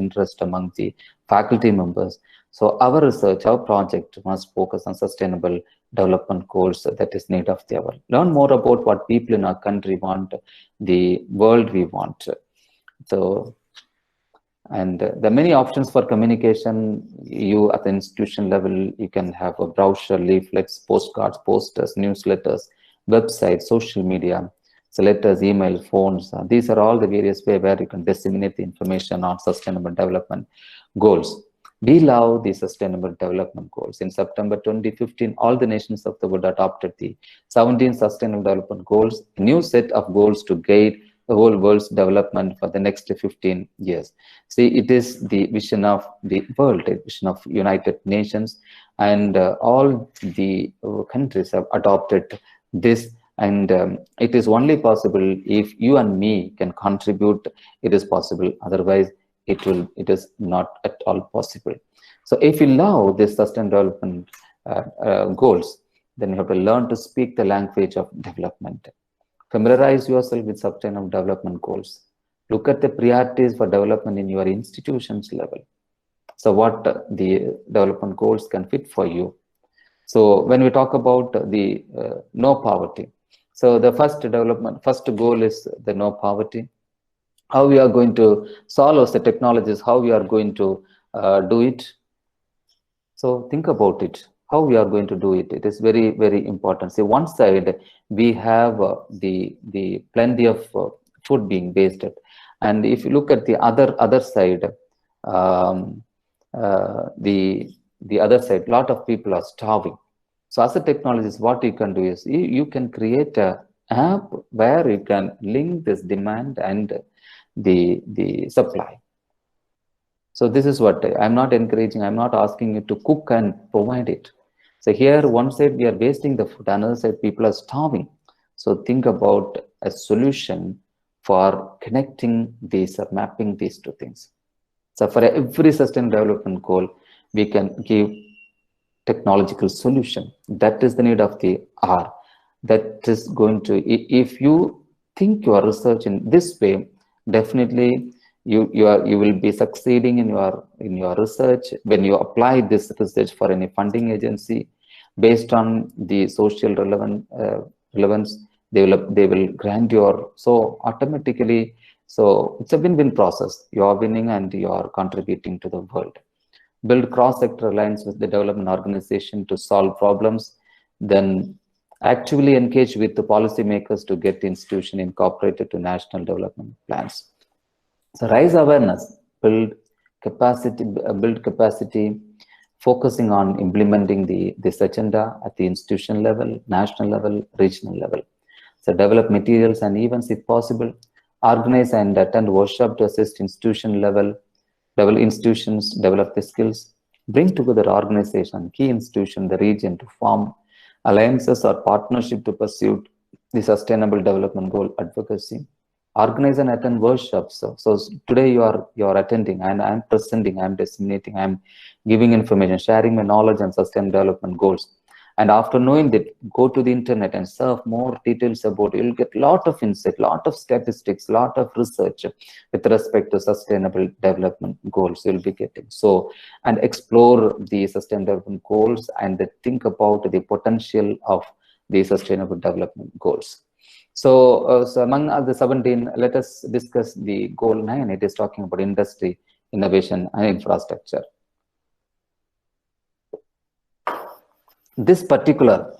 interest among the faculty members. So our research, our project must focus on sustainable development goals that is need of the hour. Learn more about what people in our country want, the world we want. So, and there are many options for communication. You at the institution level, you can have a brochure, leaflets, postcards, posters, newsletters, websites, social media, so letters, email, phones. These are all the various ways where you can disseminate the information on sustainable development goals. We love the Sustainable Development Goals. In September 2015, all the nations of the world adopted the 17 Sustainable Development Goals, a new set of goals to guide the whole world's development for the next 15 years. See, it is the vision of the world, the vision of United Nations, and all the countries have adopted this. And it is only possible if you and me can contribute. It is possible. Otherwise, it is not at all possible. So if you love this sustainable development goals, then you have to learn to speak the language of development. Familiarize yourself with sustainable development goals. Look at the priorities for development in your institutions level. So what the development goals can fit for you. So when we talk about the no poverty, so the first goal is the no poverty. How we are going to solve the technologies, how we are going to do it. So think about it, how we are going to do it. It is very, very important. See, one side, we have the plenty of food being wasted. And if you look at the other side, the other side, a lot of people are starving. So as a technologist, what you can do is you can create an app where you can link this demand and the supply. So this is what I'm not encouraging. I'm not asking you to cook and provide it. So here, one side we are wasting the food, another side people are starving. So think about a solution for connecting these or mapping these two things. So for every sustainable development goal, we can give technological solution. That is the need of the hour. That is going to, if you think your research in this way, definitely you will be succeeding in your research. When you apply this research for any funding agency based on the social relevance, they will grant your, so automatically, so it's a win-win process. You are winning and you are contributing to the world. Build cross-sector alliance with the development organization to solve problems, then actively engage with the policymakers to get the institution incorporated to national development plans. So raise awareness, build capacity, focusing on implementing this agenda at the institution level, national level, regional level. So develop materials and events if possible, organize and attend workshop to assist institution level institutions, develop the skills, bring together organization, key institution, the region to form alliances or partnership to pursue the sustainable development goal advocacy. Organize and attend workshops. So today you are attending, and I'm presenting, I'm disseminating, I'm giving information, sharing my knowledge on sustainable development goals. And after knowing that, go to the internet and surf more details about it. You'll get a lot of insight, lot of statistics, lot of research with respect to sustainable development goals you'll be getting. So, and explore the sustainable development goals and think about the potential of the sustainable development goals. So, so among the 17, let us discuss the goal 9. It is talking about industry, innovation, and infrastructure. This particular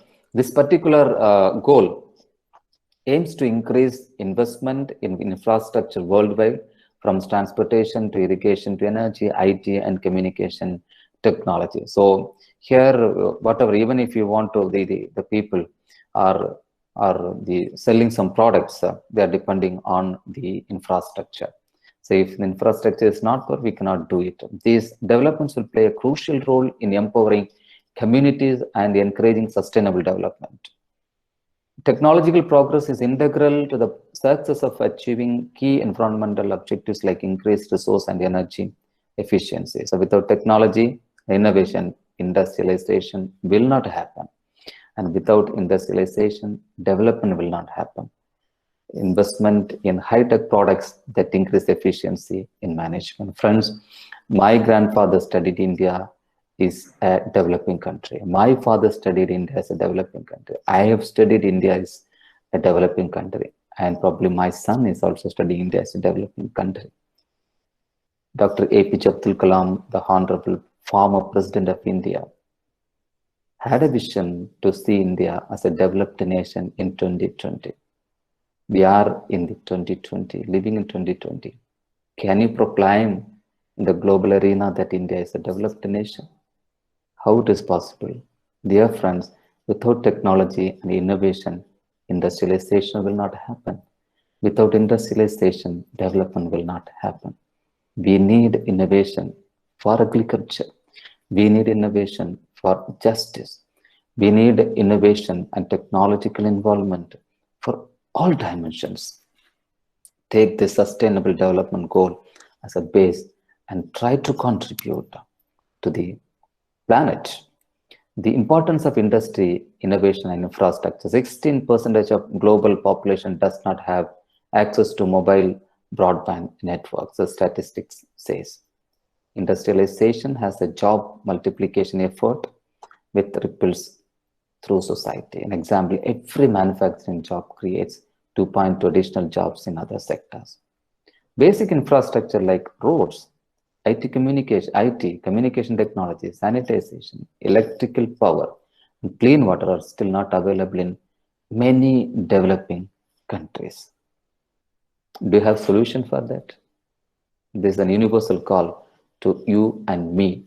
goal aims to increase investment in infrastructure worldwide, from transportation to irrigation to energy, IT, and communication technology. So here, whatever, even if you want to, the people are selling some products, they are depending on the infrastructure. So if the infrastructure is not there, we cannot do it. These developments will play a crucial role in empowering communities and encouraging sustainable development. Technological progress is integral to the success of achieving key environmental objectives like increased resource and energy efficiency. So without technology, innovation, industrialization will not happen. And without industrialization, development will not happen. Investment in high-tech products that increase efficiency in management. Friends, my grandfather studied India is a developing country. My father studied India as a developing country. I have studied India as a developing country. And probably my son is also studying India as a developing country. Dr. APJ Abdul Kalam, the Honorable former President of India, had a vision to see India as a developed nation in 2020. We are in the 2020, living in 2020. Can you proclaim in the global arena that India is a developed nation? How it is possible? Dear friends, without technology and innovation, industrialization will not happen. Without industrialization, development will not happen. We need innovation for agriculture. We need innovation for justice. We need innovation and technological involvement for all dimensions. Take the sustainable development goal as a base and try to contribute to the planet. The importance of industry, innovation and infrastructure. 16% of global population does not have access to mobile broadband networks, the statistics says. Industrialization has a job multiplication effort with ripples through society. An example, every manufacturing job creates 2.2 additional jobs in other sectors. Basic infrastructure like roads, IT communication technology, sanitization, electrical power, and clean water are still not available in many developing countries. Do you have a solution for that? This is an universal call to you and me.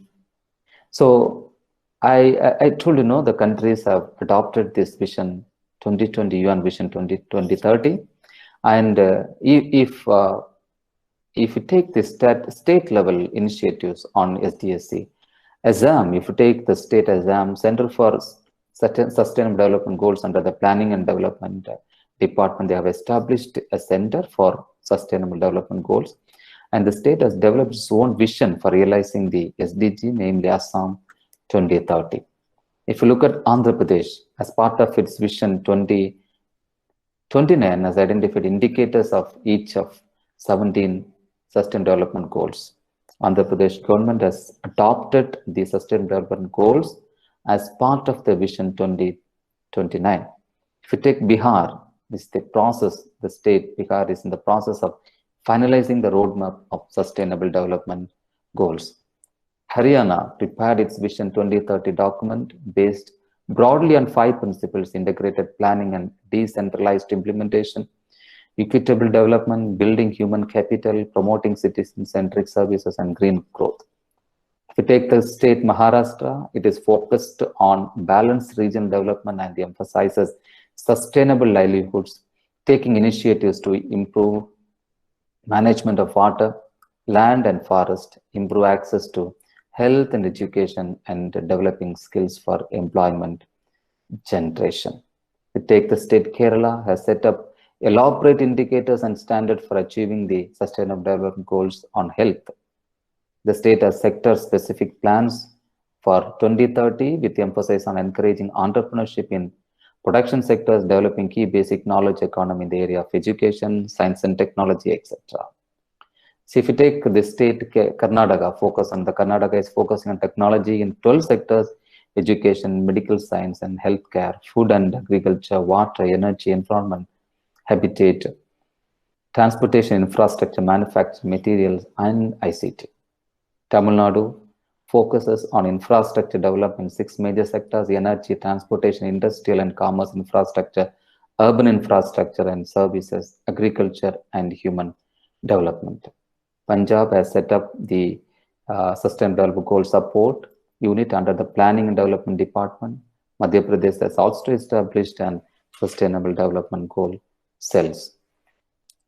So I told you, the countries have adopted this vision 2020 UN Vision 2030, and if you take the state level initiatives on SDSC, Assam, if you take the state Assam Center for Sustainable Development Goals under the Planning and Development Department, they have established a Center for Sustainable Development Goals, and the state has developed its own vision for realizing the SDG, namely Assam 2030. If you look at Andhra Pradesh, as part of its vision 2029, has identified indicators of each of 17 Sustainable Development Goals. Andhra Pradesh government has adopted the Sustainable Development Goals as part of the vision 2029. If you take Bihar, this is the process, the state Bihar is in the process of finalizing the roadmap of Sustainable Development Goals. Haryana prepared its Vision 2030 document based broadly on 5 principles: integrated planning and decentralized implementation, equitable development, building human capital, promoting citizen-centric services, and green growth. If you take the state Maharashtra, it is focused on balanced regional development and emphasizes sustainable livelihoods, taking initiatives to improve management of water, land and forest, improve access to health and education, and developing skills for employment generation. We take the state Kerala has set up elaborate indicators and standards for achieving the Sustainable Development Goals on health. The state has sector-specific plans for 2030 with emphasis on encouraging entrepreneurship in production sectors, developing key basic knowledge economy in the area of education, science and technology, etc. So if you take the state Karnataka, Karnataka is focusing on technology in 12 sectors: education, medical science and healthcare, food and agriculture, water, energy, environment, habitat, transportation, infrastructure, manufacturing, materials, and ICT. Tamil Nadu focuses on infrastructure development in 6 major sectors: energy, transportation, industrial and commerce infrastructure, urban infrastructure and services, agriculture, and human development. Punjab has set up the Sustainable Development Goal Support Unit under the Planning and Development Department. Madhya Pradesh has also established an Sustainable Development Goal Cells.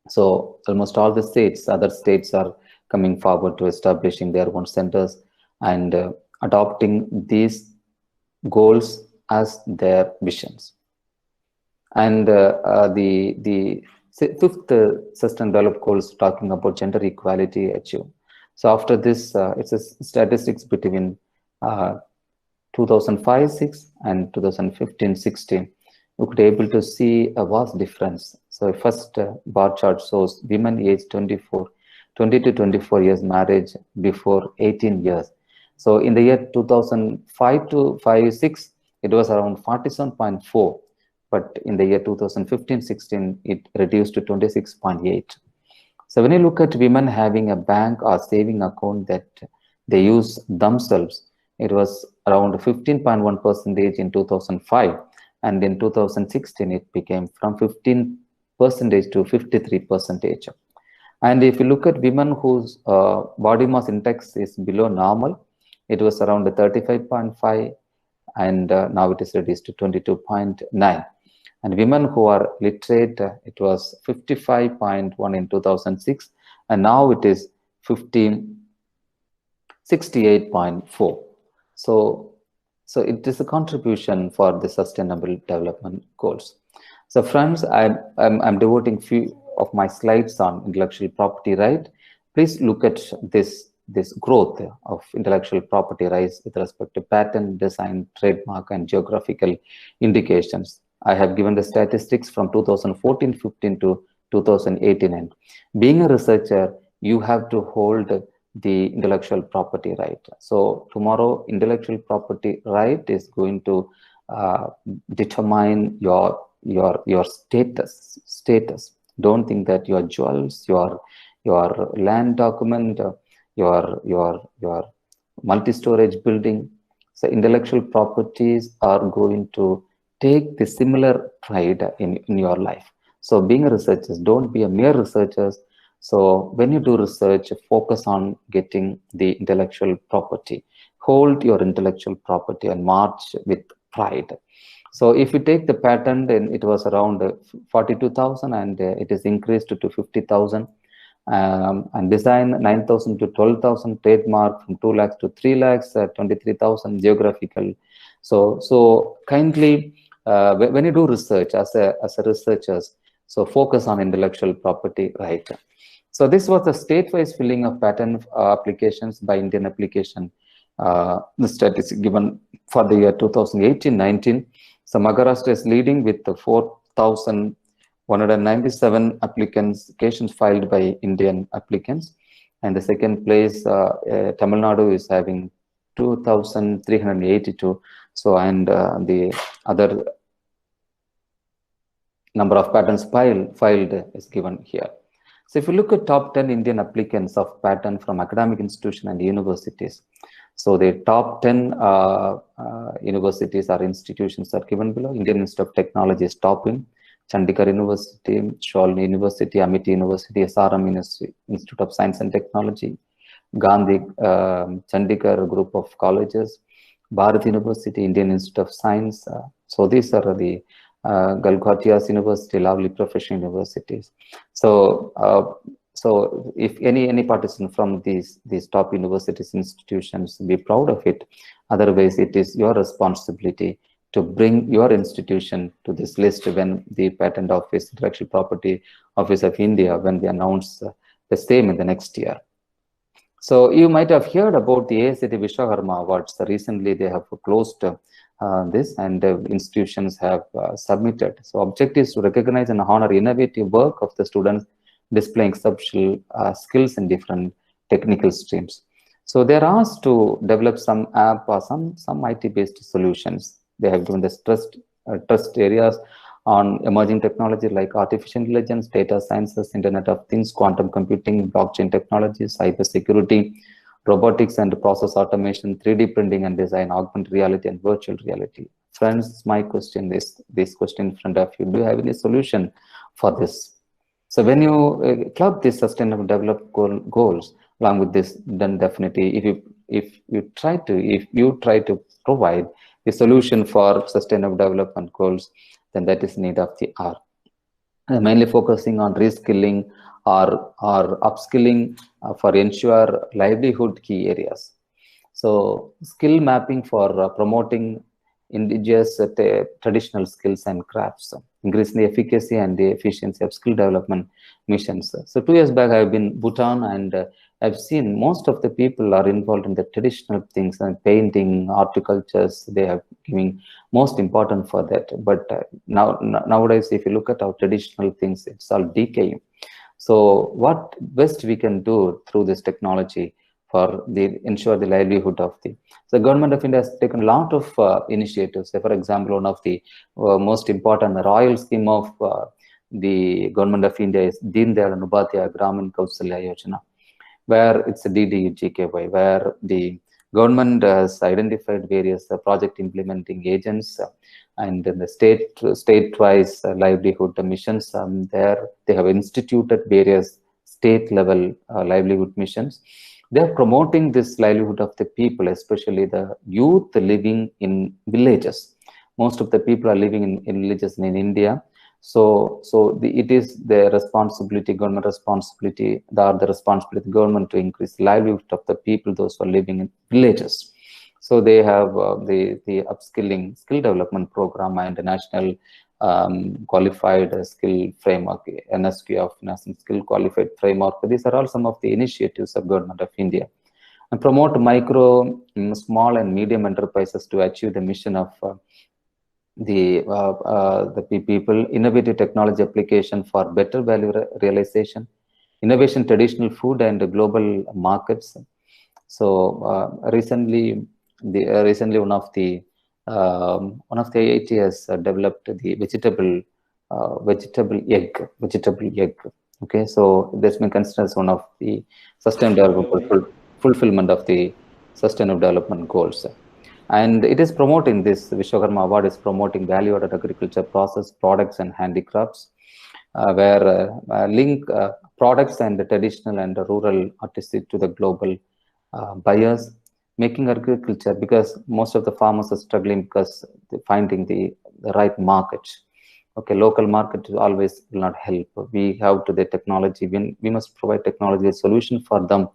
So almost all the states, other states are coming forward to establishing their own centers and adopting these goals as their visions. And the fifth Sustainable Development Goals talking about gender equality achieved. So after this, it's a statistics between 2005-6 and 2015-16. We could able to see a vast difference. So first bar chart shows women aged 20 to 24 years marriage before 18 years. So in the year 2005 to 5-6, it was around 47.4. But in the year 2015-16, it reduced to 26.8. So when you look at women having a bank or saving account that they use themselves, it was around 15.1% in 2005. And in 2016, it became from 15% to 53%. And if you look at women whose body mass index is below normal, it was around 35.5, and now it is reduced to 22.9. And women who are literate, it was 55.1 in 2006, and now it is 68.4. So it is a contribution for the Sustainable Development Goals. So friends, I'm devoting few of my slides on intellectual property right. Please look at this growth of intellectual property rights with respect to patent, design, trademark, and geographical indications. I have given the statistics from 2014-15 to 2018. And being a researcher, you have to hold the intellectual property right. So tomorrow, intellectual property right is going to determine your status. Don't think that your jewels, your land document, your multi-storage building. So intellectual properties are going to take the similar pride in your life. So being a researcher, don't be a mere researcher. So when you do research, focus on getting the intellectual property. Hold your intellectual property and march with pride. So if you take the patent, then it was around 42,000 and it is increased to 50,000. And design 9,000 to 12,000, trademark from 2 lakhs to 3 lakhs, 23,000 geographical. So kindly, when you do research as a researchers, so focus on intellectual property right. So this was a state-wise filling of patent applications by Indian application. The statistic given for the year 2018-19. So Maharashtra is leading with the 4,197 applications filed by Indian applicants, and the second place Tamil Nadu is having 2,382. So and the other number of patents filed is given here. So if you look at top 10 Indian applicants of patent from academic institutions and universities, so the top 10 universities or institutions are given below. Indian Institute of Technology is top in. Chandigarh University, Sholni University, Amity University, SRM Institute of Science and Technology, Gandhi Chandigarh group of colleges, Bharat University, Indian Institute of Science. So these are the Galgottias University, lovely professional universities. So if any participant from these top universities, institutions, be proud of it. Otherwise, it is your responsibility to bring your institution to this list when the Patent Office, Intellectual Property Office of India, when they announce the same in the next year. So you might have heard about the AICTE Vishwakarma Awards. Recently, they have closed this, and institutions have submitted. So objective is to recognize and honor innovative work of the students displaying exceptional skills in different technical streams. So they're asked to develop some app or some IT-based solutions. They have given this trust areas on emerging technology like artificial intelligence, data sciences, Internet of Things, quantum computing, blockchain technology, cyber security, robotics and process automation, 3D printing and design, augmented reality and virtual reality. Friends, my question is this question in front of you. Do you have any solution for this? So when you club these sustainable development goals along with this, then definitely if you try to provide a solution for sustainable development goals, then that is need of the hour. mainly focusing on reskilling or upskilling for ensure livelihood key areas. So skill mapping for promoting indigenous traditional skills and crafts, increasing the efficacy and the efficiency of skill development missions. So 2 years back, I've been Bhutan, and I've seen most of the people are involved in the traditional things and painting, horticultures. They are giving most important for that. But nowadays, if you look at our traditional things, it's all decaying. So what best we can do through this technology for ensure the livelihood of the government of India has taken a lot of initiatives. Say, for example, one of the most important royal scheme of the government of India is Deen Dayal Upadhyaya Gramin Kausalya Yojana, where it's a DDUGKY, where the government has identified various project implementing agents and the state-wise livelihood missions. There they have instituted various state-level livelihood missions. They are promoting this livelihood of the people, especially the youth living in villages. Most of the people are living in villages in India. So it is the responsibility, government responsibility, the responsibility of the government to increase the livelihood of the people, those who are living in villages. So they have the upskilling skill development program and the national qualified skill framework, NSQ of National Skill Qualified Framework. These are all some of the initiatives of Government of India. And promote micro, small and medium enterprises to achieve the mission of the people, innovative technology application for better value realization, innovation, traditional food and global markets. So recently one of the IIT has developed the vegetable egg. Okay, so that's been considered as one of the sustainable development fulfillment of the sustainable development goals. And it is promoting this Vishwakarma Award is promoting value-added agriculture process, products and handicrafts, where link products and the traditional and the rural artistic to the global buyers, making agriculture, because most of the farmers are struggling because finding the right market. Okay, local market always will not help. We have to the technology. We must provide technology a solution for them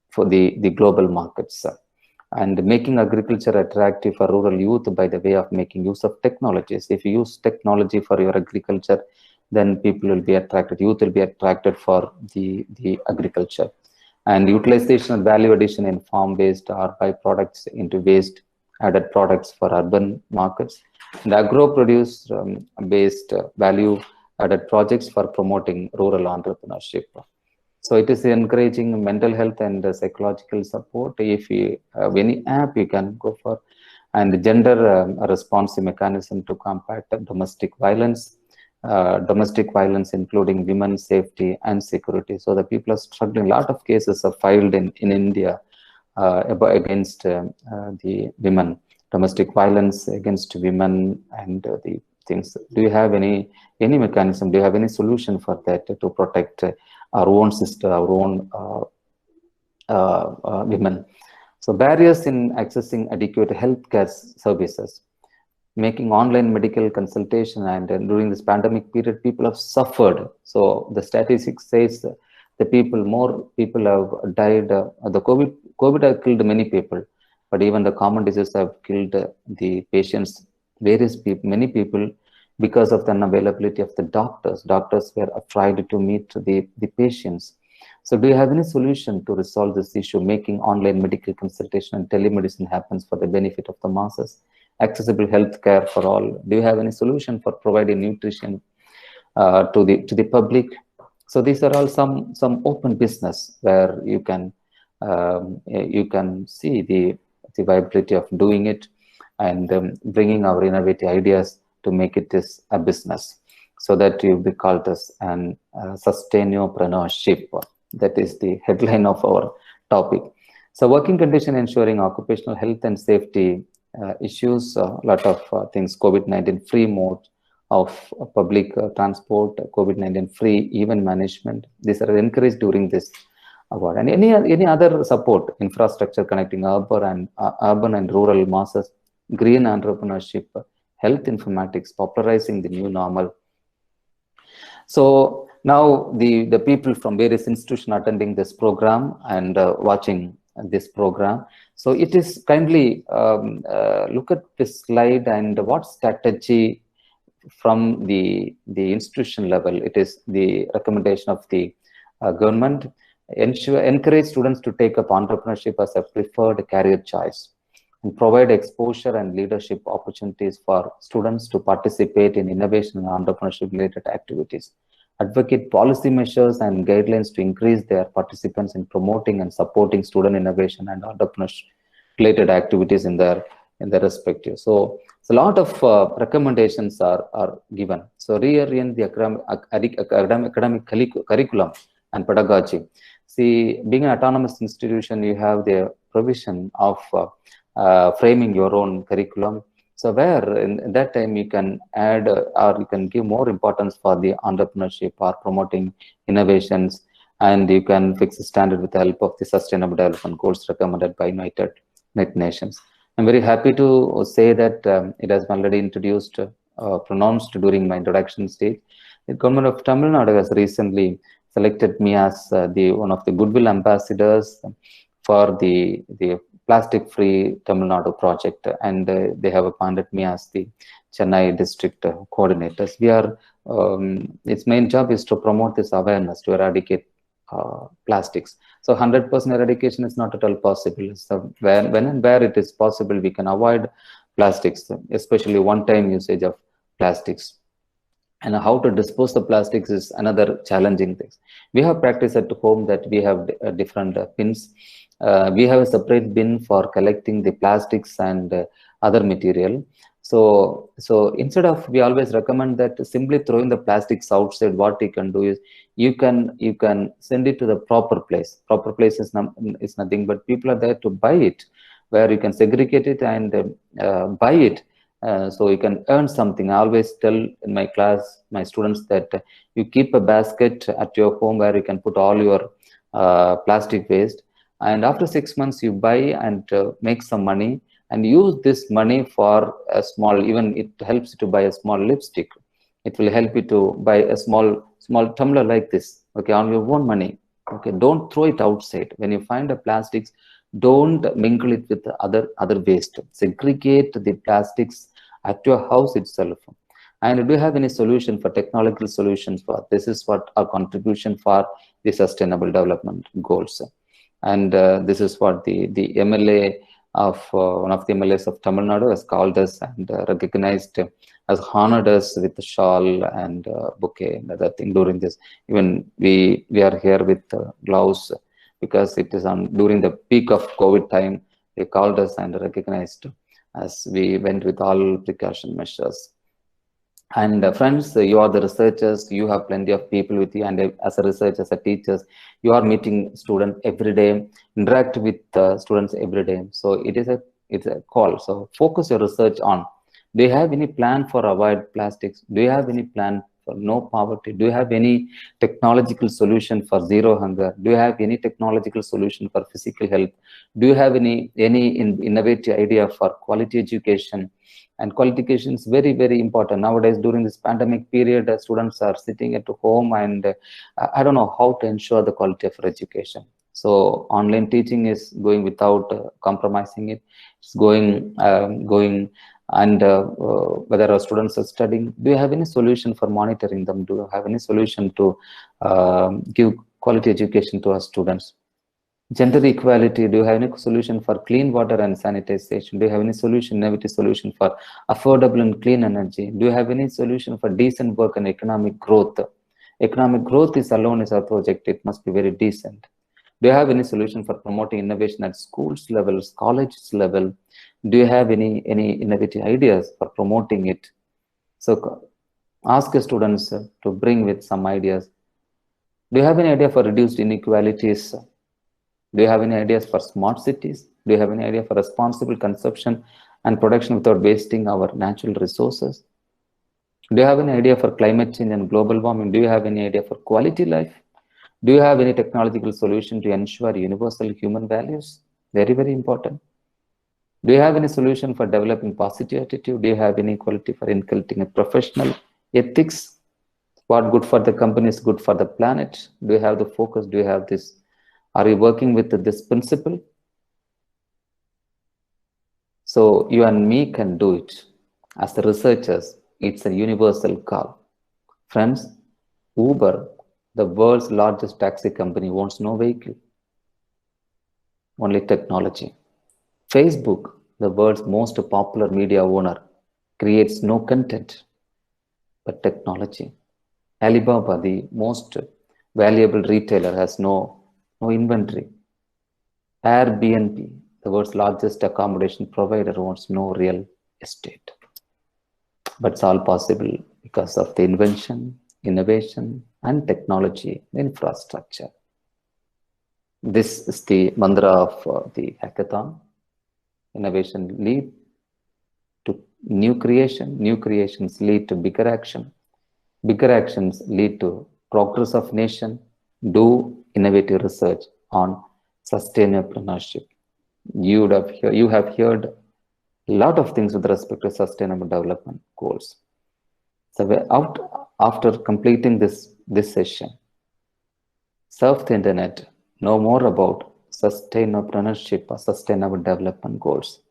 for the global markets. And making agriculture attractive for rural youth by the way of making use of technologies. If you use technology for your agriculture, then people will be attracted, youth will be attracted for the agriculture. And utilization of value addition in farm-based or byproducts into waste-added products for urban markets. And agro-produce based value-added projects for promoting rural entrepreneurship. So it is encouraging mental health and psychological support. If you have any app, you can go for, and gender responsive mechanism to combat domestic violence including women's safety and security. So the people are struggling. A lot of cases are filed in India against the women, domestic violence against women and the things. Do you have any mechanism? Do you have any solution for that to protect our own sister, our own women? So barriers in accessing adequate healthcare services, making online medical consultation, and during this pandemic period, people have suffered. So the statistics says more people have died. The COVID have killed many people, but even the common diseases have killed the patients, many people, because of the unavailability of the doctors. Doctors were afraid to meet the patients. So do you have any solution to resolve this issue, making online medical consultation and telemedicine happens for the benefit of the masses? Accessible health care for all. Do you have any solution for providing nutrition to the public? So these are all some open business where you can see the viability of doing it, and bringing our innovative ideas to make it as a business, so that you be called as an sustainopreneurship. That is the headline of our topic. So working condition ensuring occupational health and safety issues, a lot of things, COVID-19 free mode of public transport, COVID-19 free event management. These are encouraged during this award. And any other support, infrastructure connecting urban and rural masses, green entrepreneurship, health informatics, popularizing the new normal. So now the people from various institutions attending this program and watching this program. So it is kindly look at this slide and what strategy from the institution level. It is the recommendation of the government. Encourage students to take up entrepreneurship as a preferred career choice and provide exposure and leadership opportunities for students to participate in innovation and entrepreneurship related activities. Advocate policy measures and guidelines to increase their participants in promoting and supporting student innovation and entrepreneurship related activities in their respective. So a lot of recommendations are given. So reorient the academic curriculum and pedagogy. See, being an autonomous institution, you have the provision of framing your own curriculum. So where in that time you can add or you can give more importance for the entrepreneurship or promoting innovations, and you can fix a standard with the help of the Sustainable Development Goals recommended by United Nations. I'm very happy to say that it has been already introduced, pronounced during my introduction stage. The government of Tamil Nadu has recently selected me as one of the goodwill ambassadors for the plastic-free Tamil Nadu project, and they have appointed me as the Chennai district coordinators. We are, its main job is to promote this awareness to eradicate plastics. So 100% eradication is not at all possible. So when and where it is possible, we can avoid plastics, especially one-time usage of plastics. And how to dispose of plastics is another challenging thing. We have practice at home that we have different bins. We have a separate bin for collecting the plastics and other material. So instead of, we always recommend that simply throwing the plastics outside, what you can do is you can send it to the proper place. Proper place is nothing but people are there to buy it, where you can segregate it and buy it. So you can earn something. I always tell in my class, my students, that you keep a basket at your home where you can put all your plastic waste, and after 6 months you buy and make some money and use this money for a small, even it helps you to buy a small lipstick. It will help you to buy a small tumbler like this, okay, on your own money. Okay, don't throw it outside. When you find a plastics, don't mingle it with other waste. Segregate the plastics at your house itself. And do you have any solution for technological solutions for this? Is what our contribution for the Sustainable Development Goals. And this is what the MLA of one of the MLAs of Tamil Nadu has called us and recognized, has honored us with the shawl and bouquet and other thing during this. Even we are here with gloves, because it is during the peak of COVID time. They called us and recognized as we went with all precaution measures. And friends, you are the researchers, you have plenty of people with you, and as a researcher, as a teachers, you are meeting students every day, interact with students every day. So it's a call. So focus your research on, do you have any plan for avoid plastics? Do you have any plan for no poverty? Do you have any technological solution for zero hunger? Do you have any technological solution for physical health? Do you have any innovative idea for quality education? And quality education is very, very important. Nowadays, during this pandemic period, students are sitting at home, and I don't know how to ensure the quality of education. So online teaching is going without compromising it. It's going, and whether our students are studying, do you have any solution for monitoring them? Do you have any solution to give quality education to our students? Gender equality, do you have any solution for clean water and sanitization? Do you have any innovative solution for affordable and clean energy? Do you have any solution for decent work and economic growth? Economic growth is alone is our project. It must be very decent. Do you have any solution for promoting innovation at schools levels, colleges level? Do you have any innovative ideas for promoting it? So ask your students to bring with some ideas. Do you have any idea for reduced inequalities? Do you have any ideas for smart cities? Do you have any idea for responsible consumption and production without wasting our natural resources? Do you have any idea for climate change and global warming? Do you have any idea for quality life? Do you have any technological solution to ensure universal human values? Very, very important. Do you have any solution for developing positive attitude? Do you have any quality for inculcating a professional ethics? What good for the company is good for the planet? Do you have the focus? Do you have this? Are you working with this principle? So you and me can do it. As the researchers, it's a universal call. Friends, Uber, the world's largest taxi company, wants no vehicle, only technology. Facebook, the world's most popular media owner, creates no content, but technology. Alibaba, the most valuable retailer, has no inventory. Airbnb, the world's largest accommodation provider, wants no real estate. But it's all possible because of the invention, innovation, and technology infrastructure. This is the mantra of the hackathon. Innovation lead to new creation. New creations lead to bigger action. Bigger actions lead to progress of nation. Do innovative research on sustainability. You have heard a lot of things with respect to sustainable development goals. So after completing this session, surf the internet, know more about sustainability or sustainable development goals.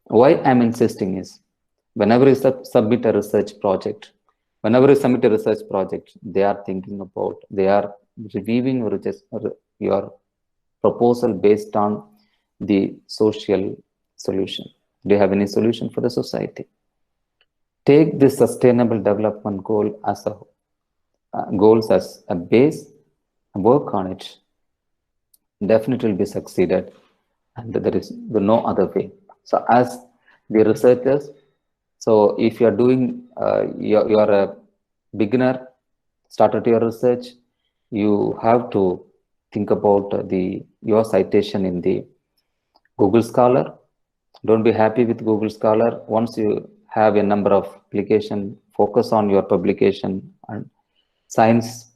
Why I'm insisting is, whenever you submit a research project, they are thinking about, they are reviewing your proposal based on the social solution. Do you have any solution for the society? Take this sustainable development goal as goals as a base, work on it. Definitely will be succeeded, and there is no other way. So as the researchers, so if you are doing, you are a beginner, started your research, you have to think about your citation in the Google Scholar. Don't be happy with Google Scholar. Once you have a number of applications, focus on your publication and science,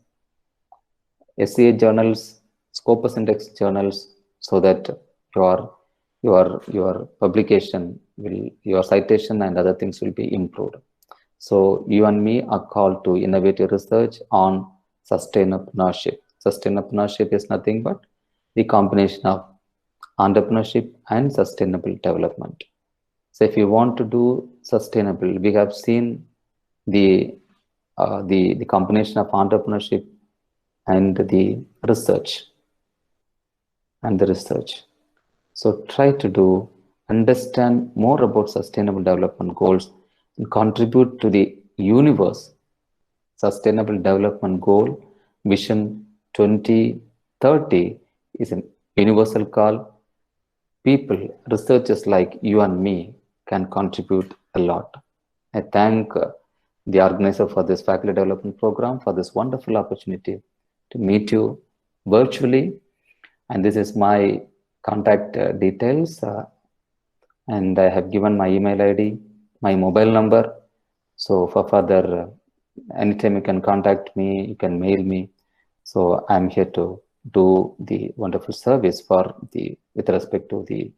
SCA journals, Scopus Index journals, so that your publication will, your citation and other things will be improved. So you and me are called to innovative research on sustainability. Sustainability is nothing but the combination of entrepreneurship and sustainable development. So if you want to do sustainable, we have seen the combination of entrepreneurship and the research. So try to understand more about sustainable development goals and contribute to the universe. Sustainable Development Goal Vision 2030 is a universal call. People, researchers like you and me, can contribute a lot. I thank the organizer for this faculty development program for this wonderful opportunity to meet you virtually. And this is my contact details, and I have given my email ID, my mobile number. So for further, anytime you can contact me, you can mail me. So I'm here to do the wonderful service with respect to the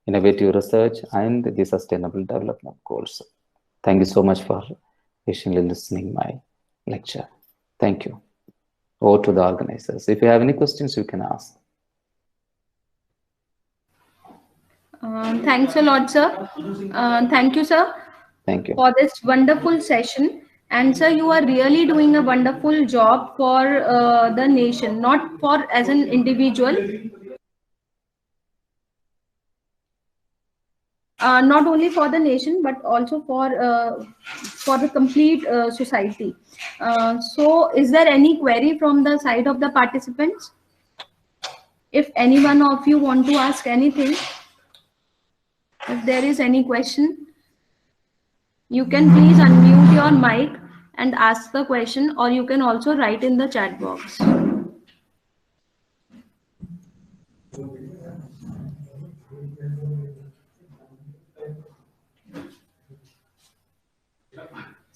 innovative research and the sustainable development goals. Thank you so much for patiently listening my lecture. Thank you. Over to the organizers. If you have any questions, you can ask. Thanks a lot, sir. Thank you, sir. Thank you. For this wonderful session. And sir, you are really doing a wonderful job for the nation, not for as an individual. Not only for the nation, but also for the complete society. So is there any query from the side of the participants? If any one of you want to ask anything, if there is any question, you can please unmute your mic and ask the question, or you can also write in the chat box.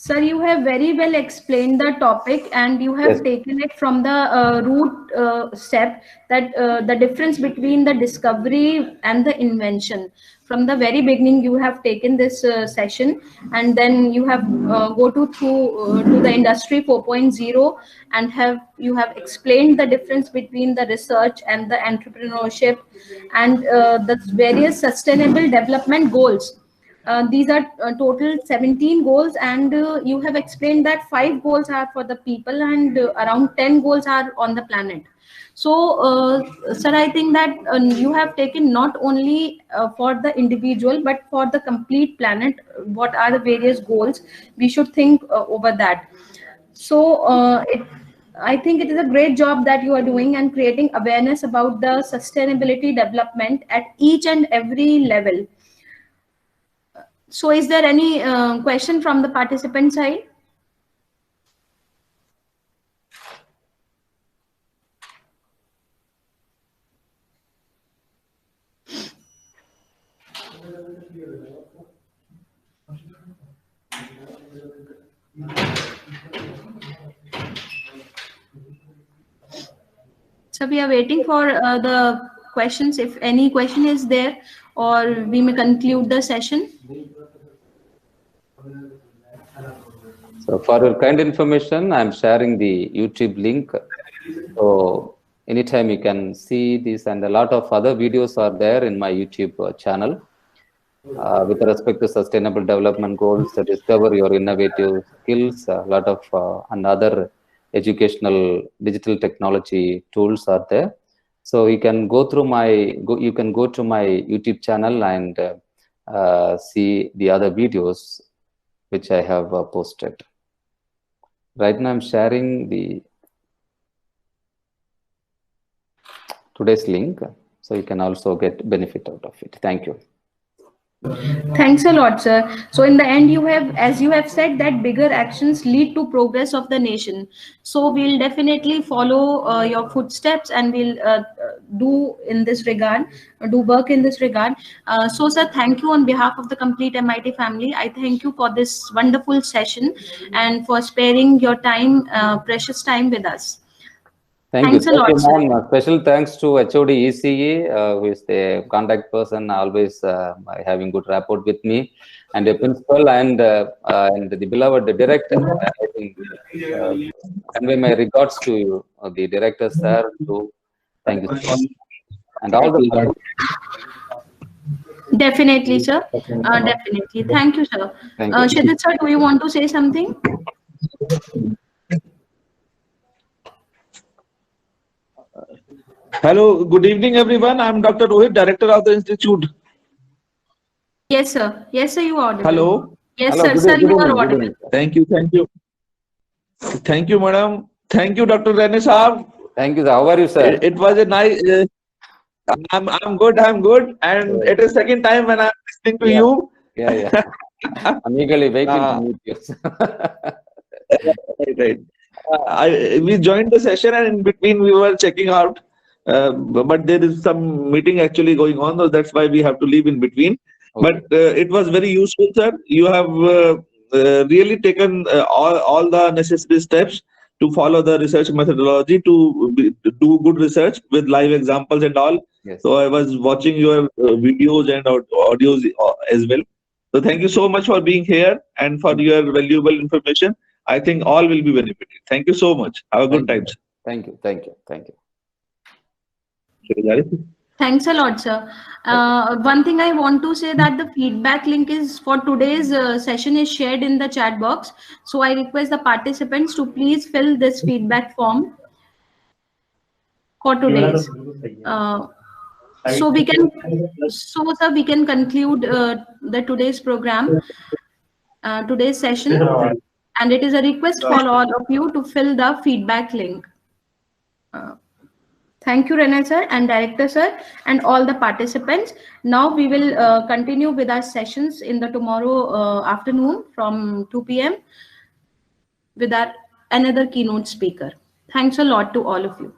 Sir, you have very well explained the topic, and you have taken it from the root step, that the difference between the discovery and the invention. From the very beginning, you have taken this session, and then you have go to the industry 4.0, and you have explained the difference between the research and the entrepreneurship, and the various sustainable development goals. These are total 17 goals, and you have explained that 5 goals are for the people, and around 10 goals are on the planet. So, sir, I think that you have taken not only for the individual, but for the complete planet, what are the various goals we should think over that. So, I think it is a great job that you are doing and creating awareness about the sustainability development at each and every level. So is there any question from the participant side? So we are waiting for the questions, if any question is there, or we may conclude the session. So for your kind information, I'm sharing the YouTube link. So anytime you can see this, and a lot of other videos are there in my YouTube channel with respect to sustainable development goals, to discover your innovative skills, a lot of and other educational digital technology tools are there. So you can go through you can go to my YouTube channel and see the other videos which I have posted. Right now I'm sharing the today's link, so you can also get benefit out of it. Thank you. Thanks a lot, sir. So in the end, as you have said, that bigger actions lead to progress of the nation. So we'll definitely follow your footsteps, and we'll do work in this regard. So sir, thank you on behalf of the complete MIT family. I thank you for this wonderful session and for sparing your time, precious time with us. Thanks a lot, ma'am. Special thanks to HOD ECE, who is the contact person, always having good rapport with me, and the principal and the beloved director. I think convey my regards to you, the director, sir. Too. Thank you so much. And all the Definitely, sir. Definitely. Thank you, sir. Shidit sir, do you want to say something? Hello, good evening, everyone. I'm Dr. Rohit, Director of the Institute. Yes, sir. Yes, sir, you are audible. Hello. Yes, hello, sir. Sir, you are audible. Thank you. Thank you. Thank you, madam. Thank you, Dr. Rene Saab. Thank you. How are you, sir? It was a nice. I'm good. I'm good. And it is second time when I'm listening to you. Yeah. I'm eagerly waiting to meet you. Right. We joined the session, and in between we were checking out. But there is some meeting actually going on, so that's why we have to leave in between. Okay. But it was very useful, sir. You have really taken all the necessary steps to follow the research methodology to do good research with live examples and all. Yes. So I was watching your videos and audios as well. So thank you so much for being here and for your valuable information. I think all will be benefited. Thank you so much. Have a good time, sir. Thank you. Thanks a lot, sir. One thing I want to say, that the feedback link is for today's session is shared in the chat box. So I request the participants to please fill this feedback form for today's. So sir, we can conclude the today's program, today's session, and it is a request for all of you to fill the feedback link. Thank you, Rene sir and Director sir and all the participants. Now we will continue with our sessions in the tomorrow afternoon from 2 p.m. with our another keynote speaker. Thanks a lot to all of you.